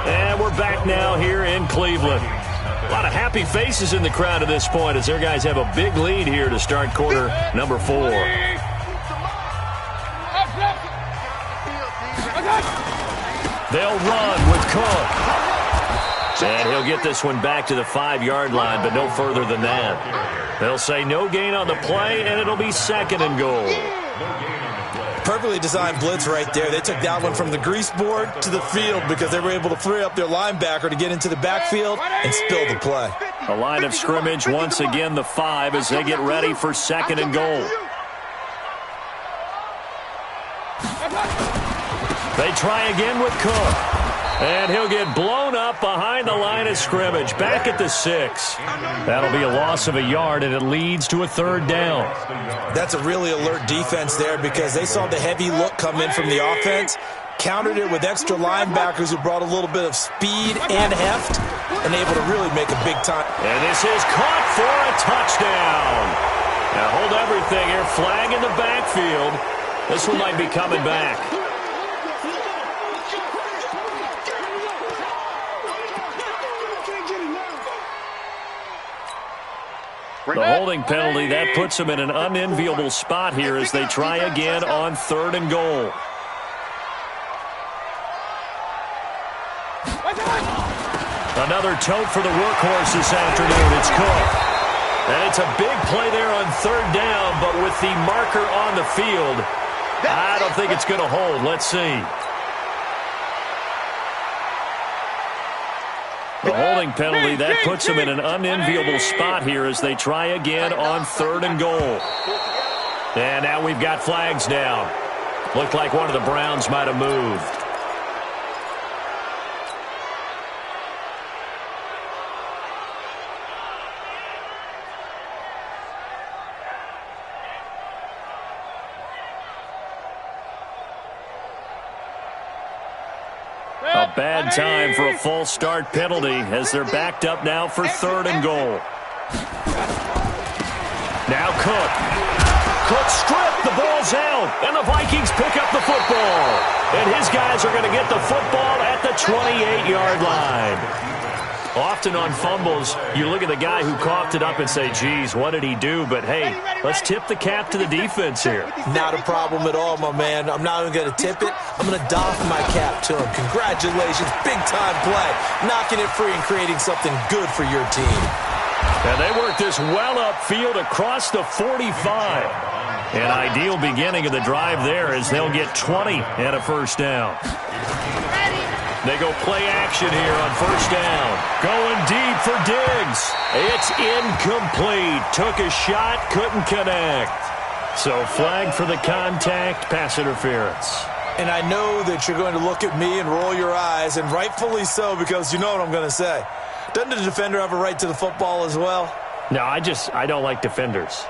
And we're back now here in Cleveland. A lot of happy faces in the crowd at this point as their guys have a big lead here to start quarter number 4. They'll run with Cook. And he'll get this one back to the 5-yard line, but no further than that. They'll say no gain on the play, and it'll be second and goal. Perfectly designed blitz right there. They took that one from the grease board to the field because they were able to free up their linebacker to get into the backfield and spill the play. A line of scrimmage once again, the 5, as they get ready for second and goal. They try again with Cook. And he'll get blown up behind the line of scrimmage, back at the 6. That'll be a loss of a yard, and it leads to a 3rd down. That's a really alert defense there because they saw the heavy look come in from the offense, countered it with extra linebackers who brought a little bit of speed and heft, and able to really make a big time. And this is caught for a touchdown. Now hold everything here. Flag in the backfield. This one might be coming back. The holding penalty, that puts them in an unenviable spot here as they try again on 3rd and goal. Another tote for the workhorse this afternoon. It's Cook. And it's a big play there on 3rd down, but with the marker on the field, I don't think it's going to hold. Let's see. The holding penalty, that puts them in an unenviable spot here as they try again on 3rd and goal. And now we've got flags down. Looked like one of the Browns might have moved. A bad time for a false start penalty as they're backed up now for 3rd and goal. Now Cook. Cook stripped. The ball's out. And the Vikings pick up the football. And his guys are going to get the football at the 28-yard line. Often on fumbles, you look at the guy who coughed it up and say, geez, what did he do? But, hey, let's tip the cap to the defense here. Not a problem at all, my man. I'm not even going to tip it. I'm going to doff my cap to him. Congratulations. Big-time play. Knocking it free and creating something good for your team. And they work this well upfield across the 45. An ideal beginning of the drive there as they'll get 20 and a 1st down. They go play action here on 1st down. Going deep for Diggs. It's incomplete. Took a shot, couldn't connect. So flag for the contact, pass interference. And I know that you're going to look at me and roll your eyes, and rightfully so, because you know what I'm going to say. Doesn't the defender have a right to the football as well? No, I don't like defenders.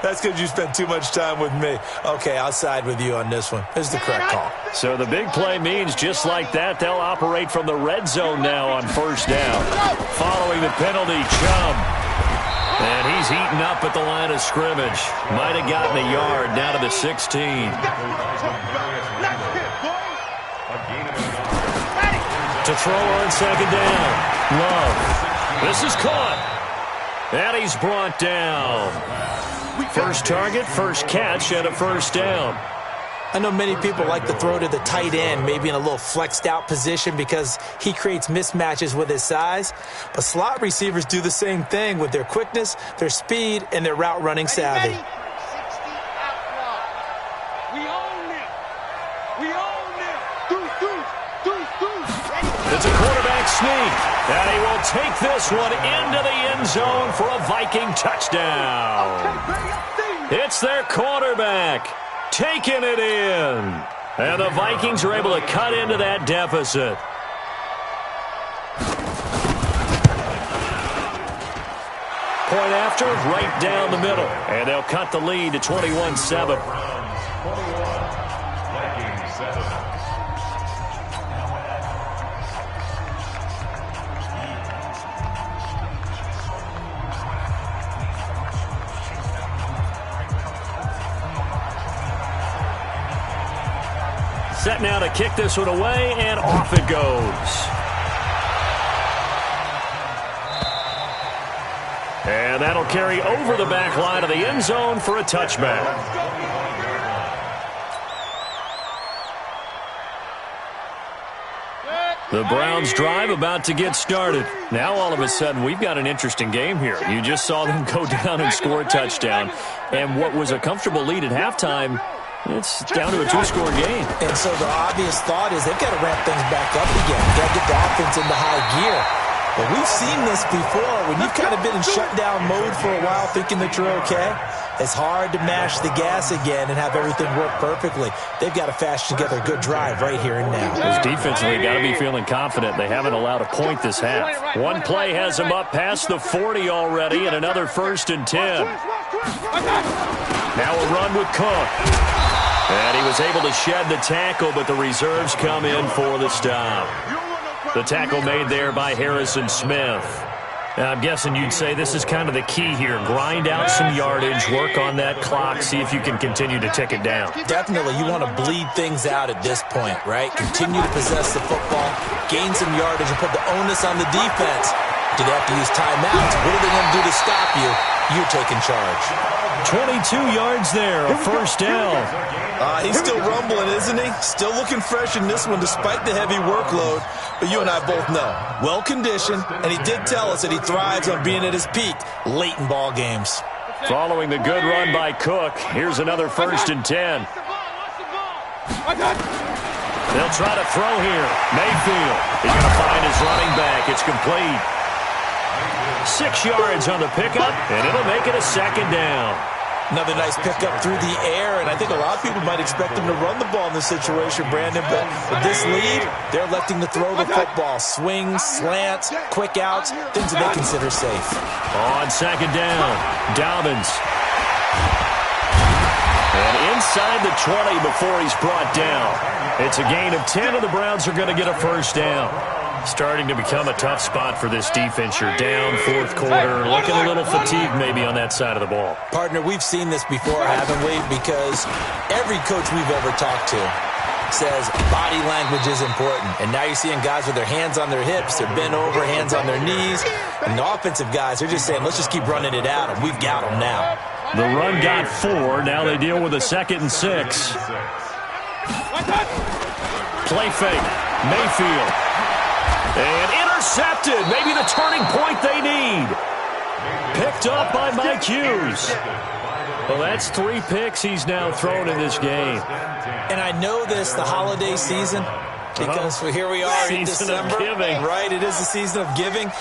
That's because you spent too much time with me. Okay, I'll side with you on this one. This is the correct call. So the big play means just like that, they'll operate from the red zone now on 1st down. Following the penalty, Chubb. And he's heating up at the line of scrimmage. Might have gotten a yard down to the 16. To throw on 2nd down. Love. This is caught. And he's brought down. First target, first catch, and a 1st down. I know many people like to throw to the tight end, maybe in a little flexed out position because he creates mismatches with his size. But slot receivers do the same thing with their quickness, their speed, and their route running savvy. It's a quarterback sneak, and he will take this one into the end zone for a Viking touchdown. It's their quarterback taking it in, and the Vikings are able to cut into that deficit. Point after, right down the middle, and they'll cut the lead to 21-7. Set now to kick this one away, and off it goes. And that'll carry over the back line of the end zone for a touchback. The Browns drive about to get started. Now all of a sudden we've got an interesting game here. You just saw them go down and score a touchdown. And what was a comfortable lead at halftime, it's down to a 2-score game. And so the obvious thought is they've got to ramp things back up again. Got to get the offense into high gear. But we've seen this before. When you've kind of been in shutdown mode for a while thinking that you're okay, It's hard to mash the gas again and have everything work perfectly. They've got to fashion together a good drive right here and now. Because defensively, got to be feeling confident. They haven't allowed a point this half. One play has them up past the 40 already, and another 1st and 10. Now a run with Cook. And he was able to shed the tackle, but the reserves come in for the stop. The tackle made there by Harrison Smith. Now, I'm guessing you'd say this is kind of the key here. Grind out some yardage, work on that clock, see if you can continue to tick it down. Definitely. You want to bleed things out at this point, right? Continue to possess the football, gain some yardage, and put the onus on the defense. Do they have to use timeouts? What are they going to do to stop you? You're taking charge. 22 yards there, a 1st down. He's still rumbling, isn't he? Still looking fresh in this one despite the heavy workload. But you and I both know, well-conditioned, and he did tell us that he thrives on being at his peak late in ball games. Following the good run by Cook, here's another 1st and 10. They'll try to throw here. Mayfield, he's going to find his running back. It's complete. 6 yards on the pickup, and it'll make it a 2nd down. Another nice pickup through the air, and I think a lot of people might expect him to run the ball in this situation, Brandon, but with this lead, they're electing to throw the football. Swings, slants, quick outs, things that they consider safe. On 2nd down, Dobbins. And inside the 20 before he's brought down. It's a gain of 10, and the Browns are going to get a 1st down. Starting to become a tough spot for this defense. You're down 4th quarter, looking a little fatigued maybe on that side of the ball. Partner, we've seen this before, haven't we? Because every coach we've ever talked to says body language is important. And now you're seeing guys with their hands on their hips, they're bent over, hands on their knees. And the offensive guys, they're just saying, let's just keep running it out, and we've got them now. The run got 4. Now they deal with a 2nd and 6. Play fake. Mayfield. And intercepted. Maybe the turning point they need. Picked up by Mike Hughes. Well, that's 3 picks he's now thrown in this game. And I know this, the holiday season, because here we are in December. Right, it is the season of giving.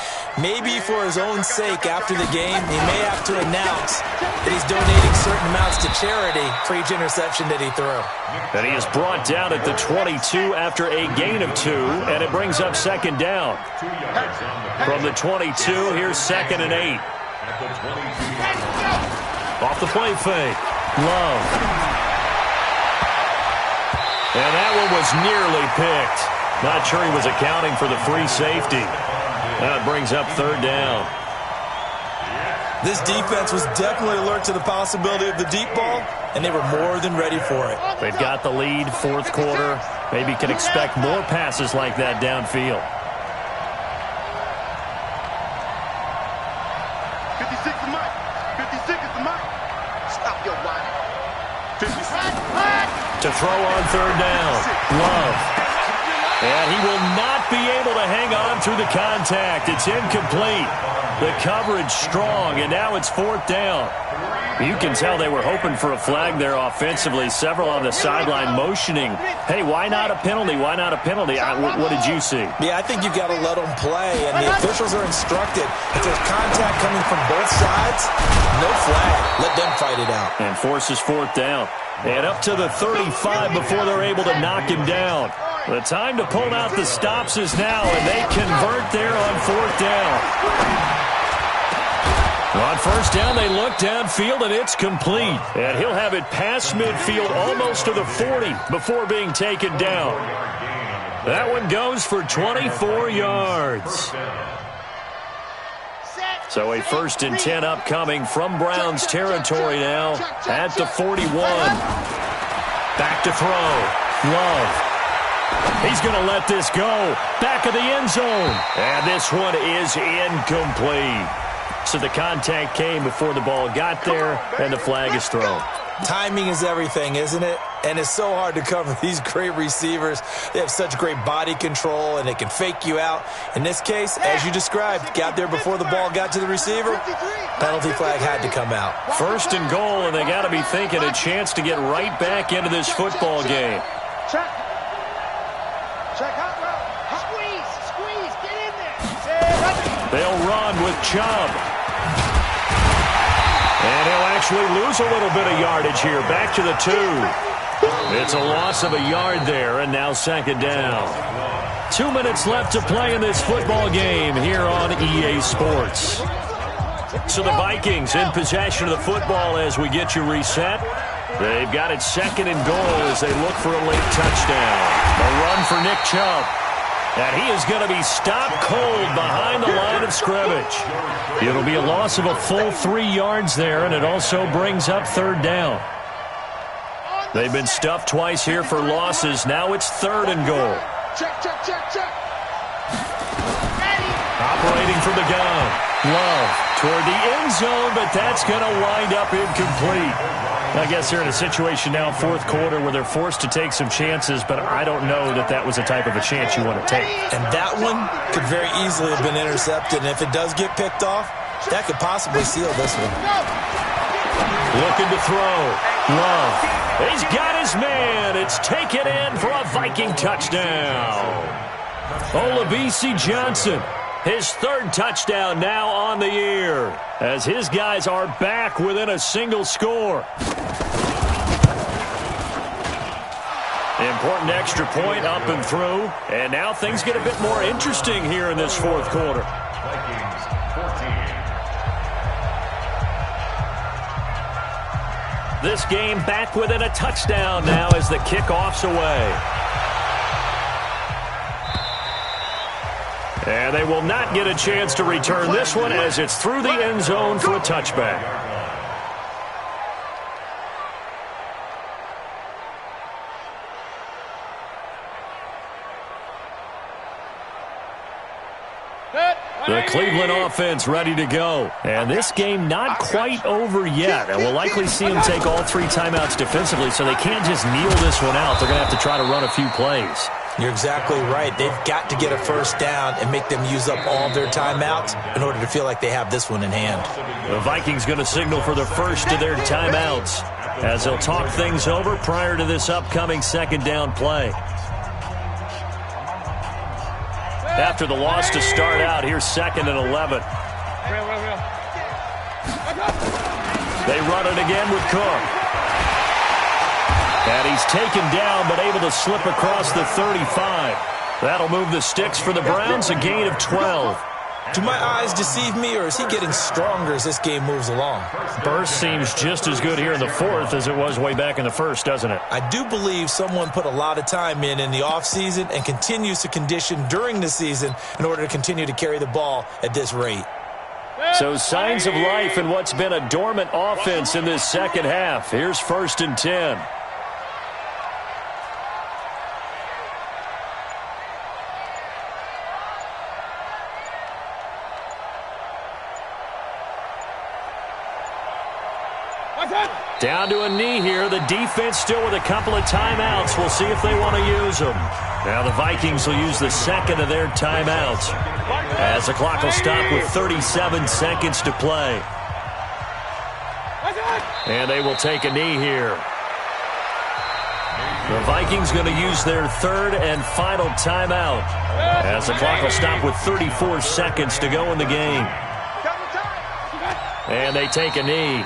Maybe for his own sake, after the game, he may have to announce that he's donating certain amounts to charity for each interception that he threw. And he is brought down at the 22 after a gain of 2, and it brings up 2nd down. From the 22, here's 2nd and 8. Off the play fake. Love. And that one was nearly picked. Not sure he was accounting for the free safety. That brings up 3rd down. This defense was definitely alert to the possibility of the deep ball, and they were more than ready for it. They've got the lead, 4th quarter. Maybe can expect more passes like that downfield. 56 is Mike. 56 is the Mike. Stop your whining. 56. To throw on 3rd down. Love. And he will not be able to hang on through the contact. It's incomplete. The coverage strong, and now it's 4th down. You can tell they were hoping for a flag there offensively. Several on the sideline motioning, hey, why not a penalty? Why not a penalty? What did you see? Yeah, I think you've got to let them play, and the officials are instructed. If there's contact coming from both sides, no flag. Let them fight it out. And forces 4th down. And up to the 35 before they're able to knock him down. The time to pull out the stops is now, and they convert there on 4th down. On 1st down, they look downfield, and it's complete. And he'll have it past midfield almost to the 40 before being taken down. That one goes for 24 yards. So a 1st and 10 upcoming from Browns territory now at the 41. Back to throw. Love. He's going to let this go. Back of the end zone. And this one is incomplete. So the contact came before the ball got there, and the flag is thrown. Timing is everything, isn't it? And it's so hard to cover these great receivers. They have such great body control, and they can fake you out. In this case, as you described, got there before the ball got to the receiver. Penalty flag had to come out. 1st and goal, and they got to be thinking a chance to get right back into this football game. Check out route. Squeeze, get in there. They'll run with Chubb. And he'll actually lose a little bit of yardage here. Back to the 2. It's a loss of a yard there, and now second down. 2 minutes left to play in this football game here on EA Sports. So the Vikings in possession of the football as we get you reset. They've got it second and goal as they look for a late touchdown. A run for Nick Chubb. And he is going to be stopped cold behind the line of scrimmage. It'll be a loss of a full 3 yards there, and it also brings up third down. They've been stuffed twice here for losses. Now it's third and goal. Check, check, check, check. Operating from the gun. Love toward the end zone, but that's going to wind up incomplete. I guess they're in a situation now, fourth quarter, where they're forced to take some chances, but I don't know that that was the type of a chance you want to take. And that one could very easily have been intercepted, and if it does get picked off, that could possibly seal this one. Looking to throw. Love. He's got his man. It's taken in for a Viking touchdown. Olabisi Johnson, his third touchdown now on the year, as his guys are back within a single score. Important extra point up and through, and now things get a bit more interesting here in this fourth quarter. Vikings 14. This game back within a touchdown now as the kickoff's away. And they will not get a chance to return this one as it's through the end zone for a touchback. The Cleveland offense ready to go. And this game not quite over yet. And we'll likely see them take all 3 timeouts defensively, so they can't just kneel this one out. They're going to have to try to run a few plays. You're exactly right. They've got to get a first down and make them use up all their timeouts in order to feel like they have this one in hand. The Vikings going to signal for the first of their timeouts as they'll talk things over prior to this upcoming second down play. After the loss to start out, here's 2nd and 11. They run it again with Cook. And he's taken down, but able to slip across the 35. That'll move the sticks for the Browns, a gain of 12. Do my eyes deceive me, or is he getting stronger as this game moves along? Burst seems just as good here in the fourth as it was way back in the first, doesn't it? I do believe someone put a lot of time in the offseason and continues to condition during the season in order to continue to carry the ball at this rate. So signs of life in what's been a dormant offense in this second half. Here's 1st and 10. Down to a knee here. The defense still with a couple of timeouts. We'll see if they want to use them. Now the Vikings will use the second of their timeouts as the clock will stop with 37 seconds to play. And they will take a knee here. The Vikings going to use their third and final timeout as the clock will stop with 34 seconds to go in the game. And they take a knee.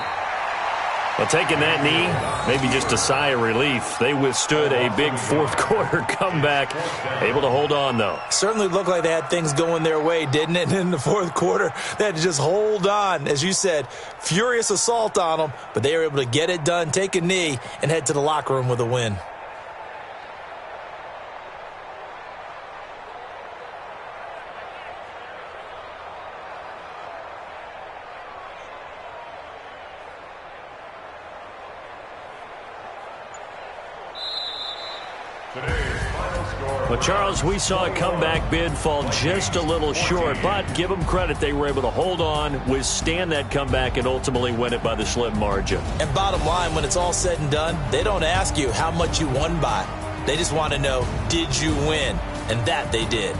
Well, taking that knee, maybe just a sigh of relief. They withstood a big fourth quarter comeback. Able to hold on, though. Certainly looked like they had things going their way, didn't it? In the fourth quarter, they had to just hold on. As you said, furious assault on them, but they were able to get it done, take a knee, and head to the locker room with a win. Well, Charles, we saw a comeback bid fall just a little short, but give them credit. They were able to hold on, withstand that comeback, and ultimately win it by the slim margin. And bottom line, when it's all said and done, they don't ask you how much you won by. They just want to know, did you win? And that they did.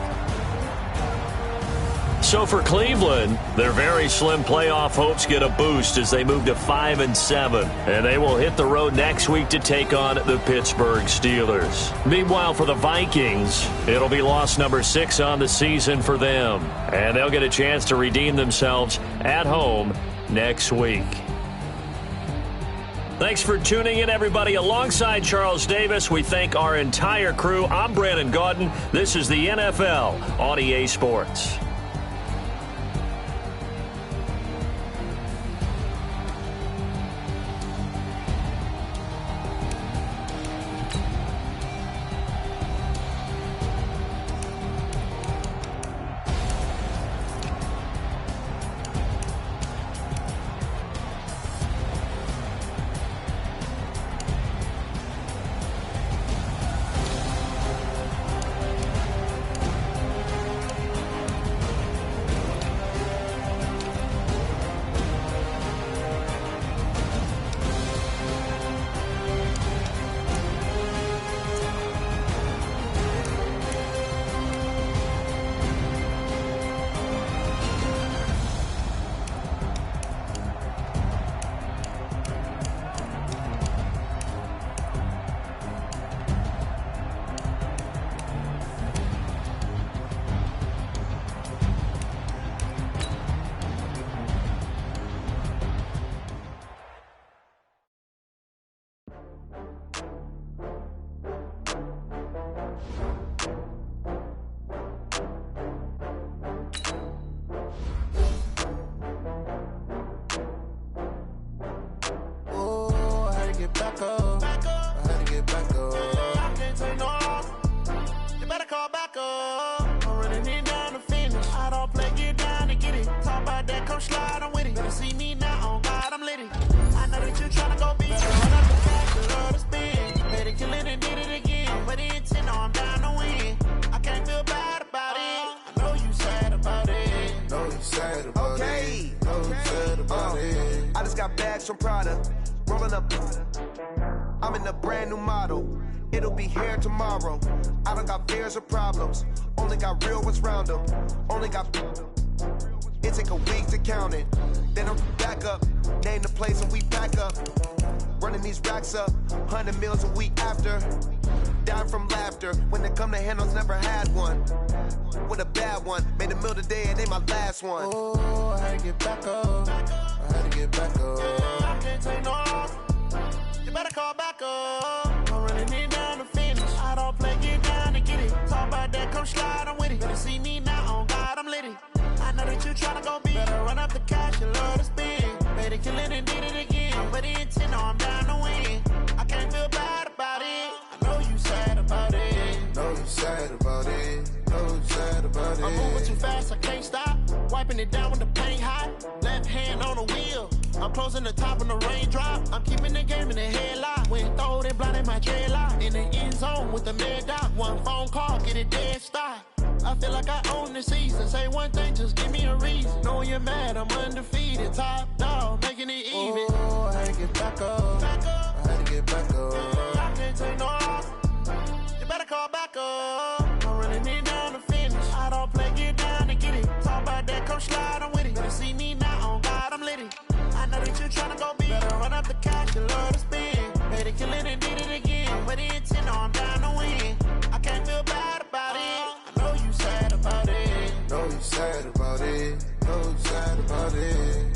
So for Cleveland, their very slim playoff hopes get a boost as they move to 5-7. And they will hit the road next week to take on the Pittsburgh Steelers. Meanwhile, for the Vikings, it'll be loss number 6 on the season for them. And they'll get a chance to redeem themselves at home next week. Thanks for tuning in, everybody. Alongside Charles Davis, we thank our entire crew. I'm Brandon Gaudin. This is the NFL on EA Sports. From Prada, rolling up. I'm in a brand new model. It'll be here tomorrow. I don't got fears or problems. Only got real ones round them. Only got. It take a week to count it. Then I'm back up. Name the place and we back up. Running these racks up. 100 meals a week after. Dying from laughter. When it come to handles, never had one. With a bad one. Made a meal today and ain't my last one. Oh, I had to get back up. I had to get back up. I can't take no loss. You better call back up. I'm running it down to finish. I don't play, get down to get it. Talk about that, come slide, I'm with it. Better see me now, on God, I'm litty. I know that you tryna go big. Better run up the cash, you love to spend. Better kill it and did it again. But the intent, no, I'm down to win. I can't feel bad about it. I know you sad about it. Know you sad about it. Know you sad about it. I'm moving too fast, I can't stop. Wiping it down with the paint hot. Left hand on the wheel. I'm closing the top on the raindrop. I'm keeping the game in the headlock. When throwed and blinded my dreadlock. In the end zone with the mad dot. One phone call, get it dead stop. I feel like I own the season. Say one thing, just give me a reason. Knowing you're mad, I'm undefeated. Top dog, making it even. Oh, I had to get back up. I had to get back up. I can't take no loss. You better call back up. I'm running it down to finish. I don't play, get down to get it. Talk about that, come slide, I'm with it. Better see me now, on God, I'm litty. I know that you tryna go big. Better run up the cash, you love to spend. Better kill it and did it again. But the intent, no, I'm down to win. I can't feel bad about it. I know you sad about it. Know you sad about it. Know you sad about it.